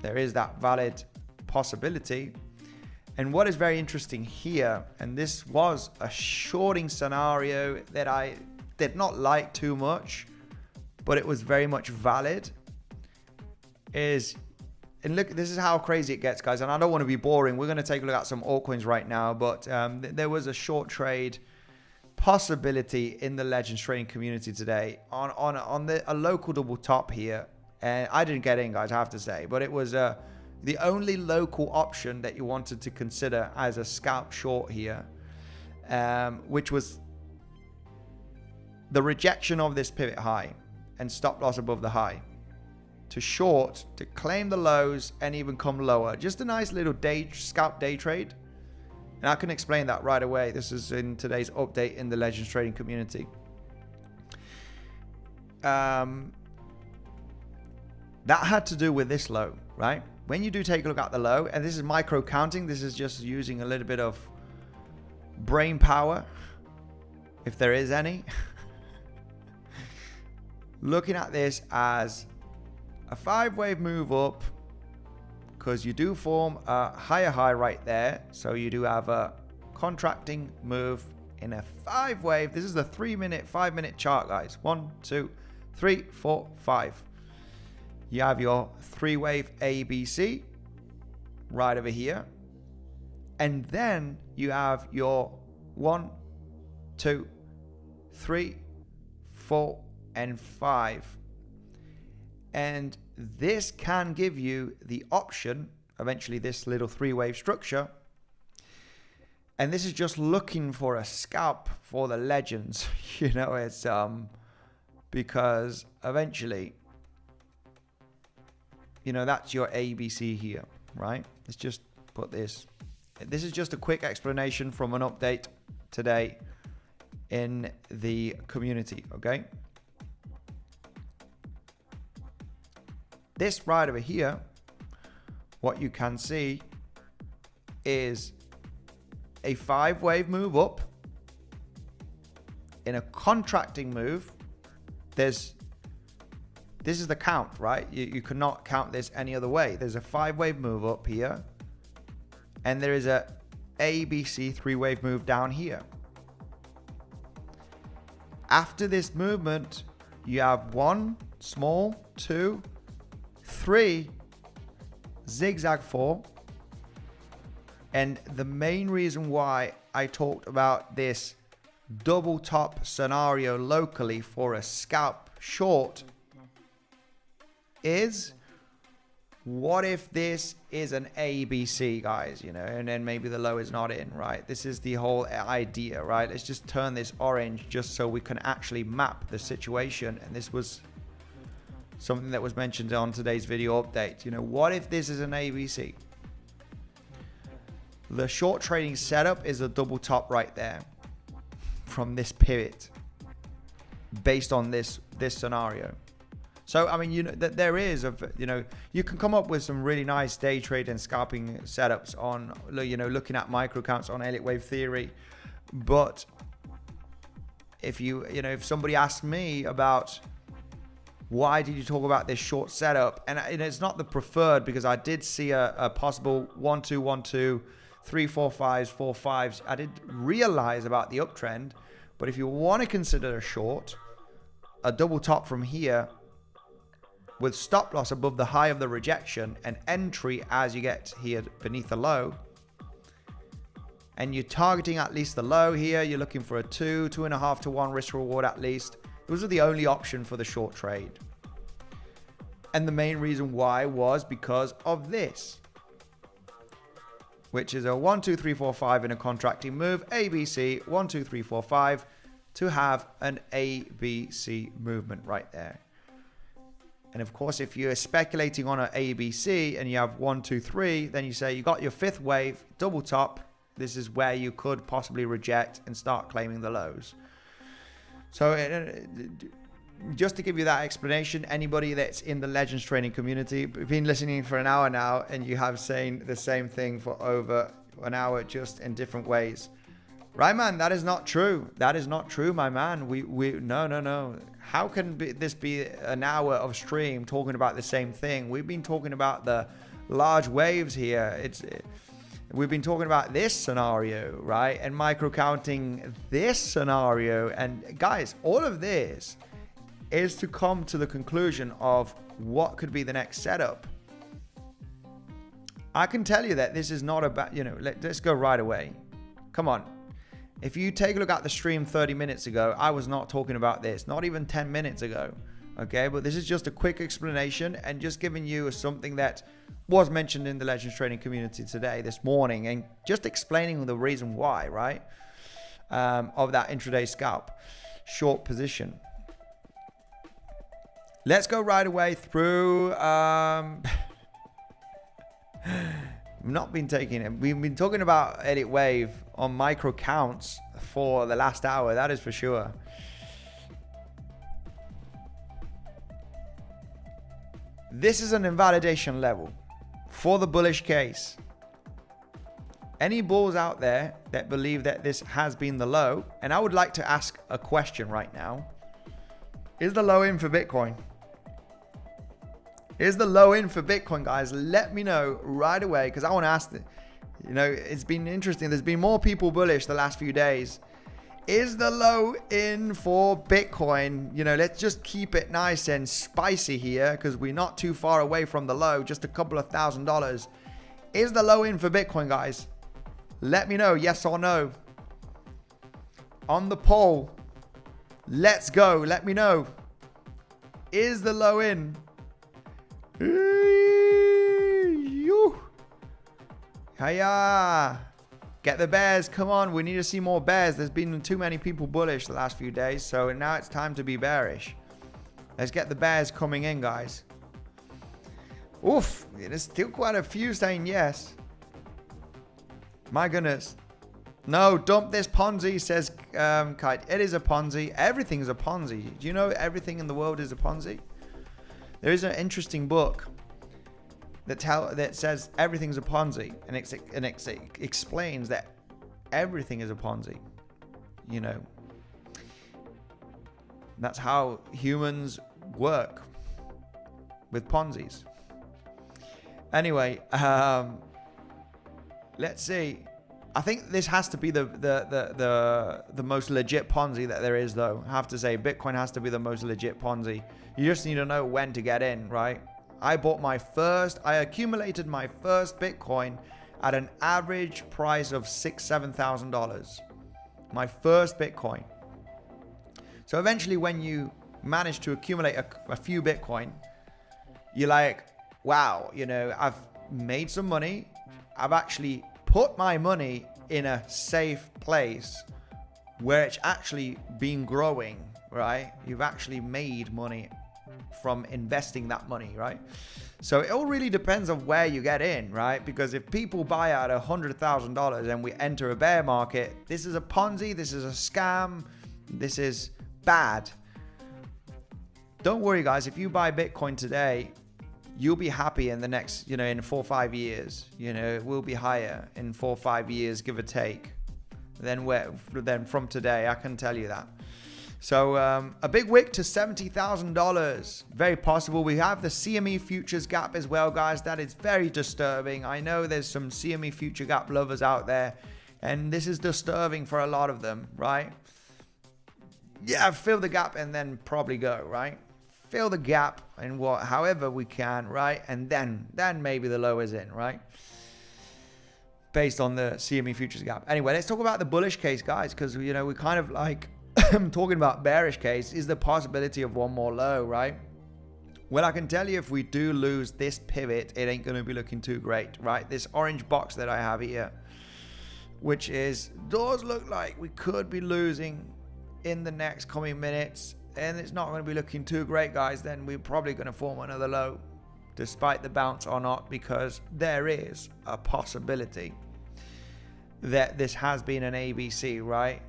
there is that valid possibility. And what is very interesting here, and this was a shorting scenario that I did not like too much, but it was very much valid, and look, this is how crazy it gets, guys, and I don't want to be boring. We're going to take a look at some altcoins right now, but there was a short trade possibility in the Legends trading community today on a local double top here, and I didn't get in, guys, I have to say, but it was the only local option that you wanted to consider as a scalp short here, which was the rejection of this pivot high and stop loss above the high. to short, to claim the lows and even come lower. Just a nice little scalp day trade. And I can explain that right away. This is in today's update in the Legends trading community. That had to do with this low, right? When you do take a look at the low, and this is micro counting, this is just using a little bit of brain power, if there is any. Looking at this as a 5-wave move up, because you do form a higher high right there. So you do have a contracting move in a 5-wave. This is the 3-minute, 5-minute chart, guys. 1, 2, 3, 4, 5. You have your 3-wave ABC right over here. And then you have your 1, 2, 3, 4, and 5. And this can give you the option, eventually this little 3-wave structure. And this is just looking for a scalp for the legends. You know, it's because eventually, you know, that's your ABC here, right? Let's just put this. This is just a quick explanation from an update today in the community, okay? This right over here, what you can see is a 5-wave move up in a contracting move. This is the count, right? You cannot count this any other way. There's a 5-wave move up here, and there is a ABC 3-wave move down here. After this movement, you have 1 small, 2, 3 zigzag 4. And the main reason why I talked about this double top scenario locally for a scalp short is, what if this is an ABC, guys, you know, and then maybe the low is not in, right? This is the whole idea, right? Let's just turn this orange just so we can actually map the situation. And this was something that was mentioned on today's video update. You know, what if this is an ABC? The short trading setup is a double top right there from this pivot based on this scenario. So, I mean, you know, that there is, you know, you can come up with some really nice day trade and scalping setups on, you know, looking at micro counts on Elliott wave theory. But if you know, if somebody asked me about why did you talk about this short setup, and it's not the preferred, because I did see a possible 1, 2, 1, 2, 3, 4, 5s, 4, 5s. I did realize about the uptrend, but if you want to consider a short, a double top from here with stop loss above the high of the rejection and entry as you get here beneath the low, and you're targeting at least the low here, you're looking for a 2, 2.5 to 1 risk reward at least. Those are the only option for the short trade. And the main reason why was because of this, which is a 1, 2, 3, 4, 5 in a contracting move, ABC, 1, 2, 3, 4, 5, to have an ABC movement right there. And of course, if you're speculating on an ABC and you have 1, 2, 3, then you say you got your 5th wave, double top. This is where you could possibly reject and start claiming the lows. So just to give you that explanation, anybody that's in the Legends training community, been listening for an hour now, and you have saying the same thing for over an hour, just in different ways. Right, man? That is not true. That is not true, my man. No. How can this be an hour of stream talking about the same thing? We've been talking about the large waves here. We've been talking about this scenario, right? And micro counting this scenario. And guys, all of this is to come to the conclusion of what could be the next setup. I can tell you that this is not about, you know, let's go right away. Come on. If you take a look at the stream 30 minutes ago, I was not talking about this, not even 10 minutes ago. Okay, but this is just a quick explanation and just giving you something that was mentioned in the Legends trading community today, this morning, and just explaining the reason why, right? Of that intraday scalp short position. Let's go right away through. I've not been taking it. We've been talking about edit wave on micro counts for the last hour. That is for sure. This is an invalidation level for the bullish case. Any bulls out there that believe that this has been the low, and I would like to ask a question right now. Is the low in for Bitcoin? Is the low in for Bitcoin, guys? Let me know right away, because I want to ask it. You know, it's been interesting. There's been more people bullish the last few days. Is the low in for Bitcoin? You know, let's just keep it nice and spicy here, because we're not too far away from the low, just a couple of $1,000s. Is the low in for Bitcoin, guys? Let me know, yes or no. On the poll, let's go. Let me know. Is the low in? Hiya. Get the bears. Come on. We need to see more bears. There's been too many people bullish the last few days. So now it's time to be bearish. Let's get the bears coming in, guys. Oof. There's still quite a few saying yes. My goodness. No, dump this Ponzi, says Kite. It is a Ponzi. Everything's a Ponzi. Do you know everything in the world is a Ponzi? There is an interesting book that says everything's a Ponzi, and it explains that everything is a Ponzi. You know, that's how humans work with Ponzis. Anyway, let's see. I think this has to be the most legit Ponzi that there is, though. I have to say, Bitcoin has to be the most legit Ponzi. You just need to know when to get in, right? I accumulated my first Bitcoin at an average price of $6,000-$7,000. My first Bitcoin. So eventually, when you manage to accumulate a few Bitcoin, you're like, wow, you know, I've made some money. I've actually put my money in a safe place where it's actually been growing, right? You've actually made money from investing that money, right? So it all really depends on where you get in, right? Because if people buy out $100,000 and we enter a bear market, this is a Ponzi, this is a scam, this is bad. Don't worry, guys. If you buy Bitcoin today, you'll be happy in the next, you know, in 4 or 5 years. You know, it will be higher in 4 or 5 years, give or take. Then from today, I can tell you that. So a big wick to $70,000. Very possible. We have the CME futures gap as well, guys. That is very disturbing. I know there's some CME future gap lovers out there, and this is disturbing for a lot of them, right? Yeah, fill the gap and then probably go, right? Fill the gap in however we can, right? And then maybe the low is in, right? Based on the CME futures gap. Anyway, let's talk about the bullish case, guys, because, you know, we kind of like talking about bearish case. Is the possibility of one more low, right? Well, I can tell you, if we do lose this pivot, it ain't going to be looking too great, right? This orange box that I have here, which does look like we could be losing in the next coming minutes, and it's not going to be looking too great, guys. Then we're probably going to form another low, despite the bounce or not, because there is a possibility that this has been an ABC, right?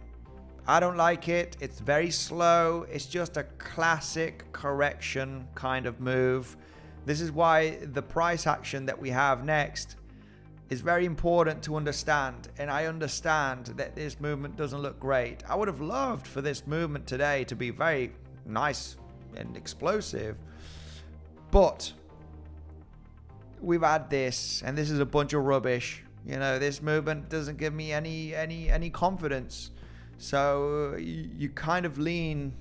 I don't like it. It's very slow. It's just a classic correction kind of move. This is why the price action that we have next is very important to understand. And I understand that this movement doesn't look great. I would have loved for this movement today to be very nice and explosive, but we've had this, and this is a bunch of rubbish. You know, this movement doesn't give me any confidence. So you kind of lean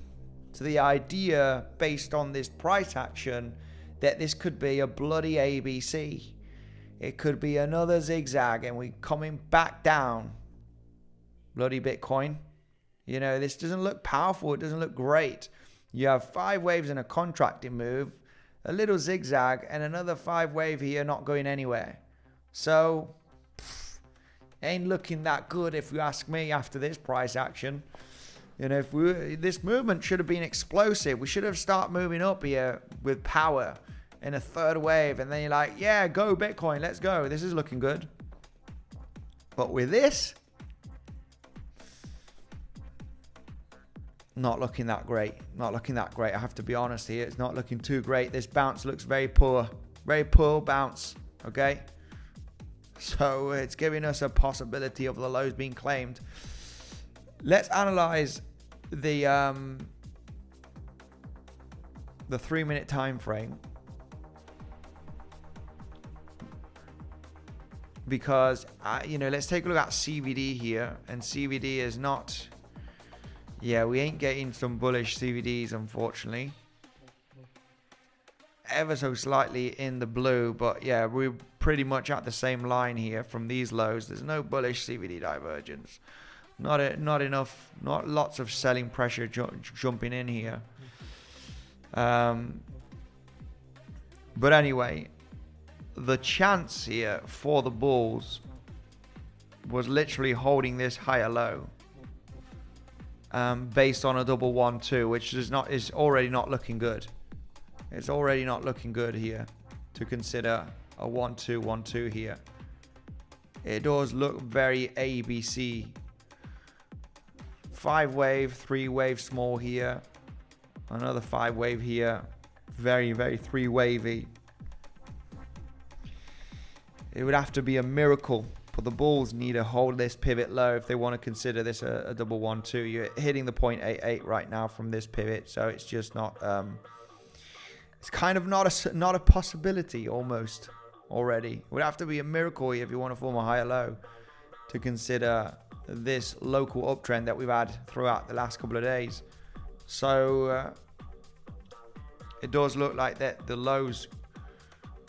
to the idea, based on this price action, that this could be a bloody ABC. It could be another zigzag, and we're coming back down. Bloody Bitcoin. You know, this doesn't look powerful. It doesn't look great. You have 5 waves in a contracting move, a little zigzag, and another 5 wave here not going anywhere. So ain't looking that good, if you ask me, after this price action. You know, this movement should have been explosive. We should have started moving up here with power in a third wave. And then you're like, yeah, go Bitcoin. Let's go. This is looking good. But with this, not looking that great. Not looking that great. I have to be honest here. It's not looking too great. This bounce looks very poor. Very poor bounce. Okay. So it's giving us a possibility of the lows being claimed. Let's analyze the 3-minute time frame, because you know, let's take a look at CVD here, and CVD is not, yeah, we ain't getting some bullish CVDs unfortunately, ever so slightly in the blue, but yeah, we're pretty much at the same line here from these lows. There's no bullish CVD divergence. Not enough, not lots of selling pressure jumping in here. But anyway, the chance here for the bulls was literally holding this higher low, based on a double 1-2, which is already not looking good. It's already not looking good here to consider a 1-2 1-2 here. It does look very ABC. 5 wave, 3 wave small here, another 5 wave here, very 3 wavy. It would have to be a miracle, but the bulls need to hold this pivot low if they want to consider this a double 1-2. You're hitting the 0.88 right now from this pivot, so it's just not it's kind of not a possibility almost already. It would have to be a miracle here if you want to form a higher low to consider this local uptrend that we've had throughout the last couple of days. So it does look like that the lows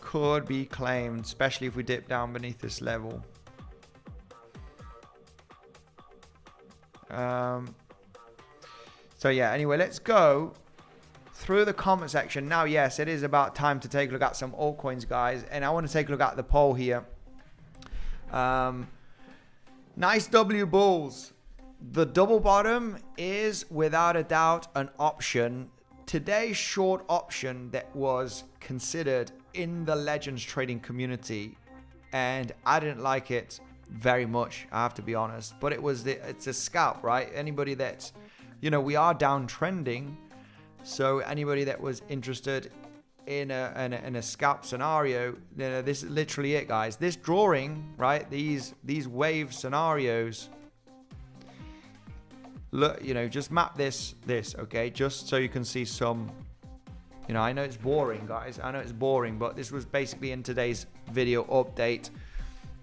could be claimed, especially if we dip down beneath this level. So yeah, anyway, let's go through the comment section now. Yes, it is about time to take a look at some altcoins, guys, and I want to take a look at the poll here. Nice W bulls. The double bottom is without a doubt an option. Today's short option that was considered in the Legends trading community, and I didn't like it very much, I have to be honest, but it's a scalp, right? Anybody that's, you know, we are downtrending, so anybody that was interested in a scalp scenario, you know, this is literally it, guys. This drawing, right, these wave scenarios, look, you know, just map this okay, just so you can see some, you know, I know it's boring, guys, I know it's boring, but this was basically in today's video update.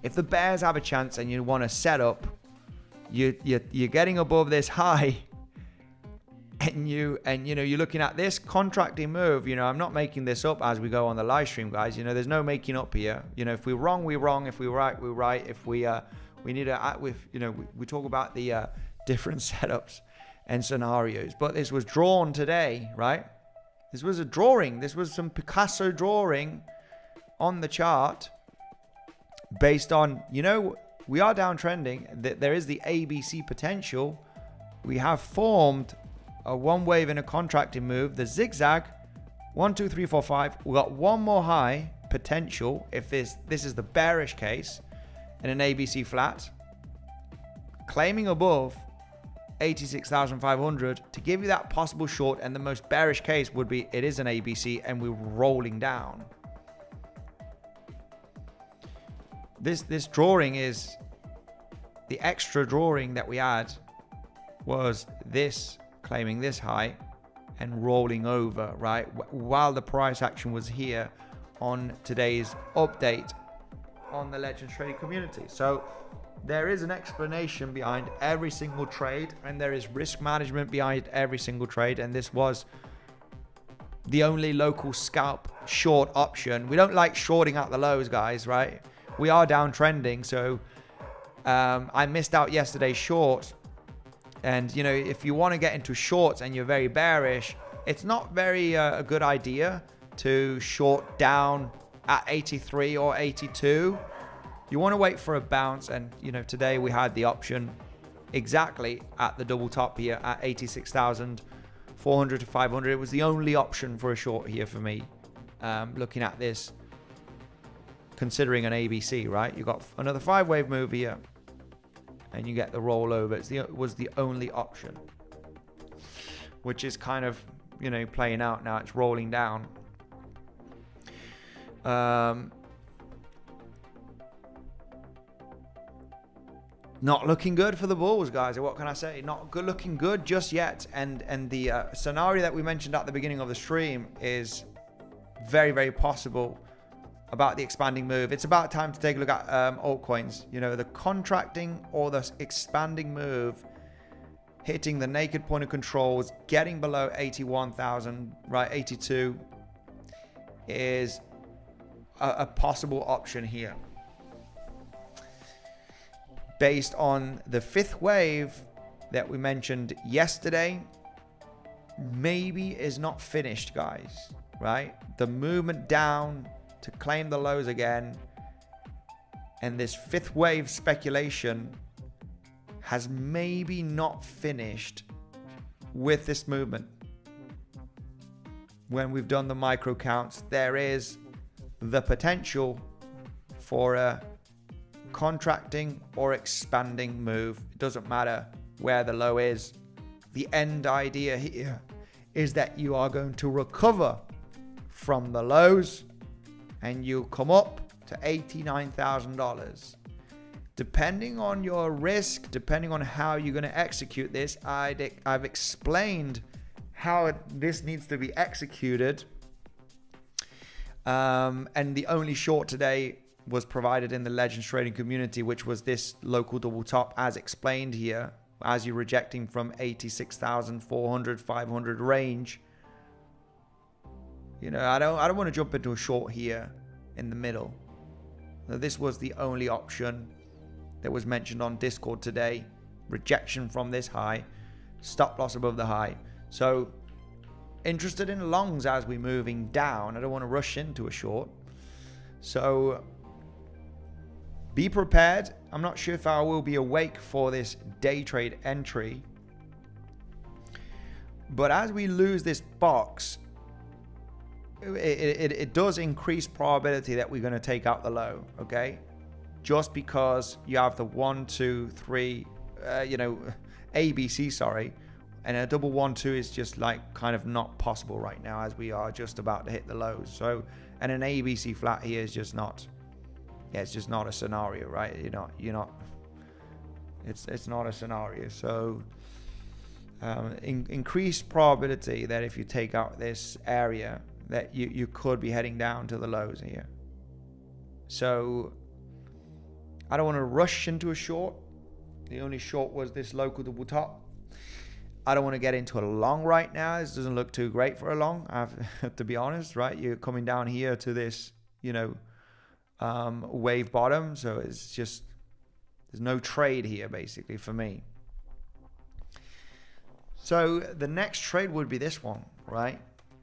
If the bears have a chance and you want to set up, you're getting above this high, and you know, you're looking at this contracting move. You know, I'm not making this up as we go on the live stream, guys. You know, there's no making up here. You know, if we're wrong, we're wrong. If we're right, we're right. If we need to act with, you know, we talk about the different setups and scenarios. But this was drawn today, right? This was a drawing. This was some Picasso drawing on the chart based on, you know, we are downtrending. There is the ABC potential. We have formed a one wave in a contracting move, the zigzag, 1 2 3 4 5. We got one more high potential if this is the bearish case in an ABC flat, claiming above 86,500 to give you that possible short. And the most bearish case would be it is an ABC and we're rolling down. This drawing is the extra drawing that we had was this claiming this high and rolling over, right, while the price action was here on today's update on the Legends trading community. So there is an explanation behind every single trade, and there is risk management behind every single trade, and this was the only local scalp short option. We don't like shorting out the lows, guys, right? We are downtrending, so I missed out yesterday's short. And, you know, if you want to get into shorts and you're very bearish, it's not very a good idea to short down at 83 or 82. You want to wait for a bounce. And, you know, today we had the option exactly at the double top here at 86,400 to 500. It was the only option for a short here for me. Looking at this, considering an ABC, right? You got another 5-wave move here, and you get the rollover. It was the only option, which is kind of, you know, playing out now. It's rolling down. Not looking good for the bulls, guys. What can I say? Not good, looking good just yet. And the scenario that we mentioned at the beginning of the stream is very, very possible about the expanding move. It's about time to take a look at altcoins. You know, the contracting or the expanding move, hitting the naked point of controls, getting below 81,000, right? 82 is a possible option here. Based on the 5th wave that we mentioned yesterday, maybe is not finished, guys, right? The movement down to claim the lows again, and this 5th wave speculation has maybe not finished with this movement. When we've done the micro counts, there is the potential for a contracting or expanding move. It doesn't matter where the low is. The end idea here is that you are going to recover from the lows and you come up to $89,000. Depending on your risk, depending on how you're going to execute this, I've explained how this needs to be executed. And the only short today was provided in the Legends trading community, which was this local double top as explained here, as you're rejecting from 86,400, 500 range. You know, I don't want to jump into a short here in the middle. So this was the only option that was mentioned on Discord today. Rejection from this high, stop loss above the high. So interested in longs as we're moving down. I don't want to rush into a short. So be prepared. I'm not sure if I will be awake for this day trade entry. But as we lose this box, it does increase probability that we're going to take out the low, okay? Just because you have the 1, 2, 3, ABC, sorry. And a double 1, 2 is just like kind of not possible right now as we are just about to hit the lows. So, and an ABC flat here is just not, yeah, it's just not a scenario, right? It's not a scenario. So increased probability that if you take out this area that you could be heading down to the lows here. So I don't want to rush into a short. The only short was this local double top. I don't want to get into a long right now. This doesn't look too great for a long, to be honest, right? You're coming down here to this, wave bottom. So it's just, there's no trade here basically for me. So the next trade would be this one, right?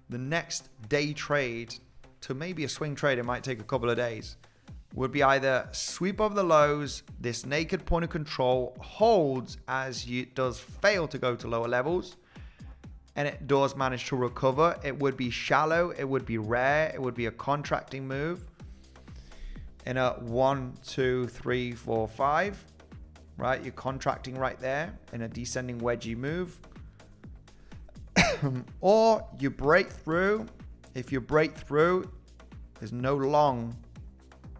The next day trade to maybe a swing trade, it might take a couple of days, would be either sweep of the lows, this naked point of control holds as it does fail to go to lower levels, and it does manage to recover. It would be shallow, it would be rare, it would be a contracting move in a 1, 2, 3, 4, 5, right? You're contracting right there in a descending wedgie move. Or you break through. If you break through, there's no long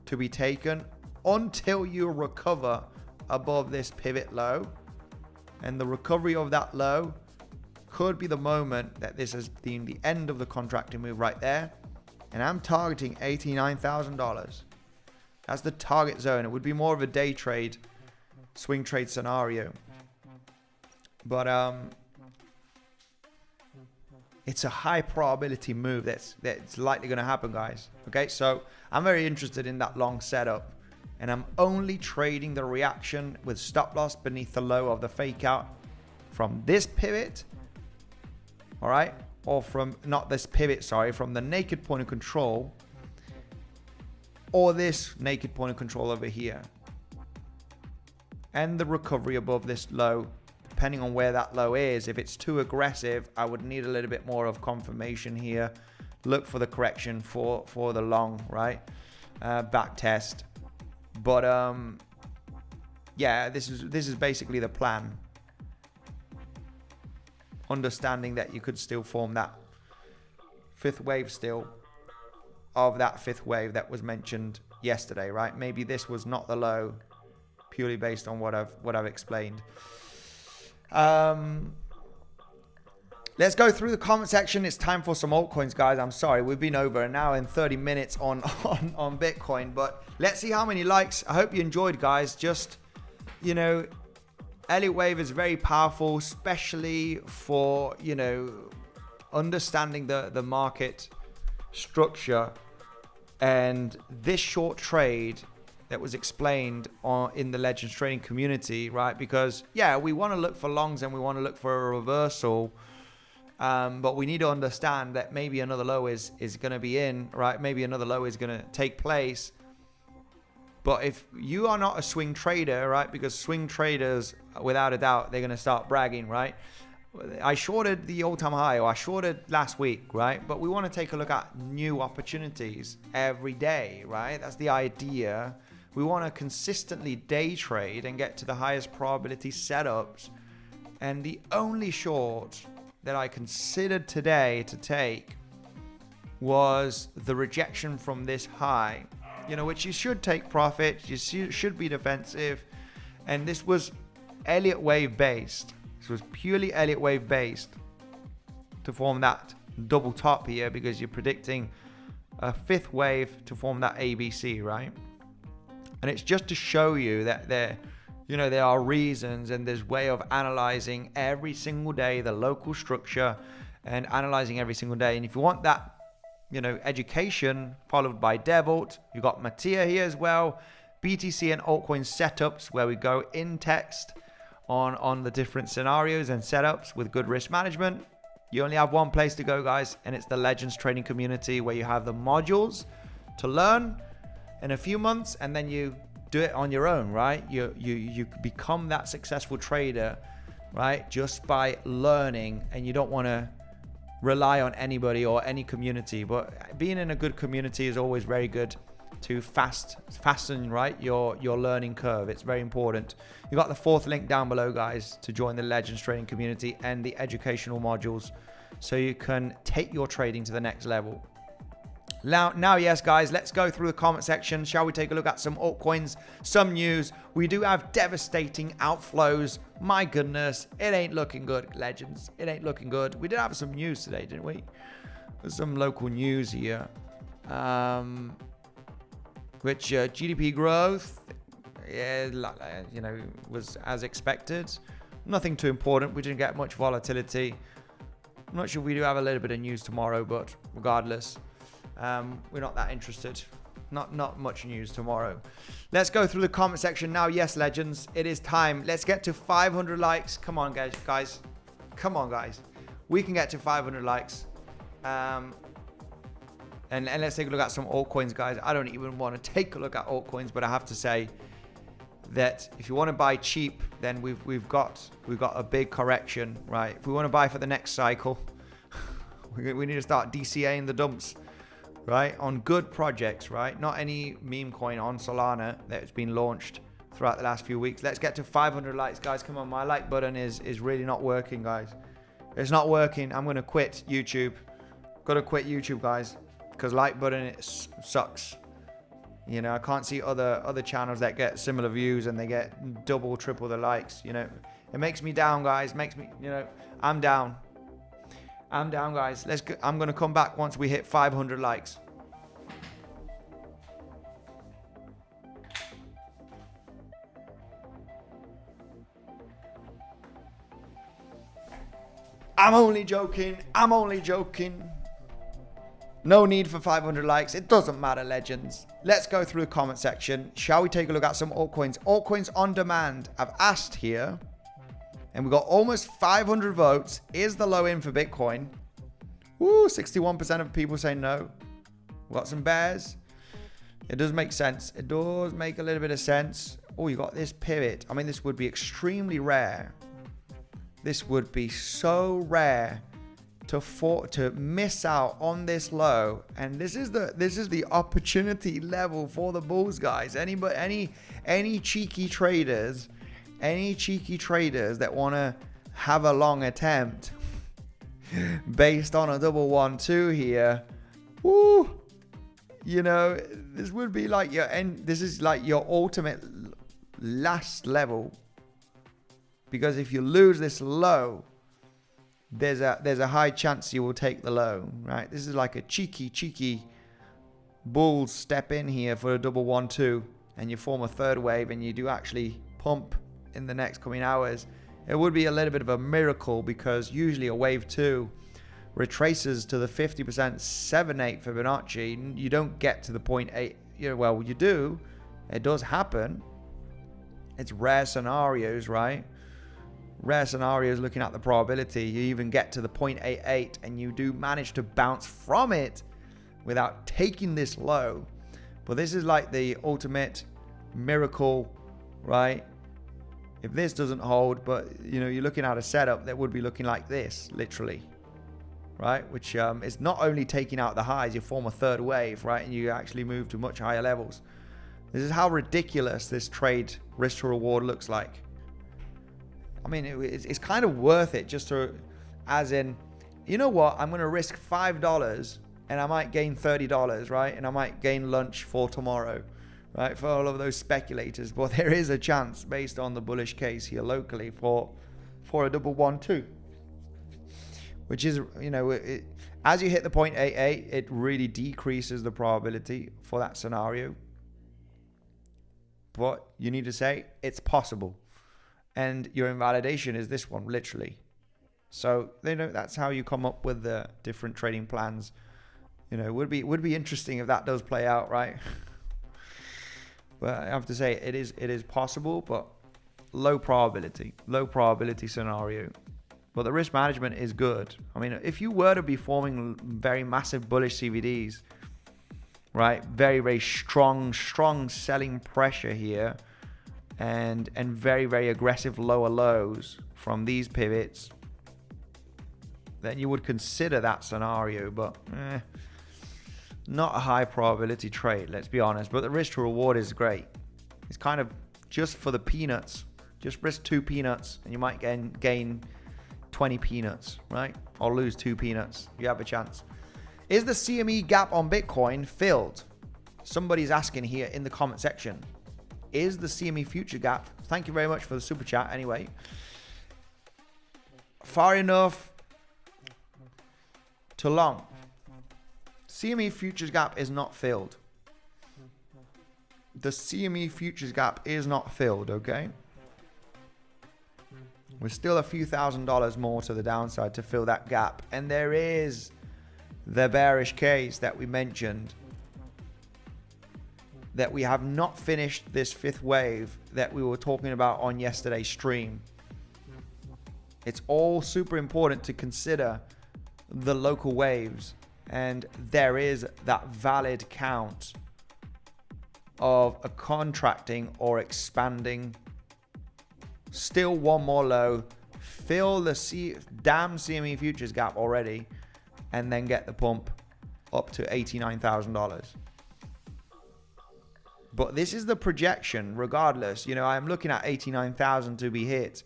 to be taken until you recover above this pivot low, and the recovery of that low could be the moment that this has been the end of the contracting move right there. And I'm targeting $89,000. That's the target zone. It would be more of a day trade, swing trade scenario, but it's a high probability move that's likely going to happen, guys. Okay, so I'm very interested in that long setup, and I'm only trading the reaction with stop loss beneath the low of the fake out from this pivot, all right, or from not this pivot, sorry, from the naked point of control, or this naked point of control over here. and the recovery above this low, depending on where that low is. If it's too aggressive, I would need a little bit more of confirmation here. Look for the correction for the long, right? Back test. But yeah, this is basically the plan. Understanding that you could still form that fifth wave still of that fifth wave that was mentioned yesterday, right? Maybe this was not the low, purely based on what I've explained. Let's go through the comment section. It's time for some altcoins, guys. I'm sorry, we've been over an hour and 30 minutes on Bitcoin, but let's see how many likes. I hope you enjoyed, guys. Just, you know, Elliott wave is very powerful, especially for, you know, understanding the market structure. And this short trade that was explained in the Legends trading community, right? Because yeah, we want to look for longs and we want to look for a reversal. But we need to understand that maybe another low is going to be in, right? Maybe another low is going to take place. But if you are not a swing trader, right? Because swing traders, without a doubt, they're going to start bragging, right? I shorted the all-time high, or I shorted last week, right? But we want to take a look at new opportunities every day, right? That's the idea. We want to consistently day trade and get to the highest probability setups. And the only short that I considered today to take was the rejection from this high, you know, which you should take profit, you should be defensive. And this was Elliott wave based. This was purely Elliott wave based to form that double top here, because you're predicting a fifth wave to form that ABC, right? And it's just to show you that there are reasons and there's way of analyzing every single day the local structure and analyzing every single day. And if you want that, you know, education followed by 𝗕𝗏𝘆𝗽, you've got 𝗬𝗫 here as well, BTC and altcoin setups, where we go in text on the different scenarios and setups with good risk management. You only have one place to go, guys, and it's the Legends trading community, where you have the modules to learn in a few months, and then you do it on your own, right? You become that successful trader, right, just by learning. And you don't want to rely on anybody or any community, but being in a good community is always very good to fasten, right, your learning curve. It's very important. You got the fourth link down below, guys, to join the Legends trading community and the educational modules, so you can take your trading to the next level. Now, yes, guys, let's go through the comment section. Shall we take a look at some altcoins, some news? We do have devastating outflows. My goodness, it ain't looking good, Legends. It ain't looking good. We did have some news today, didn't we? There's some local news here. Which GDP growth, yeah, you know, was as expected. Nothing too important. We didn't get much volatility. I'm not sure if we do have a little bit of news tomorrow, but regardless, we're not that interested. Not much news tomorrow. Let's go through the comment section now. Yes, Legends, it is time. Let's get to 500 likes. Come on, guys. Come on, guys. We can get to 500 likes. And let's take a look at some altcoins, guys. I don't even want to take a look at altcoins, but I have to say that if you want to buy cheap, then we've got a big correction, right? If we want to buy for the next cycle, we need to start DCAing the dumps, right? On good projects, right? Not any meme coin on Solana that's been launched throughout the last few weeks. Let's get to 500 likes, guys. Come on, my like button is really not working, guys. It's not working. I'm going to quit YouTube. Got to quit YouTube, guys, because like button, it sucks. You know, I can't see other channels that get similar views and they get double, triple the likes. You know, it makes me down, guys. Makes me, you know, I'm down. I'm down, guys. Let's go. I'm going to come back once we hit 500 likes. I'm only joking. I'm only joking. No need for 500 likes. It doesn't matter, Legends. Let's go through the comment section. Shall we take a look at some altcoins? Altcoins on demand. I've asked here, and we got almost 500 votes. Is the low in for Bitcoin? Woo, 61% of people say no. We got some bears. It does make sense. It does make a little bit of sense. Oh, you got this pivot. I mean, this would be extremely rare. This would be so rare to miss out on this low. And this is the opportunity level for the bulls, guys. Any cheeky traders that want to have a long attempt based on a 112 here, woo, you know, this would be like this is like your ultimate last level, because if you lose this low, there's a high chance you will take the low, right? This is like a cheeky bulls step in here for a 112, and you form a third wave, and you do actually pump in the next coming hours. It would be a little bit of a miracle, because usually a wave 2 retraces to the 50% 7/8 Fibonacci. You don't get to the 0.8. Well, you do. It does happen. It's rare scenarios, right? Rare scenarios looking at the probability. You even get to the 0.88 and you do manage to bounce from it without taking this low. But this is like the ultimate miracle, right? If this doesn't hold, but you're looking at a setup that would be looking like this, literally, right? Which is not only taking out the highs, you form a third wave, right? And you actually move to much higher levels. This is how ridiculous this trade risk to reward looks like. I mean, it's kind of worth it, just to, as in, you know what? I'm going to risk $5 and I might gain $30, right? And I might gain lunch for tomorrow, right? For all of those speculators. But there is a chance, based on the bullish case here locally, for a 112. Which is, as you hit the 0.88, it really decreases the probability for that scenario. But you need to say it's possible. And your invalidation is this one, literally. So that's how you come up with the different trading plans. It would be interesting if that does play out, right? But I have to say it is possible, but low probability scenario. But the risk management is good. I mean, if you were to be forming very massive bullish CVDs, right? Very, very strong selling pressure here, and very, very aggressive lower lows from these pivots, then you would consider that scenario, but not a high probability trade, let's be honest. But the risk to reward is great. It's kind of just for the peanuts. Just risk 2 peanuts and you might gain 20 peanuts, right? Or lose 2 peanuts. You have a chance. Is the CME gap on Bitcoin filled? Somebody's asking here in the comment section. Is the CME future gap? Thank you very much for the super chat anyway. Far enough to long. CME futures gap is not filled. The CME futures gap is not filled, okay? We're still a few $1,000s more to the downside to fill that gap. And there is the bearish case that we mentioned, that we have not finished this 5th wave that we were talking about on yesterday's stream. It's all super important to consider the local waves, and there is that valid count of a contracting or expanding. Still one more low, fill the damn CME futures gap already, and then get the pump up to $89,000. But this is the projection regardless. I'm looking at 89,000 to be hit.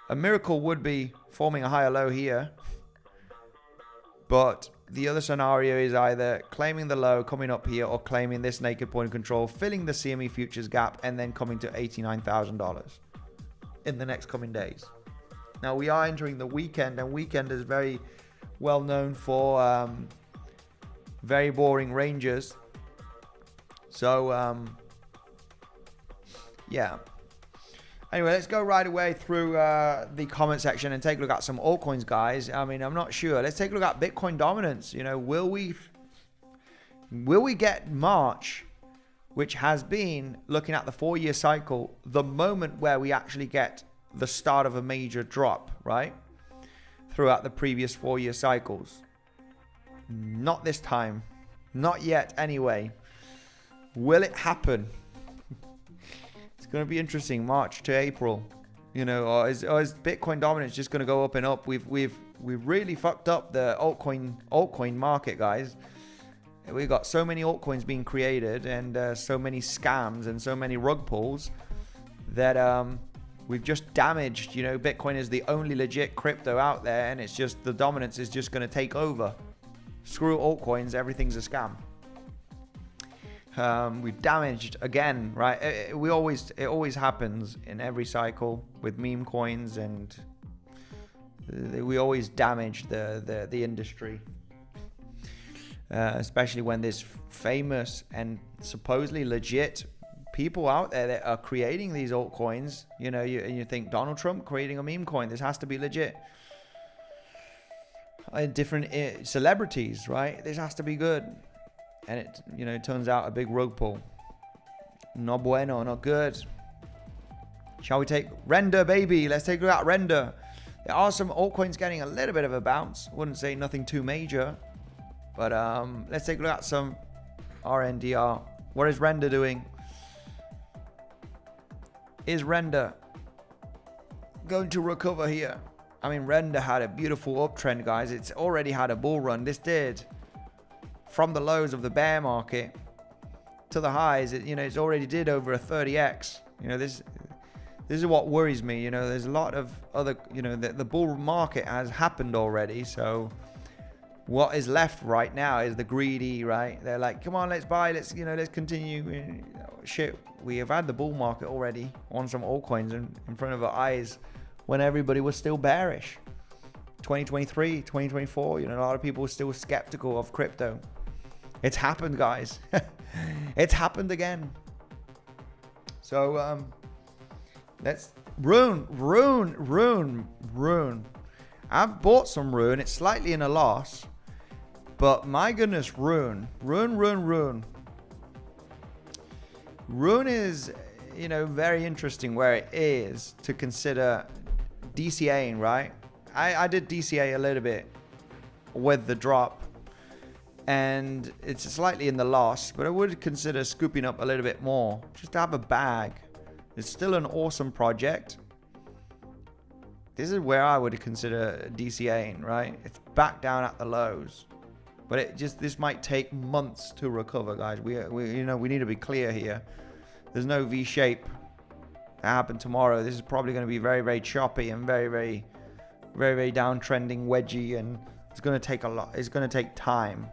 A miracle would be forming a higher low here. But the other scenario is either claiming the low, coming up here, or claiming this naked point of control, filling the CME futures gap, and then coming to $89,000 in the next coming days. Now, we are entering the weekend, and weekend is very well known for very boring ranges. So, yeah. Anyway, let's go right away through the comment section and take a look at some altcoins, guys. I mean, I'm not sure. Let's take a look at Bitcoin dominance. Will we get March, which has been, looking at the 4-year cycle, the moment where we actually get the start of a major drop, right? Throughout the previous 4-year cycles. Not this time. Not yet, anyway. Will it happen? It's going to be interesting, March to April. You know, or is Bitcoin dominance just going to go up and up? We've really fucked up the altcoin market, guys. We've got so many altcoins being created and so many scams and so many rug pulls that we've just damaged. You know, Bitcoin is the only legit crypto out there, and it's just the dominance is just going to take over. Screw altcoins, everything's a scam. We've damaged again, right? It always happens in every cycle with meme coins, and we always damage the industry, especially when there's famous and supposedly legit people out there that are creating these altcoins. You know, you think Donald Trump creating a meme coin, this has to be legit. Different celebrities, right? This has to be good. And it, you know, it turns out a big rug pull. No bueno, not good. Shall we take Render, baby? Let's take a look at Render. There are some altcoins getting a little bit of a bounce. Wouldn't say nothing too major. But let's take a look at some RNDR. What is Render doing? Is Render going to recover here? I mean, Render had a beautiful uptrend, guys. It's already had a bull run. This did. From the lows of the bear market to the highs, it's already did over a 30x. You know, this is what worries me. You know, there's a lot of other, the bull market has happened already. So what is left right now is the greedy, right? They're like, come on, let's buy, let's continue. Shit, we have had the bull market already on some altcoins in front of our eyes when everybody was still bearish. 2023, 2024, a lot of people were still skeptical of crypto. It's happened, guys. It's happened again. So let's Rune. I've bought some Rune. It's slightly in a loss, but my goodness, Rune is, very interesting where it is to consider DCAing, right? I did DCA a little bit with the drop, and it's slightly in the loss, but I would consider scooping up a little bit more just to have a bag. It's still an awesome project. This is where I would consider DCAing, right? It's back down at the lows, but this might take months to recover, guys. We need to be clear here. There's no V shape that happen tomorrow. This is probably going to be very, very choppy and very, very, very, very downtrending, wedgy, and it's going to take a lot. It's going to take time.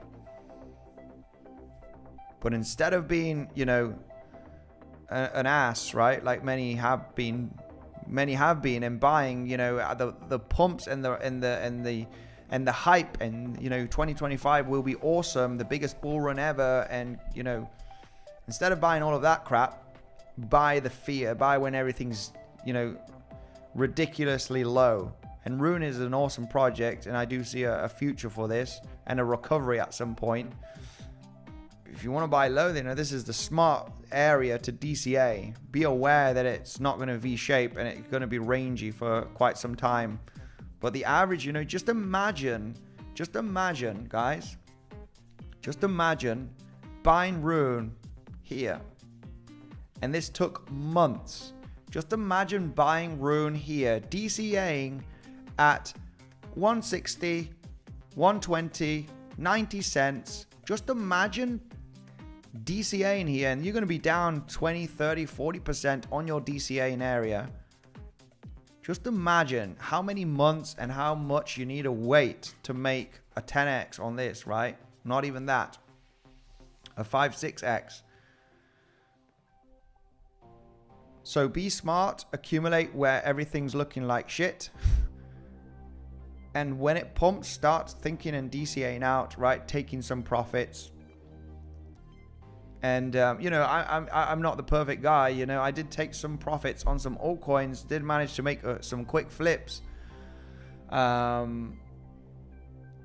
But instead of being, an ass, right, like many have been, and buying, the pumps and the hype, and 2025 will be awesome, the biggest bull run ever, and instead of buying all of that crap, buy the fear, buy when everything's ridiculously low. And Rune is an awesome project, and I do see a future for this and a recovery at some point. If you want to buy low, then this is the smart area to DCA. Be aware that it's not going to V-shape and it's going to be rangy for quite some time. But the average, just imagine, guys. Just imagine buying Rune here. And this took months. Just imagine buying Rune here, DCAing at 160, 120, 90 cents. Just imagine DCAing here, and you're going to be down 20, 30, 40% on your DCAing area. Just imagine how many months and how much you need to wait to make a 10x on this, right? Not even that. A 5, 6x. So be smart, accumulate where everything's looking like shit. And when it pumps, start thinking and DCAing out, right? Taking some profits. And, I'm not the perfect guy. I did take some profits on some altcoins, did manage to make some quick flips.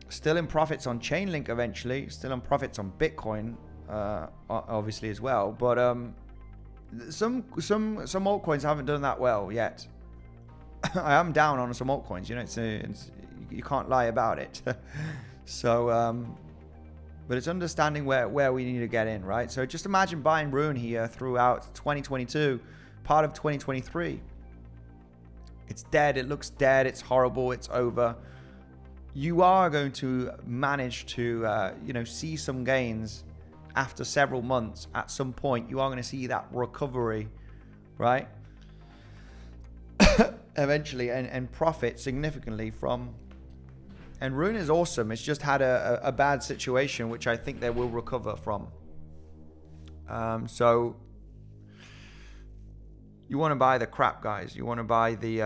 Still in profits on Chainlink eventually, still in profits on Bitcoin, obviously as well. But some altcoins haven't done that well yet. I am down on some altcoins, you can't lie about it. So, but it's understanding where we need to get in, right? So just imagine buying Rune here throughout 2022, part of 2023. It's dead. It looks dead. It's horrible. It's over. You are going to manage to, see some gains after several months. At some point, you are going to see that recovery, right? Eventually, and profit significantly from. And Rune is awesome. It's just had a bad situation, which I think they will recover from. So you want to buy the crap, guys. You want to buy the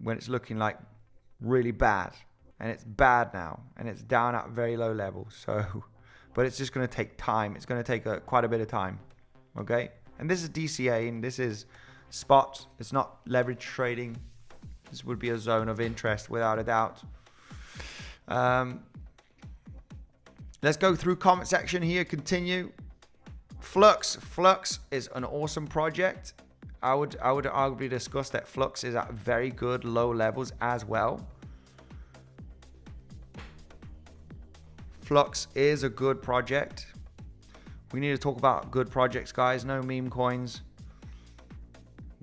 when it's looking like really bad, and it's bad now, and it's down at very low levels. So, but it's just going to take time. It's going to take quite a bit of time. Okay, and this is DCA, and this is spot. It's not leverage trading. This would be a zone of interest without a doubt. Let's go through comment section here. Continue. 𝗬𝗏 is an awesome project. I would arguably discuss that 𝗬𝗏 is at very good low levels as well. 𝗬𝗏 is a good project. We need to talk about good projects, guys. No meme coins.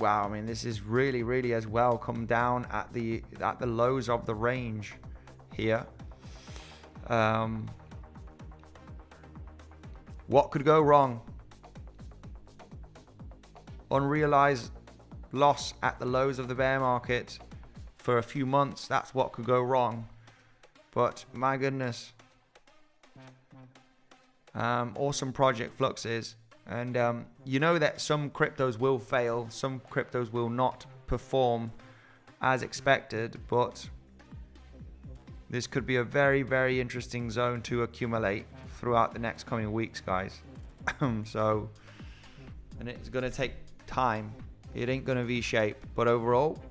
Wow, I mean, this is really, really as well come down at the lows of the range here. What could go wrong? Unrealized loss at the lows of the bear market for a few months. That's what could go wrong. But my goodness. Awesome project 𝗬𝗏 is. And you know that some cryptos will fail. Some cryptos will not perform as expected. But this could be a very, very interesting zone to accumulate throughout the next coming weeks, guys. And it's going to take time. It ain't going to V-shape. But overall,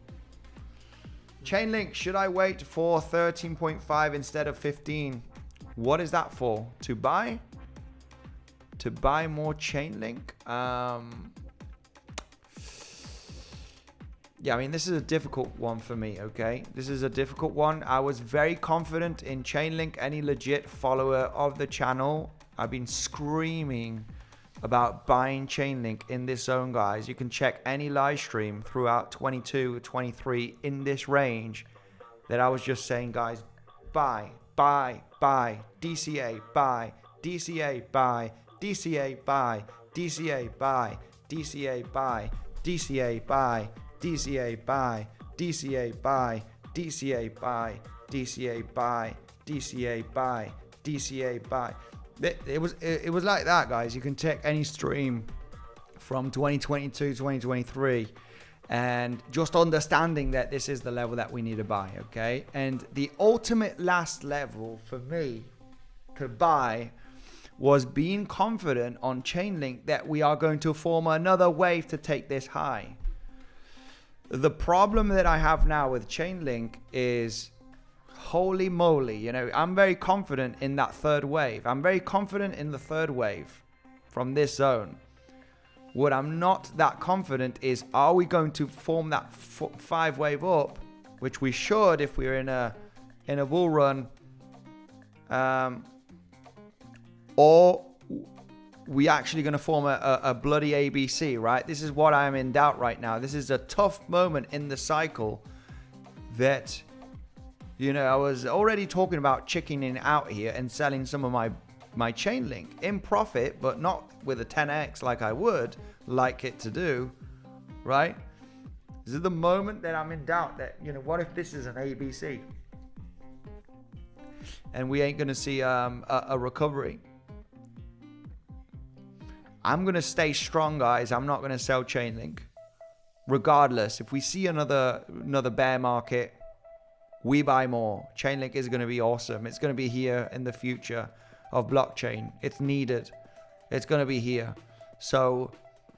Chainlink, should I wait for 13.5 instead of 15? What is that for? To buy? To buy more Chainlink? Yeah, I mean, this is a difficult one for me, okay? This is a difficult one. I was very confident in Chainlink. Any legit follower of the channel, I've been screaming about buying Chainlink in this zone, guys. You can check any live stream throughout 22, 23 in this range that I was just saying, guys, buy, buy, buy, DCA, buy, DCA, buy, DCA, buy, DCA, buy, DCA, buy, DCA, buy, DCA, buy, DCA, buy, DCA, buy, DCA, buy, DCA, buy, DCA, buy. It was like that, guys. You can check any stream from 2022, 2023, and just understanding that this is the level that we need to buy, okay? And the ultimate last level for me to buy was being confident on Chainlink that we are going to form another wave to take this high. The problem that I have now with Chainlink is, holy moly, I'm very confident in that third wave. I'm very confident in the third wave from this zone. What I'm not that confident is, are we going to form that 5 wave up, which we should if we're in a bull run, or we actually going to form a bloody ABC, right? This is what I'm in doubt right now. This is a tough moment in the cycle that, I was already talking about chickening out here and selling some of my Chainlink in profit, but not with a 10x like I would like it to do, right? This is the moment that I'm in doubt that, what if this is an ABC and we ain't going to see a recovery? I'm going to stay strong, guys. I'm not going to sell Chainlink. Regardless, if we see another bear market, we buy more. Chainlink is going to be awesome. It's going to be here in the future of blockchain. It's needed. It's going to be here. So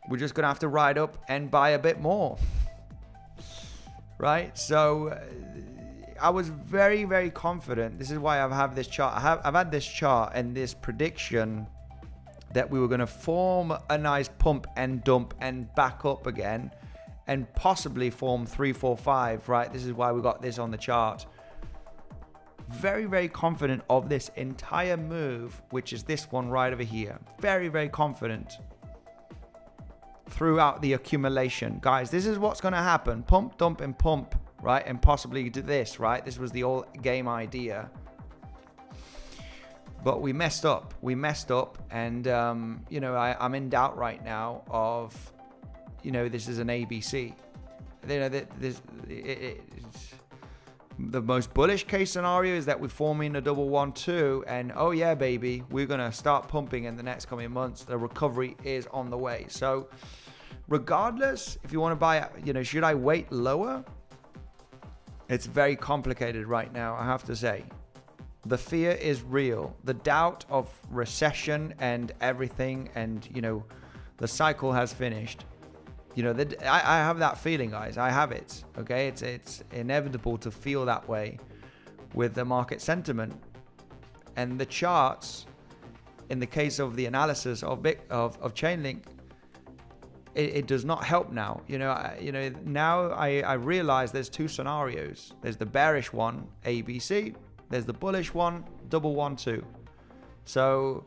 we're just going to have to ride up and buy a bit more. Right? So I was very, very confident. This is why I have this chart. I've had this chart and this prediction that we were going to form a nice pump and dump and back up again and possibly form 3, 4, 5, right? This is why we got this on the chart. very, very confident of this entire move, which is this one right over here. Very, very confident throughout the accumulation. Guys, this is what's going to happen. Pump, dump, and pump, right? And possibly do this, right? This was the old game idea. But we messed up. We messed up. And, you know, I'm in doubt right now of, you know, this is an ABC. You know, the most bullish case scenario is that we're forming a 112, and oh yeah, baby, we're gonna start pumping in the next coming months. The recovery is on the way. So regardless, if you want to buy, you know, should I wait lower? It's very complicated right now, I have to say. The fear is real. The doubt of recession and everything, and you know, the cycle has finished. You know, I have that feeling, guys. I have it. Okay, it's inevitable to feel that way with the market sentiment and the charts. In the case of the analysis of Chainlink, it does not help now. Now I realize there's two scenarios. There's the bearish one, ABC. There's the bullish one, 112. So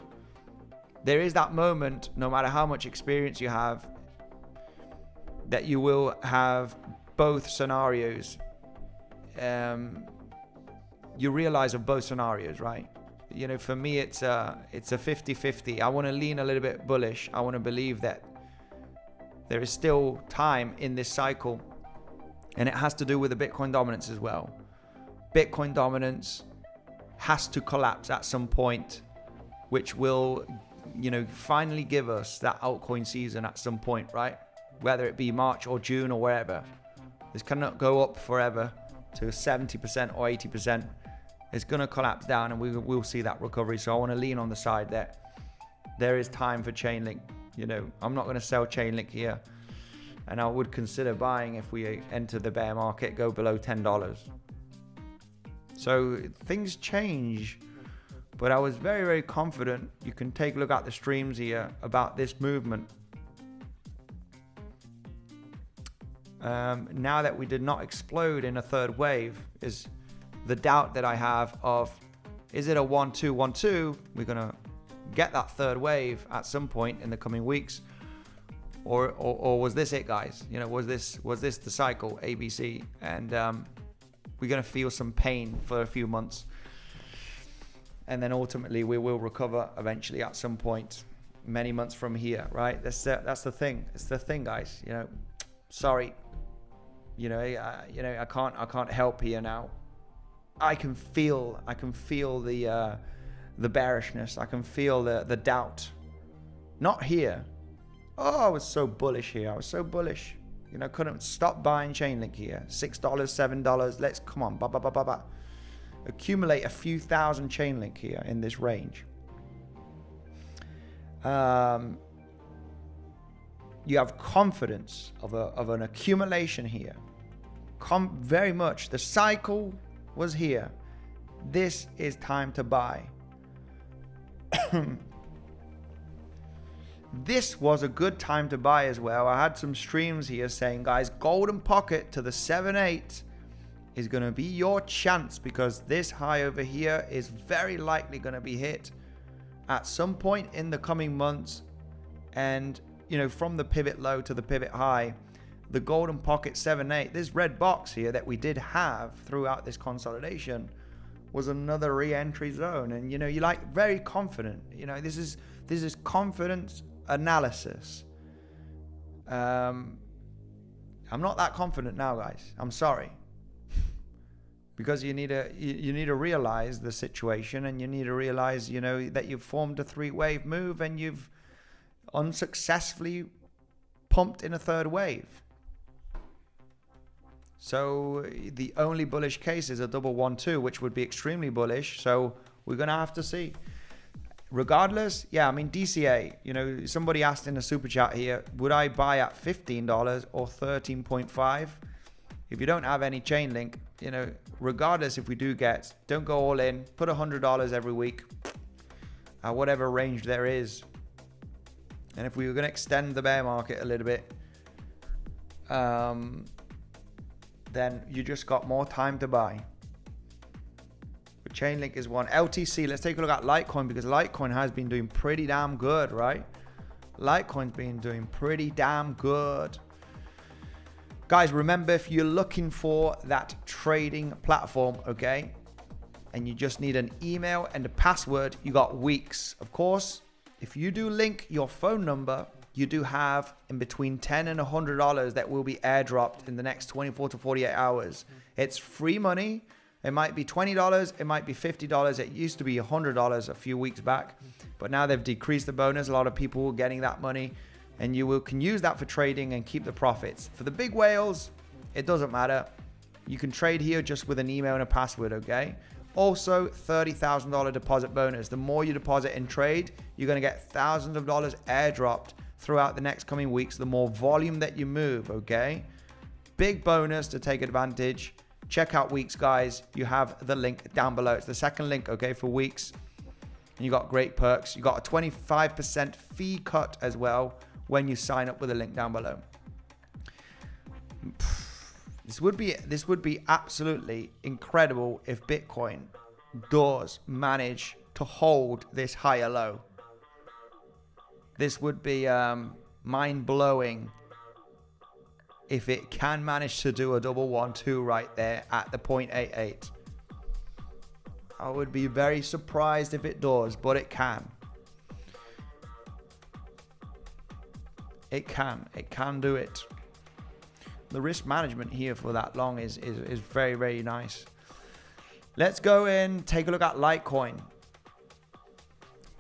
there is that moment, no matter how much experience you have, that you will have both scenarios. You realize of both scenarios, right? You know, for me, it's a 50-50. I want to lean a little bit bullish. I want to believe that there is still time in this cycle, and it has to do with the Bitcoin dominance as well. Bitcoin dominance has to collapse at some point, which will, you know, finally give us that altcoin season at some point, right? Whether it be March or June or wherever. This cannot go up forever to 70% or 80%. It's going to collapse down, and we'll see that recovery. So I want to lean on the side that there is time for Chainlink. You know, I'm not going to sell Chainlink here, and I would consider buying if we enter the bear market, go below $10. So things change, but I was very, very confident. You can take a look at the streams here about this movement. Now that we did not explode in a third wave is the doubt that I have of, is it a 1-2-1-2? We're going to get that third wave at some point in the coming weeks, or was this it, guys? You know, was this the cycle, ABC? And we're going to feel some pain for a few months, and then ultimately we will recover eventually at some point, many months from here, right? That's the thing. It's the thing, guys. You know, sorry. You know, I can't help here now. I can feel the bearishness. I can feel the doubt. Not here. Oh, I was so bullish here. I was so bullish. You know, couldn't stop buying Chainlink here. $6, $7. Let's come on. Accumulate a few thousand Chainlink here in this range. You have confidence of an accumulation here. Very much. The cycle was here. This is time to buy. This was a good time to buy as well. I had some streams here saying, guys, golden pocket to the 7-8 is going to be your chance, because this high over here is very likely going to be hit at some point in the coming months. And you know, from the pivot low to the pivot high, the golden pocket 7-8, this red box here that we did have throughout this consolidation, was another re-entry zone. And you know, you're like very confident. You know, this is confidence analysis. I'm not that confident now, guys. I'm sorry. Because you need to realize the situation, and you need to realize, you know, that you've formed a 3-wave move and you've unsuccessfully pumped in a third wave. So the only bullish case is a 1-1-2, which would be extremely bullish. So we're going to have to see. Regardless, yeah, I mean, DCA, you know, somebody asked in the super chat here, would I buy at $15 or 13.5? If you don't have any Chainlink, you know, regardless if we do get, don't go all in, put $100 every week at whatever range there is. And if we were going to extend the bear market a little bit, then you just got more time to buy. But Chainlink is one. LTC, let's take a look at Litecoin, because Litecoin has been doing pretty damn good, right? Litecoin's been doing pretty damn good. Guys, remember, if you're looking for that trading platform, okay, and you just need an email and a password, you got Weeks. Of course, if you do link your phone number, you do have in between $10 and $100 that will be airdropped in the next 24 to 48 hours. It's free money. It might be $20, it might be $50. It used to be $100 a few weeks back, but now they've decreased the bonus. A lot of people are getting that money, and you can use that for trading and keep the profits. For the big whales, it doesn't matter. You can trade here just with an email and a password, okay? Also, $30,000 deposit bonus. The more you deposit and trade, you're going to get thousands of dollars airdropped throughout the next coming weeks. The more volume that you move, okay? Big bonus to take advantage. Check out Weeks, guys. You have the link down below. It's the second link, okay, for Weeks. And you got great perks. You got a 25% fee cut as well when you sign up with the link down below. This would be absolutely incredible if Bitcoin does manage to hold this higher low. This would be mind-blowing if it can manage to do a double 1-2 right there at the 0.88. I would be very surprised if it does, but it can. It can do it. The risk management here for that long is very, very nice. Let's go and take a look at Litecoin.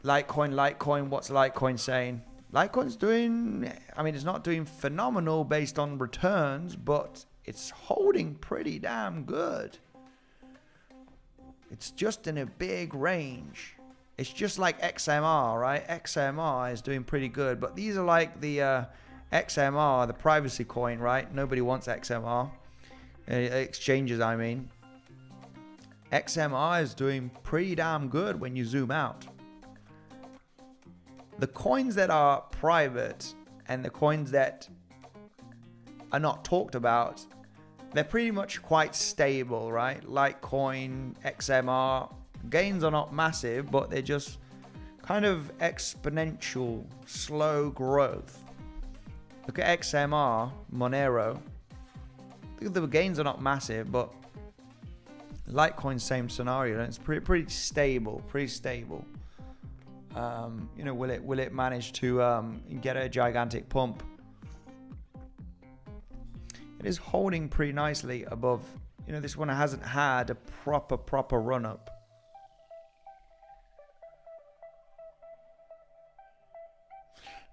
Litecoin, what's Litecoin saying? Litecoin's doing, I mean, it's not doing phenomenal based on returns, but it's holding pretty damn good. It's just in a big range. It's just like XMR, right? XMR is doing pretty good, but these are like the XMR, the privacy coin, right? Nobody wants XMR. Exchanges, I mean. XMR is doing pretty damn good when you zoom out. The coins that are private and the coins that are not talked about, they're pretty much quite stable, right? Litecoin, XMR, gains are not massive, but they're just kind of exponential, slow growth. Look at XMR, Monero. The gains are not massive, but Litecoin, same scenario. And it's pretty stable, You know, will it manage to get a gigantic pump? It is holding pretty nicely above. You know, this one hasn't had a proper run up.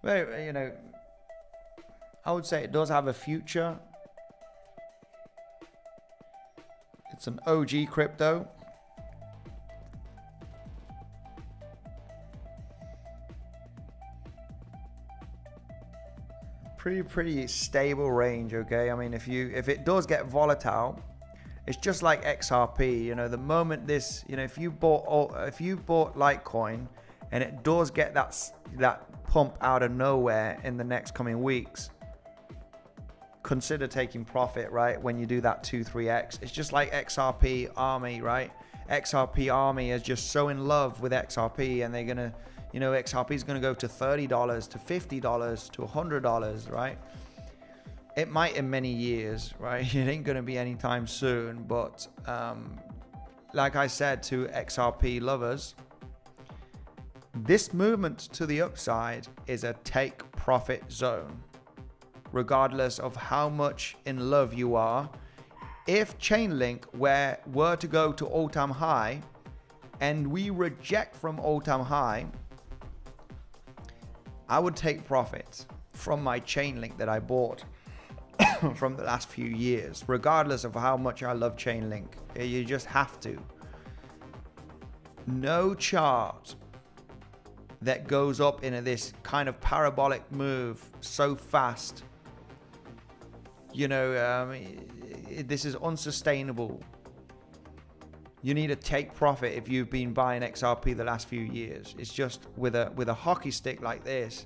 Well, you know, I would say it does have a future. It's an OG crypto. Pretty stable range, okay? I mean, if it does get volatile, it's just like XRP. You know, the moment this, you know, if you bought Litecoin and it does get that pump out of nowhere in the next coming weeks, consider taking profit, right? When you do that 2-3x, it's just like XRP Army, right? XRP Army is just so in love with XRP, and they're gonna, you know, XRP is gonna go to $30 to $50 to $100, right? It might in many years, right? It ain't gonna be anytime soon, but like I said to XRP lovers, this movement to the upside is a take profit zone, regardless of how much in love you are. If Chainlink were to go to all-time high and we reject from all-time high, I would take profits from my Chainlink that I bought from the last few years, regardless of how much I love Chainlink. You just have to. No chart that goes up into this kind of parabolic move so fast, you know, this is unsustainable. You need to take profit if you've been buying XRP the last few years. It's just with a hockey stick like this,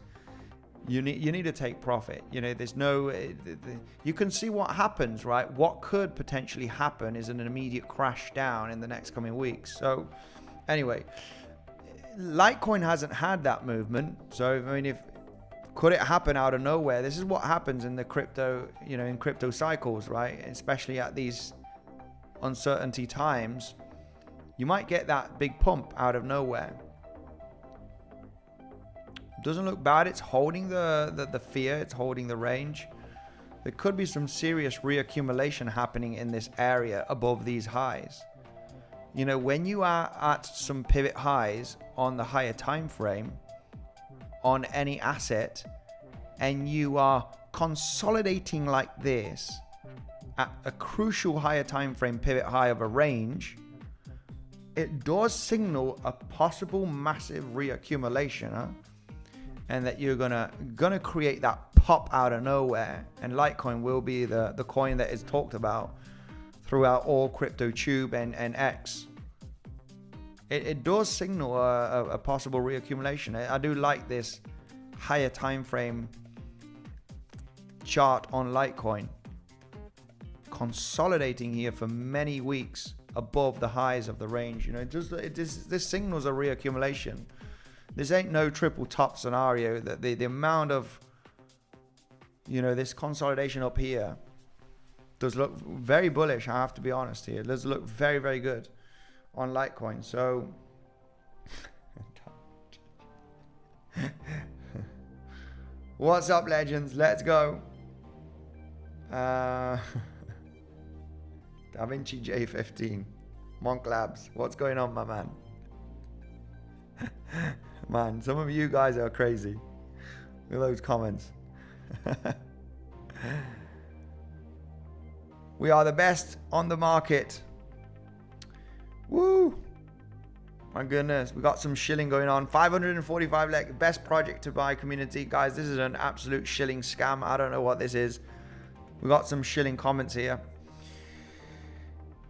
you need to take profit. You know, there's no, you can see what happens, right? What could potentially happen is an immediate crash down in the next coming weeks. So anyway, Litecoin hasn't had that movement. So I mean, could it happen out of nowhere? This is what happens in the crypto, you know, in crypto cycles, right? Especially at these uncertainty times, you might get that big pump out of nowhere. Doesn't look bad. It's holding the fear. It's holding the range. There could be some serious reaccumulation happening in this area above these highs. You know, when you are at some pivot highs on the higher time frame on any asset, and you are consolidating like this at a crucial higher time frame pivot high of a range, it does signal a possible massive reaccumulation, huh? And that you're gonna create that pop out of nowhere, and Litecoin will be the coin that is talked about throughout all crypto tube and X. It does signal a possible reaccumulation. I do like this higher time frame chart on Litecoin, consolidating here for many weeks above the highs of the range. You know, this signals a reaccumulation. This ain't no triple top scenario. That the amount of, you know, this consolidation up here does look very bullish. I have to be honest here. It does look very, very good on Litecoin. So what's up, legends? Let's go. 𝗕𝗶𝘆𝗽𝗫 J15 Monk Labs. What's going on, my man? Man, some of you guys are crazy with those comments. We are the best on the market. Woo! My goodness, we got some shilling going on. 545 like best project to buy community. Guys, this is an absolute shilling scam. I don't know what this is. We got some shilling comments here.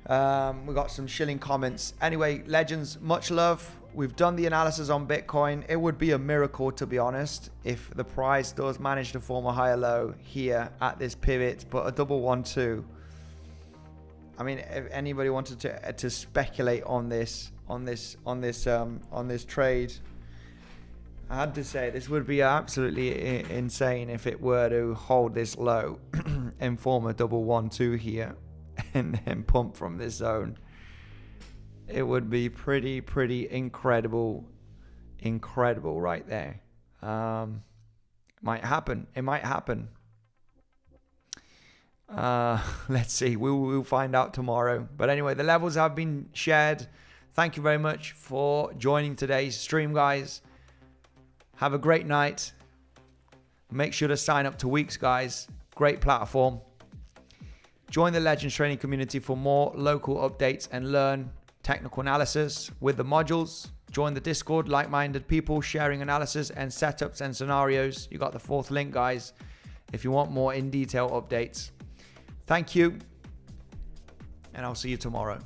We got some shilling comments. Anyway, legends, much love. We've done the analysis on Bitcoin. It would be a miracle, to be honest, if the price does manage to form a higher low here at this pivot, but a double 1-2. I mean, if anybody wanted to speculate on this trade, I had to say this would be absolutely insane if it were to hold this low and form a double 1-2 here and then pump from this zone. It would be pretty incredible right there. Might happen. It might happen. Let's see. We'll find out tomorrow. But anyway, the levels have been shared. Thank you very much for joining today's stream, guys. Have a great night. Make sure to sign up to Weeks, guys. Great platform. Join the Legends Training community for more local updates and learn technical analysis with the modules. Join the Discord, like-minded people sharing analysis and setups and scenarios. You got the 4th link, guys, if you want more in-detail updates. Thank you, and I'll see you tomorrow.